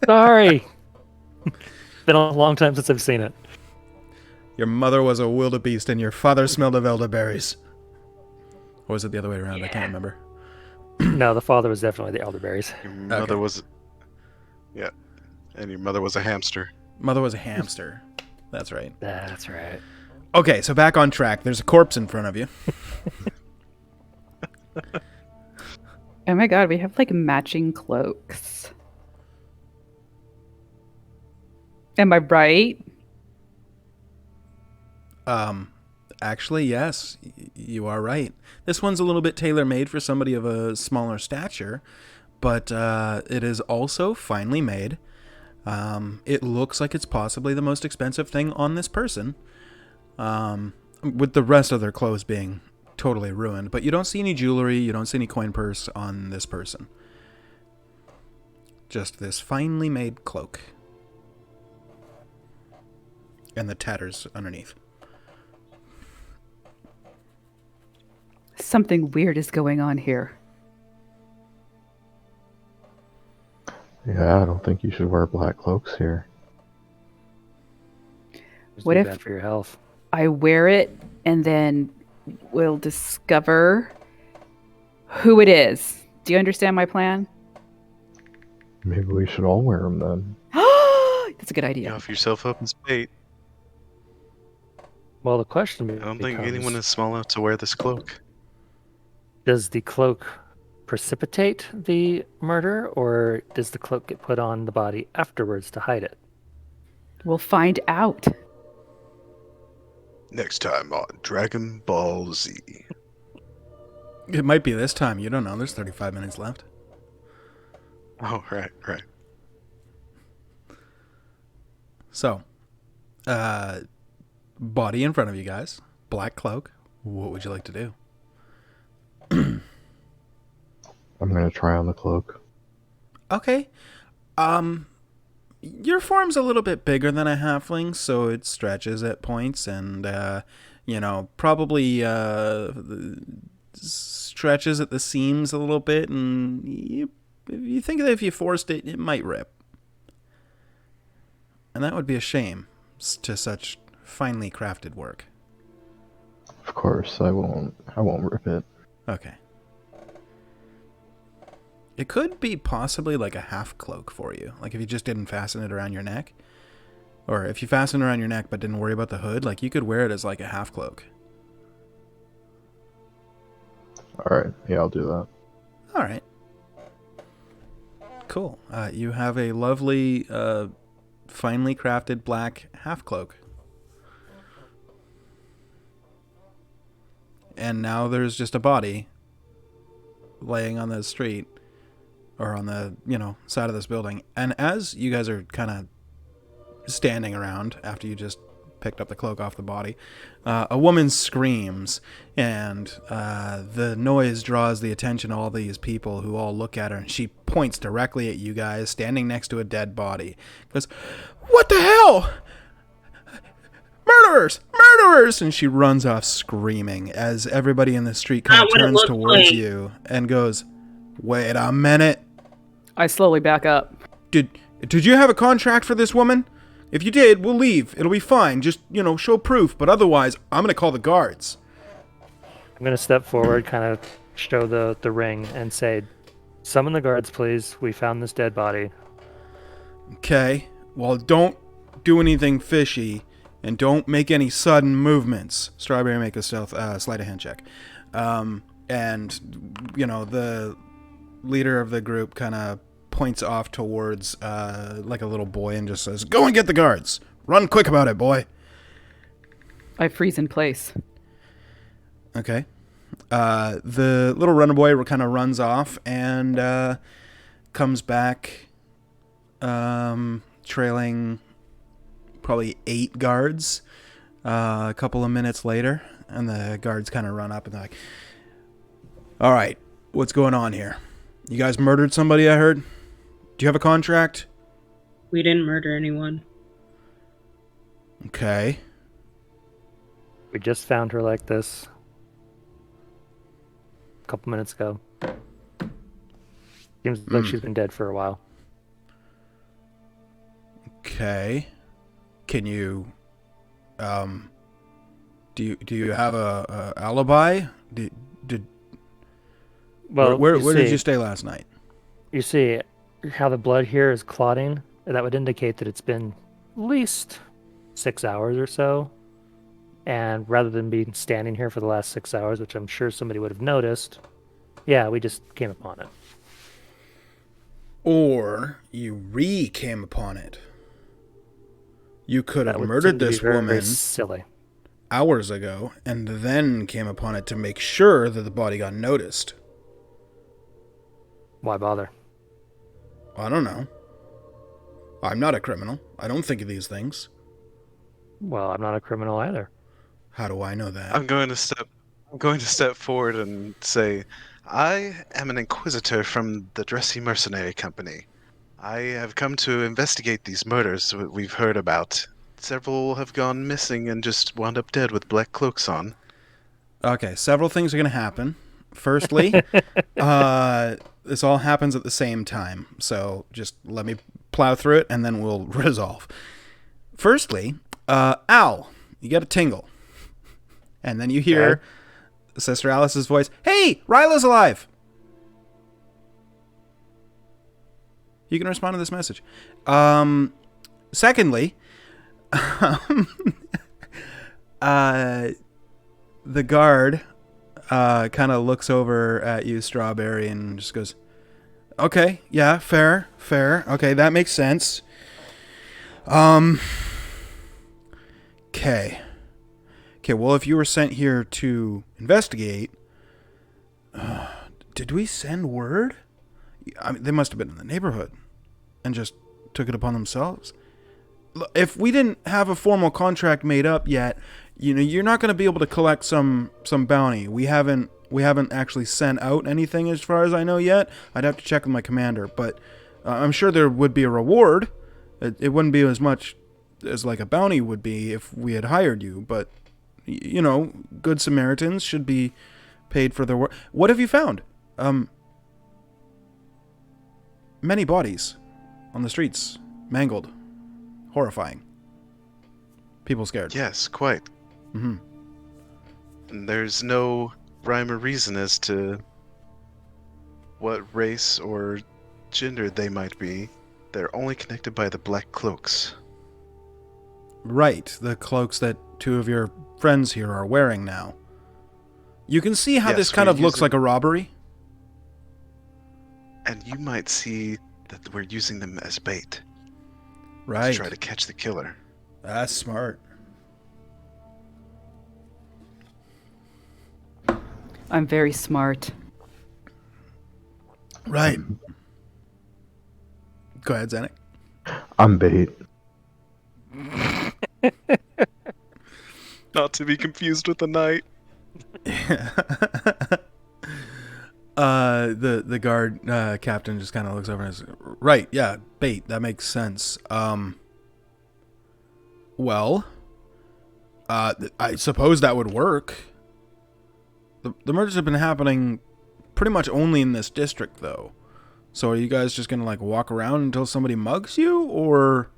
Sorry. Been a long time since I've seen it. Your mother was a wildebeest and your father smelled of elderberries. Or was it the other way around? I can't remember. No, the father was definitely the elderberries. Your mother was... Yeah. And your mother was a hamster. Mother was a hamster. That's right. That's right. Okay, so back on track. There's a corpse in front of you. Oh my god, we have like matching cloaks. Am I right? Actually, yes, you are right. This one's a little bit tailor-made for somebody of a smaller stature, but it is also finely made. It looks like it's possibly the most expensive thing on this person, with the rest of their clothes being totally ruined. But you don't see any jewelry, you don't see any coin purse on this person. Just this finely made cloak. And the tatters underneath. Something weird is going on here. Yeah, I don't think you should wear black cloaks here. Just What be if- bad for your health? I wear it and then we'll discover who it is. Do you understand my plan? Maybe we should all wear them then. That's a good You idea. offer yourself up as bait. Well, the question I don't think becomes, anyone is small enough to wear this cloak. does the cloak precipitate the murder, or does the cloak get put on the body afterwards to hide it? We'll find out. Next time on Dragon Ball Z. It might be this time. You don't know. There's 35 minutes left. Oh, right. So, body in front of you guys. Black cloak. What would you like to do? I'm gonna try on the cloak. Okay. Your form's a little bit bigger than a halfling, so it stretches at points and, probably stretches at the seams a little bit, and you think that if you forced it, it might rip. And that would be a shame to such finely crafted work. Of course, I won't rip it. Okay. It could be possibly like a half cloak for you. Like if you just didn't fasten it around your neck. Or if you fastened it around your neck but didn't worry about the hood, like you could wear it as like a half cloak. Alright, yeah, I'll do that. Alright. Cool. You have a lovely, finely crafted black half cloak. And now there's just a body laying on the street. Or on the, side of this building. And as you guys are kind of standing around after you just picked up the cloak off the body. A woman screams, and the noise draws the attention of all these people who all look at her, and she points directly at you guys standing next to a dead body. Goes, "What the hell? Murderers! Murderers!" And she runs off screaming as everybody in the street kind of turns towards you and goes, "Wait a minute. I slowly back up. Did you have a contract for this woman? If you did, we'll leave. It'll be fine. Just, show proof. But otherwise, I'm going to call the guards." I'm going to step forward, kind of show the ring, and say, "Summon the guards, please. We found this dead body." Okay. Well, don't do anything fishy, and don't make any sudden movements. Strawberry, make a stealth sleight of hand check. And, the leader of the group kind of points off towards like a little boy and just says, "Go and get the guards. Run quick about it, boy." I freeze in place. Okay. The little runner boy kind of runs off and comes back trailing probably 8 guards a couple of minutes later. And the guards kind of run up and they're like, "All right, what's going on here? You guys murdered somebody, I heard? Do you have a contract?" We didn't murder anyone. Okay. We just found her like this a couple minutes ago. Seems like she's been dead for a while. Okay. Can you, do you have a alibi? Where did you stay last night? You see how the blood here is clotting? That would indicate that it's been at least 6 hours or so. And rather than being standing here for the last 6 hours, which I'm sure somebody would have noticed, yeah, we just came upon it. Or you came upon it. You could have That would murdered seem to be this very, woman very silly. hours ago and then came upon it to make sure that the body got noticed. Why bother? I don't know. I'm not a criminal. I don't think of these things. Well, I'm not a criminal either. How do I know that? I'm going to step forward and say, "I am an inquisitor from the Dressy Mercenary Company. I have come to investigate these murders we've heard about. Several have gone missing and just wound up dead with black cloaks on." Okay, several things are going to happen. Firstly, this all happens at the same time, so just let me plow through it and then we'll resolve. Firstly, Al, you get a tingle. And then you hear Sister Alice's voice, "Hey, Ryla's alive!" You can respond to this message. Secondly, the guard kind of looks over at you, Strawberry, and just goes, "Okay, yeah, fair. Okay, that makes sense. Okay, well, if you were sent here to investigate, did we send word? I mean, they must have been in the neighborhood and just took it upon themselves. If we didn't have a formal contract made up yet, you're not going to be able to collect some bounty. We haven't actually sent out anything as far as I know yet. I'd have to check with my commander, but I'm sure there would be a reward. It wouldn't be as much as like a bounty would be if we had hired you, but good Samaritans should be paid for their work. What have you found? Many bodies on the streets, mangled, horrifying. People scared. Yes, quite. Mm-hmm. And there's no rhyme or reason as to what race or gender they might be. They're only connected by the black cloaks. Right, the cloaks that 2 of your friends here are wearing now. You can see how this kind of looks like a robbery. And you might see that we're using them as bait. Right. To try to catch the killer. That's smart. I'm very smart. Right. Go ahead, Zenik. I'm bait. Not to be confused with the knight. The guard captain just kind of looks over and says, "Right, yeah, bait. That makes sense. Well, I suppose that would work. The murders have been happening pretty much only in this district, though. So are you guys just gonna like walk around until somebody mugs you, or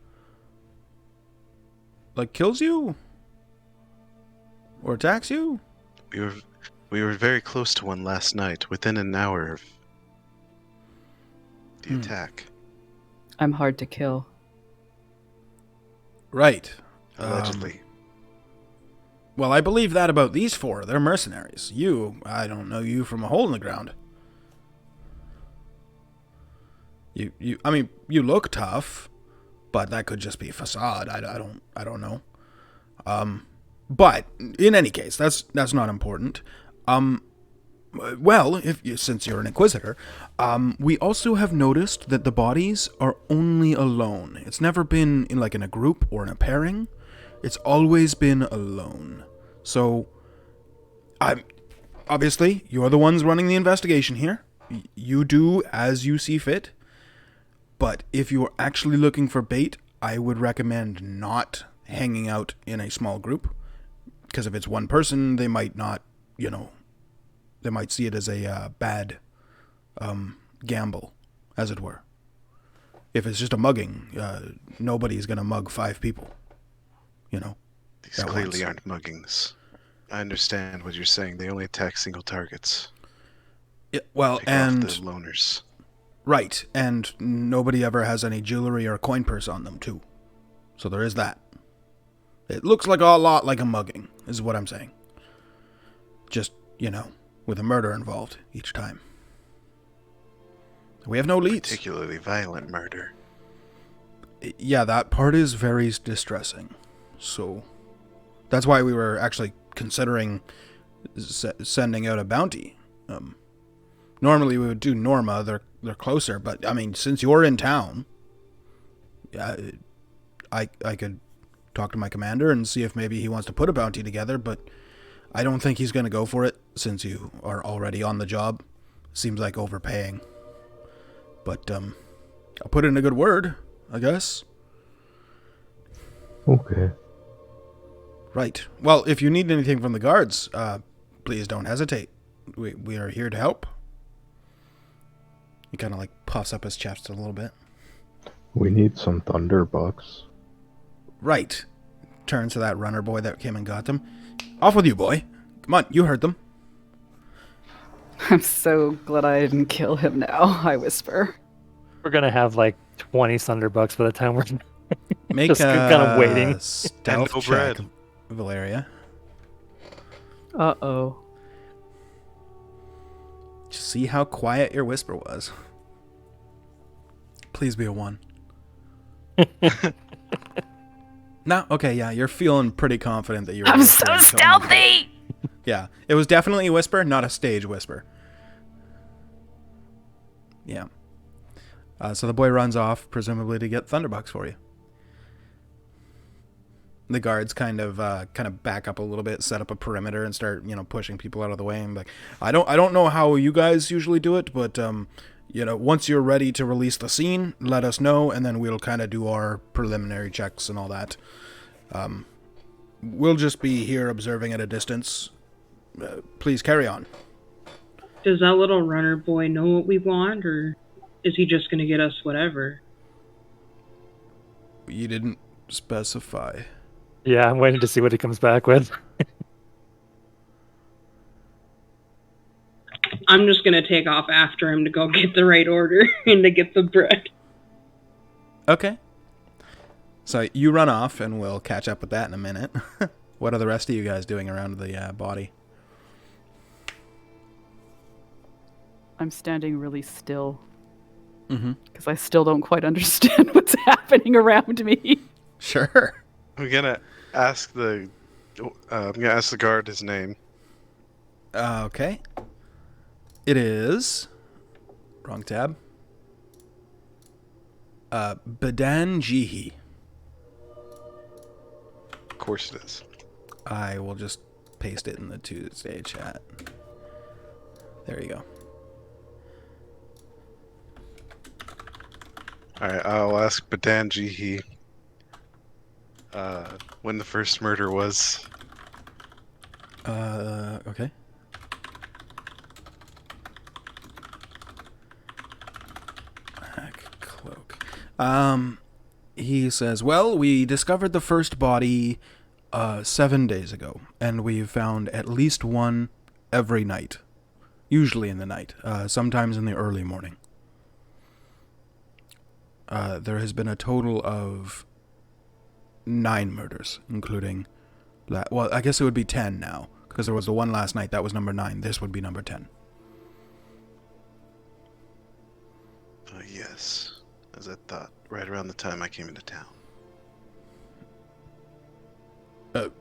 like kills you, or attacks you?" We were very close to one last night, within an hour of the attack. I'm hard to kill. Right. Allegedly. Well, I believe that about these four. They're mercenaries. You, I don't know you from a hole in the ground. I mean, you look tough, but that could just be facade. I don't know. But in any case, that's not important. Well, since you're an inquisitor, we also have noticed that the bodies are only alone. It's never been in a group or in a pairing. It's always been alone. So, obviously, you're the ones running the investigation here. You do as you see fit. But if you're actually looking for bait, I would recommend not hanging out in a small group. Because if it's one person, they might not, they might see it as a bad gamble, as it were. If it's just a mugging, nobody's going to mug 5 people, These clearly aren't muggings. I understand what you're saying. They only attack single targets. Yeah, well, Pick and off the loners. Right, and nobody ever has any jewelry or coin purse on them, too. So there is that. It looks like a lot like a mugging, is what I'm saying. Just, with a murder involved each time. We have no leads. Particularly violent murder. Yeah, that part is very distressing. So, that's why we were actually considering sending out a bounty. Normally we would do Norma, they're closer, but, I mean, since you're in town, I could talk to my commander and see if maybe he wants to put a bounty together, but I don't think he's going to go for it since you are already on the job. Seems like overpaying. But I'll put in a good word, I guess. Okay. Right. Well, if you need anything from the guards, please don't hesitate. We are here to help. He kind of puffs up his chest a little bit. We need some thunderbucks. Right. Turns to that runner boy that came and got them. Off with you, boy. Come on, you heard them. I'm so glad I didn't kill him now, I whisper. We're going to have 20 Thunderbucks by the time we're Make just kind of waiting. Stealth no check, bread. Valeria. Uh-oh. Just see how quiet your whisper was. Please be a 1. No, okay, yeah, you're feeling pretty confident that you're. I'm so stealthy! Yeah, it was definitely a whisper, not a stage whisper. Yeah. So the boy runs off, presumably to get Thunderbucks for you. The guards kind of back up a little bit, set up a perimeter, and start pushing people out of the way. And I don't know how you guys usually do it, but once you're ready to release the scene, let us know, and then we'll kind of do our preliminary checks and all that. We'll just be here observing at a distance. Please carry on. Does that little runner boy know what we want, or is he just going to get us whatever? You didn't specify. Yeah, I'm waiting to see what he comes back with. I'm just going to take off after him to go get the right order and to get the bread. Okay. So you run off, and we'll catch up with that in a minute. What are the rest of you guys doing around the body? I'm standing really still. Mm-hmm. Because I still don't quite understand what's happening around me. Sure. I'm gonna ask the guard his name. Okay. It is... Wrong tab. Badan Jihi. Of course it is. I will just paste it in the Tuesday chat. There you go. Alright, I'll ask Badan Jihi when the first murder was. Okay. Cloak. He says, well, we discovered the first body 7 days ago, and we've found at least one every night. Usually in the night, sometimes in the early morning. There has been a total of 9 murders, including... Well, I guess it would be 10 now, because there was the one last night. That was number 9. This would be number 10. Yes, as I thought, right around the time I came into town. For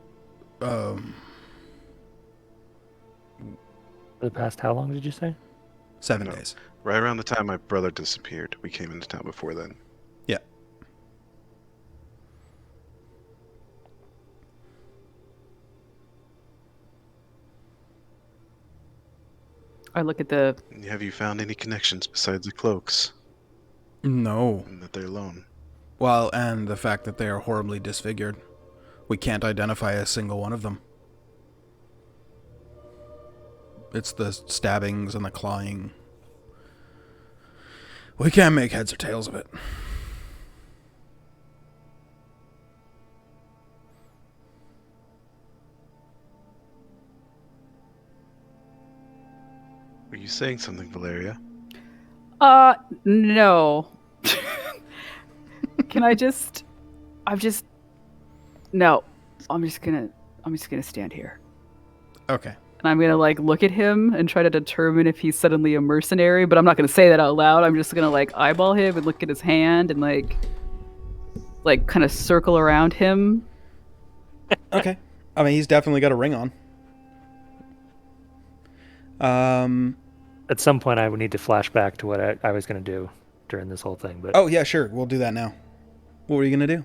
the past how long did you say? 7 No. days. Right around the time my brother disappeared. We came into town before then. Yeah. I look at the. Have you found any connections besides the cloaks? No. And that they're alone? Well, and the fact that they are horribly disfigured. We can't identify a single one of them. It's the stabbings and the clawing. We can't make heads or tails of it. Were you saying something, Valeria? No. Can I just? No. I'm just gonna stand here. Okay. And I'm gonna like look at him and try to determine if he's suddenly a mercenary, but I'm not gonna say that out loud. I'm just gonna like eyeball him and look at his hand and like kind of circle around him. Okay. I mean, he's definitely got a ring on. At some point, I would need to flash back to what I was going to do during this whole thing. But Oh, yeah, sure. We'll do that now. What were you going to do?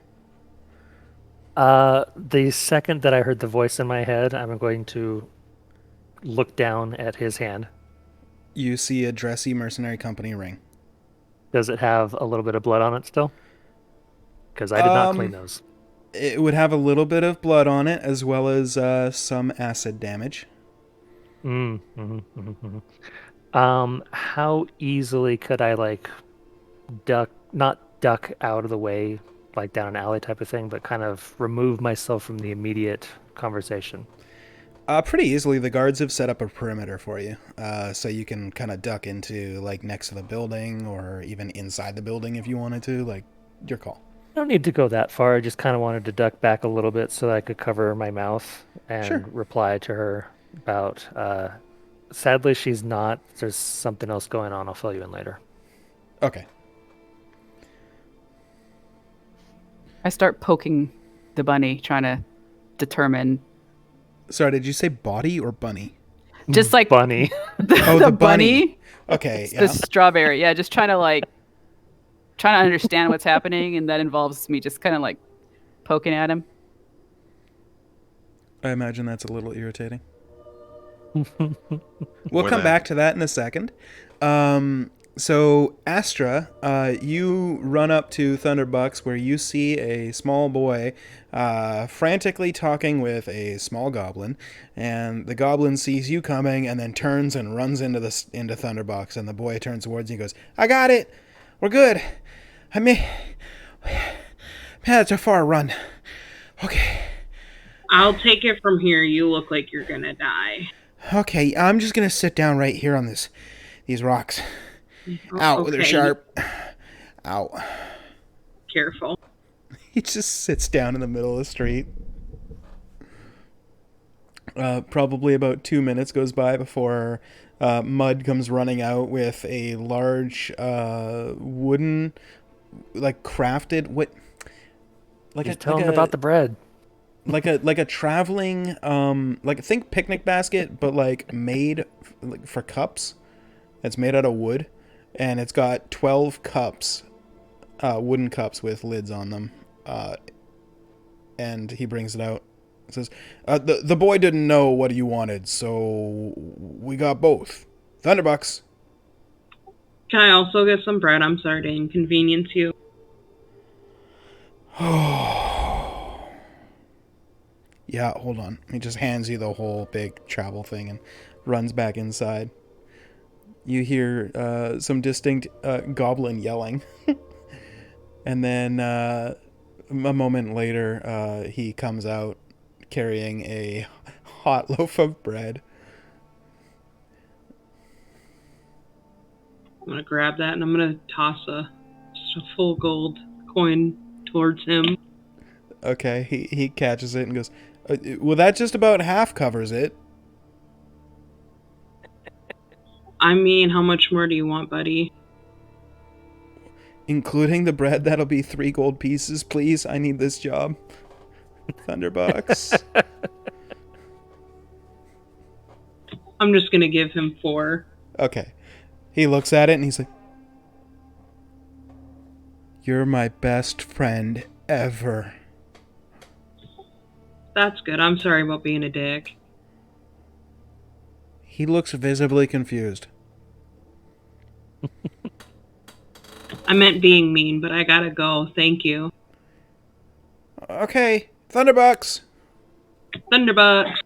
the second that I heard the voice in my head, I'm going to look down at his hand. You see a dressy mercenary company ring. Does it have a little bit of blood on it still? Because I did not clean those. It would have a little bit of blood on it, as well as some acid damage. How easily could I like not duck out of the way, like down an alley type of thing, but kind of remove myself from the immediate conversation? Pretty easily. The guards have set up a perimeter for you, so you can kind of duck into like next to the building or even inside the building if you wanted to. Like, your call. I don't need to go that far. I just kind of wanted to duck back a little bit so that I could cover my mouth and Sure. reply to her about, sadly, she's not. There's something else going on. I'll fill you in later. Okay. I start poking the bunny, trying to determine. Sorry, did you say body or bunny? Just like Bunny. the bunny. Okay, The yeah. strawberry. Yeah, just trying to understand what's happening, and that involves me just kind of like poking at him. I imagine that's a little irritating. We'll More come than- back to that in a second. So, Astra, you run up to Thunderbucks where you see a small boy frantically talking with a small goblin, and the goblin sees you coming and then turns and runs into Thunderbucks, and the boy turns towards you and goes, I got it! We're good! Man, it's a far run. Okay. I'll take it from here. You look like you're gonna die. Okay, I'm just gonna sit down right here on these rocks. Ow, they're Okay. sharp. Ow. Careful. He just sits down in the middle of the street. Probably about 2 minutes goes by before Mud comes running out with a large wooden, crafted Just tell him about the bread. like a traveling think picnic basket, but made for cups. It's made out of wood, and it's got 12 cups, wooden cups with lids on them. And he brings it out. It says, the boy didn't know what you wanted, so we got both. Thunderbucks. Can I also get some bread? I'm sorry to inconvenience you. Yeah, hold on. He just hands you the whole big travel thing and runs back inside. You hear some distinct goblin yelling. And then a moment later, he comes out carrying a hot loaf of bread. I'm gonna grab that and I'm gonna toss just a full gold coin towards him. Okay, he catches it and goes, well, that just about half covers it. I mean, how much more do you want, buddy? Including the bread, that'll be 3 gold pieces, please. I need this job. Thunderbucks. I'm just gonna give him 4. Okay. He looks at it and he's like, you're my best friend ever. That's good. I'm sorry about being a dick. He looks visibly confused. I meant being mean, but I gotta go. Thank you. Okay, Thunderbucks. Thunderbucks.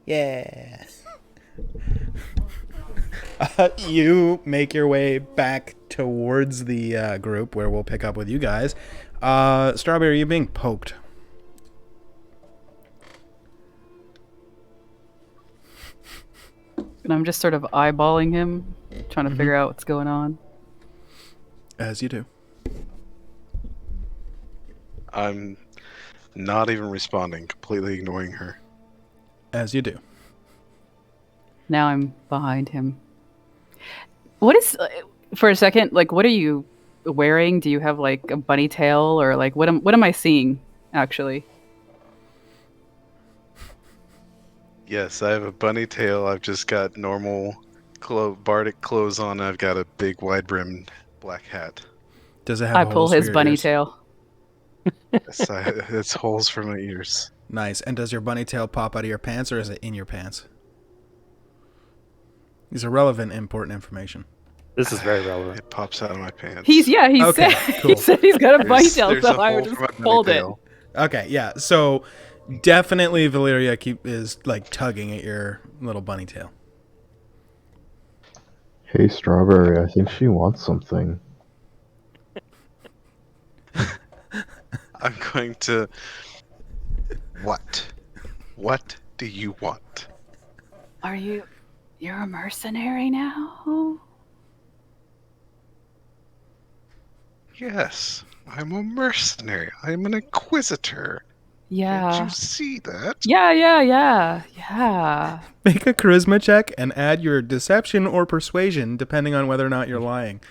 Yeah. You make your way back towards the group where we'll pick up with you guys. Strawberry, you're being poked. And I'm just sort of eyeballing him, trying to figure out what's going on. As you do. I'm not even responding, completely ignoring her. As you do. Now I'm behind him. What is, for a second, like, what are you wearing? Do you have, like, a bunny tail? Or, like, what am I seeing, actually? Yes, I have a bunny tail. I've just got normal bardic clothes on. I've got a big wide-brimmed black hat. Does it have I pull holes for his your bunny ears? tail. Yes, it's holes for my ears. Nice. And does your bunny tail pop out of your pants, or is it in your pants? These are relevant, important information. This is very relevant. It pops out of my pants. He Okay, said cool. he said he's got a bunny tail, There's so a I hole just for my bunny pulled it. tail. Okay, yeah. So definitely Valyria is like tugging at your little bunny tail. Hey, Strawberry, I think she wants something. I'm going to... What? What do you want? You're a mercenary now? Yes, I'm a mercenary. I'm an inquisitor. Yeah. Can't you see that? Yeah. Make a charisma check and add your deception or persuasion, depending on whether or not you're lying.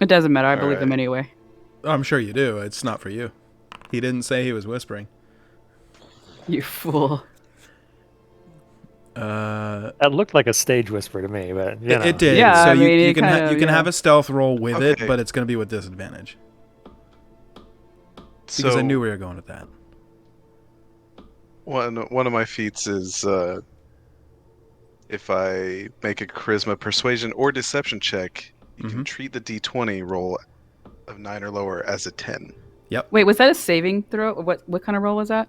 It doesn't matter. I believe right. him anyway. I'm sure you do. It's not for you. He didn't say he was whispering. You fool. That looked like a stage whisper to me, but you know. It did. Yeah, so I mean, you it can kind of, you can yeah. have a stealth roll with it, Okay. but it's going to be with disadvantage. Because So I knew we were going with that. one of my feats is if I make a charisma, persuasion, or deception check, you can treat the d20 roll of 9 or lower as a 10. Wait, was that a saving throw? What kind of roll was that?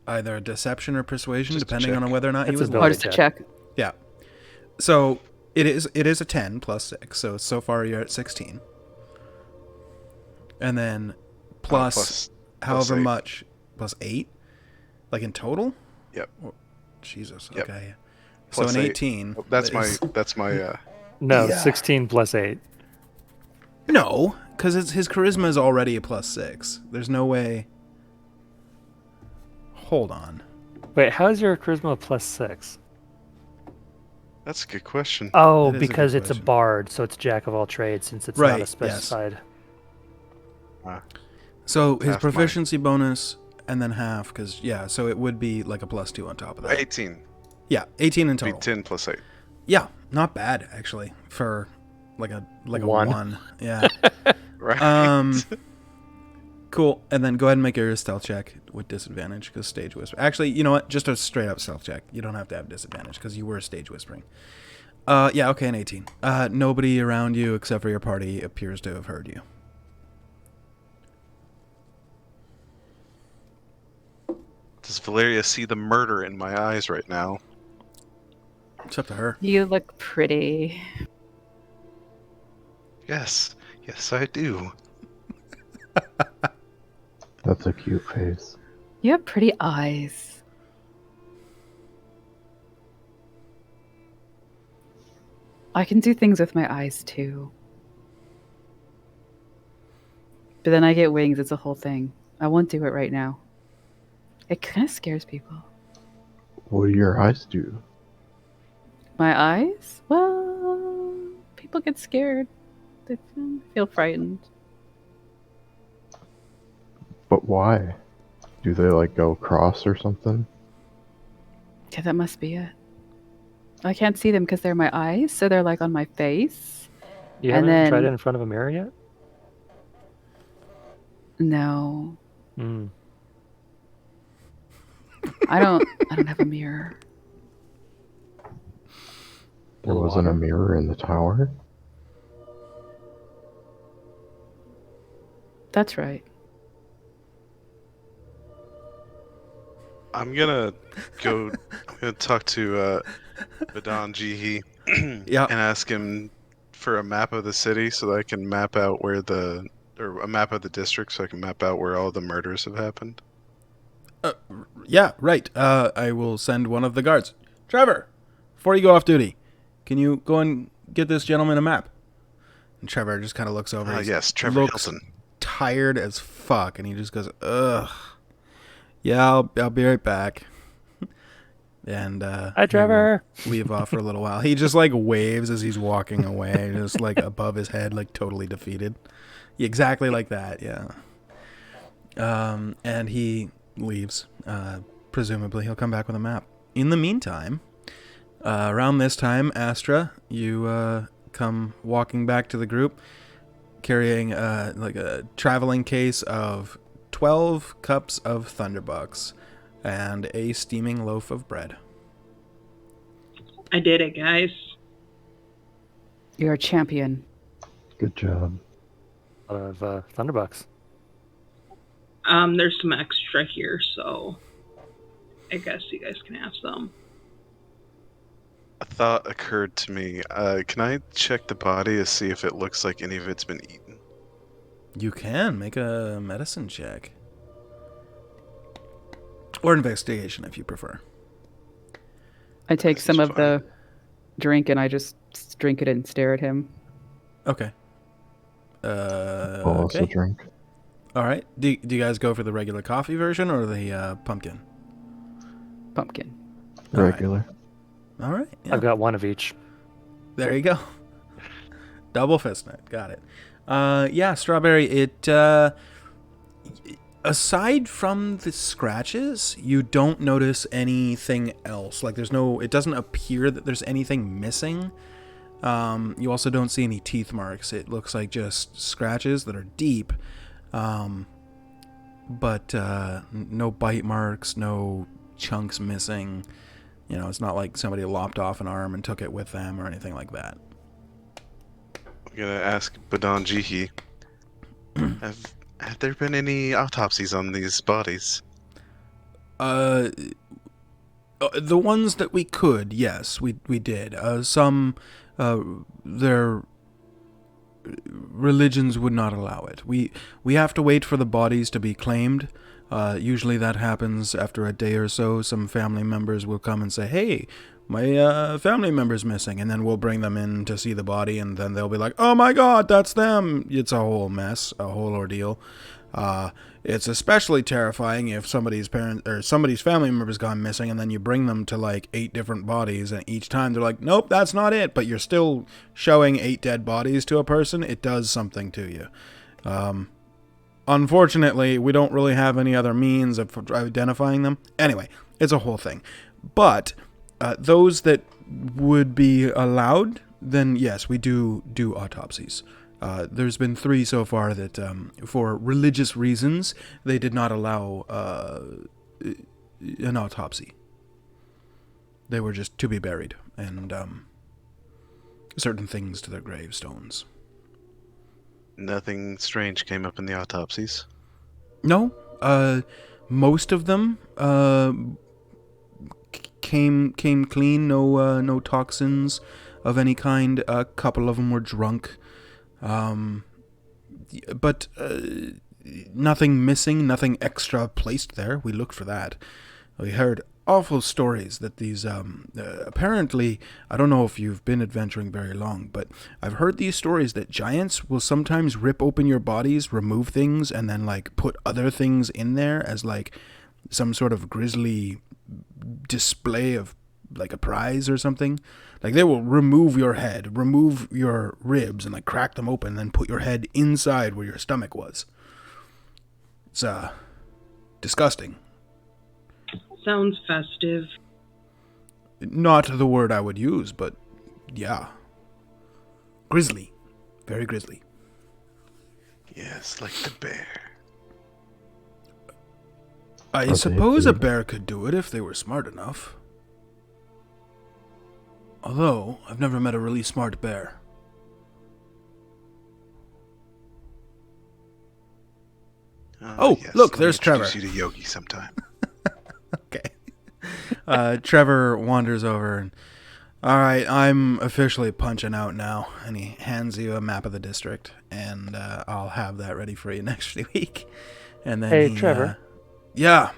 Either a deception or persuasion, Just a depending check. on whether or not he It's was a Oh, lying. ability just a check. check. Yeah. So it is a 10 plus 6. So far you're at 16. And then plus however 8. much plus 8, like in total. Yep. Oh, Jesus. Yep. Okay. Plus so an 8. 18. Oh, that's is- my No, Yeah. 16 plus 8. No, because his charisma is already a plus 6. There's no way. Hold on. Wait, how's your charisma plus 6? That's a good question. Oh, That is a good because it's a question. bard, so it's jack of all trades since it's Right, not a yes. specified. So his Half mine. proficiency bonus and then half, because yeah, so it would be like a plus 2 on top of that. 18. Yeah, 18 in Be total. 10 plus 8. Yeah, not bad actually for like a One. 1. Yeah. Right. Cool. And then go ahead and make your stealth check with disadvantage because stage whisper. Actually, you know what? Just a straight up stealth check. You don't have to have disadvantage because you were stage whispering. Yeah, okay, an 18. Nobody around you except for your party appears to have heard you. Does Valeria see the murder in my eyes right now? It's up to her. You look pretty. Yes. Yes, I do. That's a cute face. You have pretty eyes. I can do things with my eyes too. But then I get wings, it's a whole thing. I won't do it right now. It kind of scares people. What do your eyes do? My eyes? Well, people get scared. They feel frightened. But why? Do they like go cross or something? Yeah, that must be it. I can't see them because they're my eyes, so they're like on my face. You And haven't tried then- it in front of a mirror yet? No, Mm. I don't have a mirror. There wasn't a mirror in the tower? That's right. I'm gonna talk to Badan Jihi Yeah. and ask him for a map of the city so that I can map out or a map of the district so I can map out where all the murders have happened. Yeah, right. I will send one of the guards. Trevor, before you go off duty, can you go and get this gentleman a map? And Trevor just kind of looks over. Yes, Trevor looks Hilton. tired as fuck, and he just goes, ugh. Yeah, I'll be right back. And Hi, Trevor. leave off for a little while. He just like waves as he's walking away, just like above his head, like totally defeated. Exactly like that, yeah. And he leaves. Presumably he'll come back with a map. In the meantime, around this time, Astra, you come walking back to the group, carrying like a traveling case of 12 cups of Thunderbucks and a steaming loaf of bread. I did it, guys. You're a champion. Good job. A lot of Thunderbucks. There's some extra here, so I guess you guys can have some. A thought occurred to me. Can I check the body to see if it looks like any of it's been eaten? You can make a medicine check. Or investigation if you prefer. I take This some is of the drink and I just drink it and stare at him. Okay. I'll also Okay. drink. All right. Do you guys go for the regular coffee version or the pumpkin? Pumpkin. All right. Regular. All right. Yeah. I've got one of each. There you go. Double fist nut. Got it. Yeah, strawberry. It aside from the scratches, you don't notice anything else. Like it doesn't appear that there's anything missing. You also don't see any teeth marks. It looks like just scratches that are deep. But no bite marks, no chunks missing. You know, it's not like somebody lopped off an arm and took it with them or anything like that. I'm gonna ask Badan Jihi. Have there been any autopsies on these bodies? The ones that we could, yes, we did. Some, their religions would not allow it. We have to wait for the bodies to be claimed. Usually that happens after a day or so. Some family members will come and say, hey, my family member's missing, and then we'll bring them in to see the body, and then they'll be like, oh my god, that's them. It's a whole mess, a whole ordeal. It's especially terrifying if somebody's parent or somebody's family member's gone missing, and then you bring them to like 8 different bodies, and each time they're like, nope, that's not it, but you're still showing 8 dead bodies to a person. It does something to you. Unfortunately, we don't really have any other means of identifying them. Anyway, it's a whole thing. But those that would be allowed, then yes, we do autopsies. There's been 3 so far that, for religious reasons, they did not allow an autopsy. They were just to be buried, and certain things to their gravestones. Nothing strange came up in the autopsies. No, most of them came clean. No toxins of any kind. A couple of them were drunk, but nothing missing, nothing extra placed there. We looked for that. We heard awful stories that these apparently, I don't know if you've been adventuring very long, but I've heard these stories that giants will sometimes rip open your bodies, remove things, and then like put other things in there as like some sort of grisly display of like a prize or something. Like they will remove your head, remove your ribs, and like crack them open, and then put your head inside where your stomach was. It's disgusting. Sounds festive. Not the word I would use, but yeah. Grisly. Very grisly. Yes, like the bear. I Okay, suppose a good. bear could do it if they were smart enough. Although, I've never met a really smart bear. Oh, look, let me there's Trevor. introduce you to Yogi sometime. Okay. Trevor wanders over and, all right, I'm officially punching out now. And he hands you a map of the district, and I'll have that ready for you next week. And then Hey, he, Trevor. Yeah.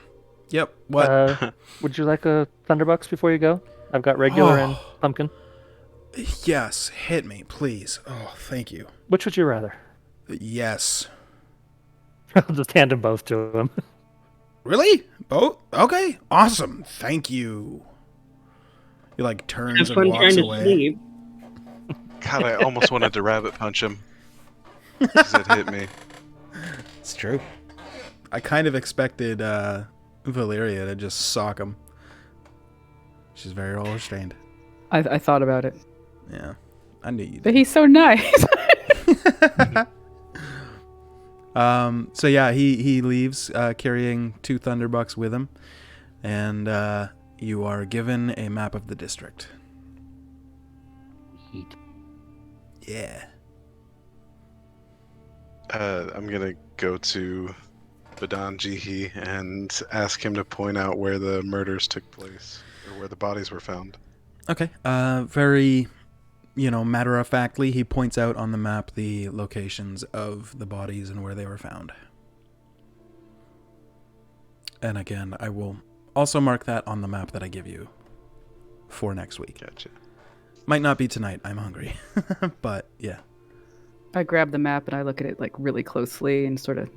Yep. What? Would you like a Thunderbucks before you go? I've got regular and pumpkin. Yes. Hit me, please. Oh, thank you. Which would you rather? Yes. I'll just hand them both to him. Really? Both? Okay. Awesome. Thank you. He like turns Have and fun walks trying to away. sleep. God, I almost wanted to rabbit punch him. Because it hit me. It's true. I kind of expected Valeria to just sock him. She's very well restrained. I thought about it. Yeah. I knew you But did. he's so nice. So yeah, he leaves carrying 2 Thunderbucks with him, and you are given a map of the district. Yeah. I'm gonna go to Badan Jihi and ask him to point out where the murders took place, or where the bodies were found. Okay. Very, matter-of-factly, he points out on the map the locations of the bodies and where they were found. And again, I will also mark that on the map that I give you for next week. Gotcha. Might not be tonight. I'm hungry. But, yeah. I grab the map and I look at it like really closely and sort of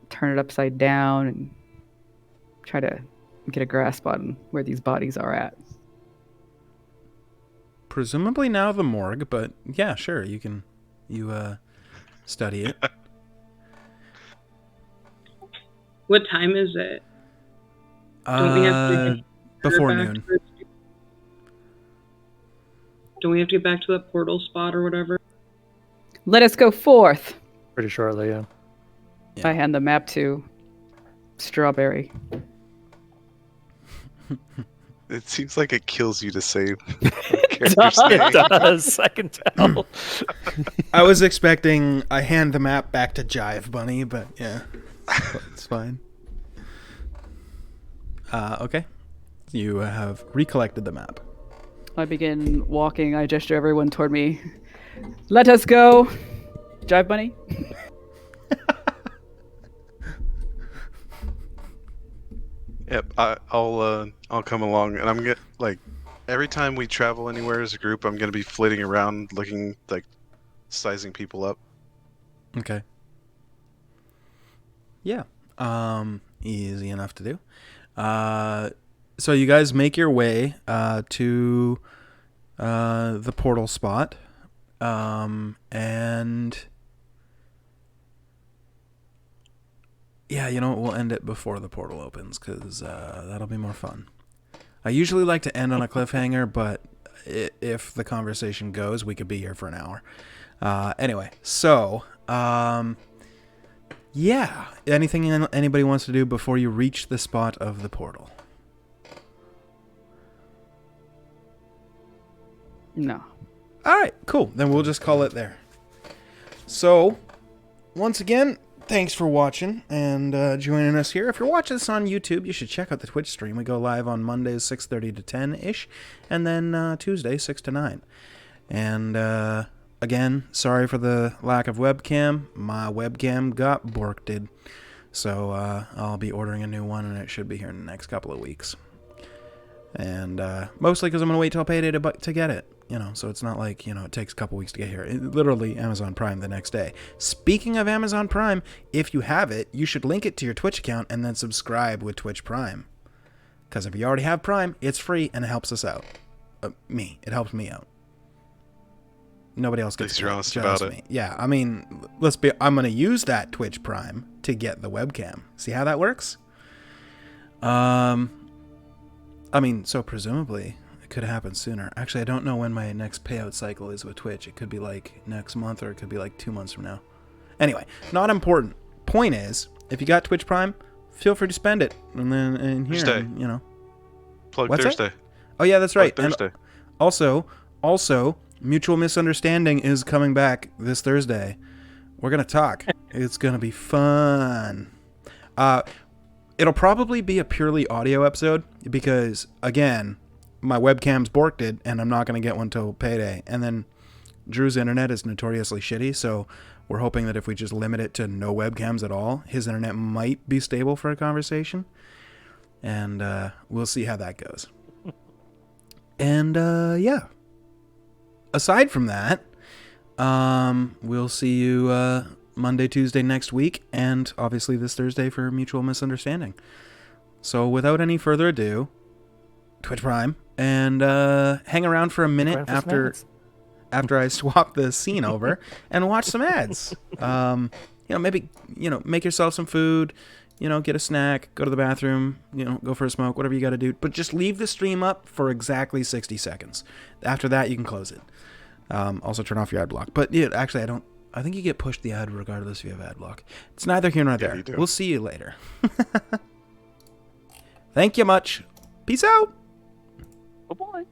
turn it upside down and try to get a grasp on where these bodies are at. Presumably now the morgue, but yeah, sure, you study it. What time is it? Don't we have to Before back noon. to Don't we have to get back to that portal spot or whatever? Let us go forth. Pretty shortly, yeah. Yeah. I hand the map to Strawberry. It seems like it kills you to say It character's name. does. I can tell. I was expecting I hand the map back to Jive Bunny, but yeah, it's fine. Okay. You have recollected the map. I begin walking. I gesture everyone toward me. Let us go. Jive Bunny. Yep, I'll come along, and I'm gonna like every time we travel anywhere as a group, I'm gonna be flitting around, looking like sizing people up. Okay. Yeah. Easy enough to do. So you guys make your way to the portal spot, and yeah, we'll end it before the portal opens because that'll be more fun. I usually like to end on a cliffhanger, but if the conversation goes, we could be here for an hour. Anyway, so yeah. Anything anybody wants to do before you reach the spot of the portal? No. All right, cool. Then we'll just call it there. So, once again, thanks for watching and joining us here. If you're watching this on YouTube, you should check out the Twitch stream. We go live on Mondays 6:30 to 10-ish, and then Tuesday 6 to 9. And again, sorry for the lack of webcam. My webcam got borked. So I'll be ordering a new one, and it should be here in the next couple of weeks. And mostly because I'm going to wait till payday to get it. So it's not like, it takes a couple weeks to get here. Literally, Amazon Prime the next day. Speaking of Amazon Prime, if you have it, you should link it to your Twitch account and then subscribe with Twitch Prime. Because if you already have Prime, it's free and it helps us out. It helps me out. Nobody else gets At least you're honest just about me. it. Yeah, I mean, I'm going to use that Twitch Prime to get the webcam. See how that works? So presumably it could happen sooner. Actually, I don't know when my next payout cycle is with Twitch. It could be like next month, or it could be like 2 months from now. Anyway, not important. Point is, if you got Twitch Prime, feel free to spend it. And then in here, Thursday. Plug What's that? Thursday. Oh yeah, that's right. Plug Thursday. And also, Mutual Misunderstanding is coming back this Thursday. We're gonna talk. It's gonna be fun. It'll probably be a purely audio episode because, again, my webcam's borked and I'm not going to get one till payday. And then Drew's internet is notoriously shitty, so we're hoping that if we just limit it to no webcams at all, his internet might be stable for a conversation. And we'll see how that goes. And, yeah. Aside from that, we'll see you Monday, Tuesday next week, and obviously this Thursday for Mutual Misunderstanding. So without any further ado, Twitch Prime, and hang around for a minute after I swap the scene over and watch some ads. Maybe make yourself some food, get a snack, go to the bathroom, go for a smoke, whatever you got to do. But just leave the stream up for exactly 60 seconds. After that, you can close it. Also turn off your ad block. But yeah, actually, I think you get pushed the ad regardless if you have ad block. It's neither here nor there. We'll see you later. Thank you much. Peace out. Oh boy.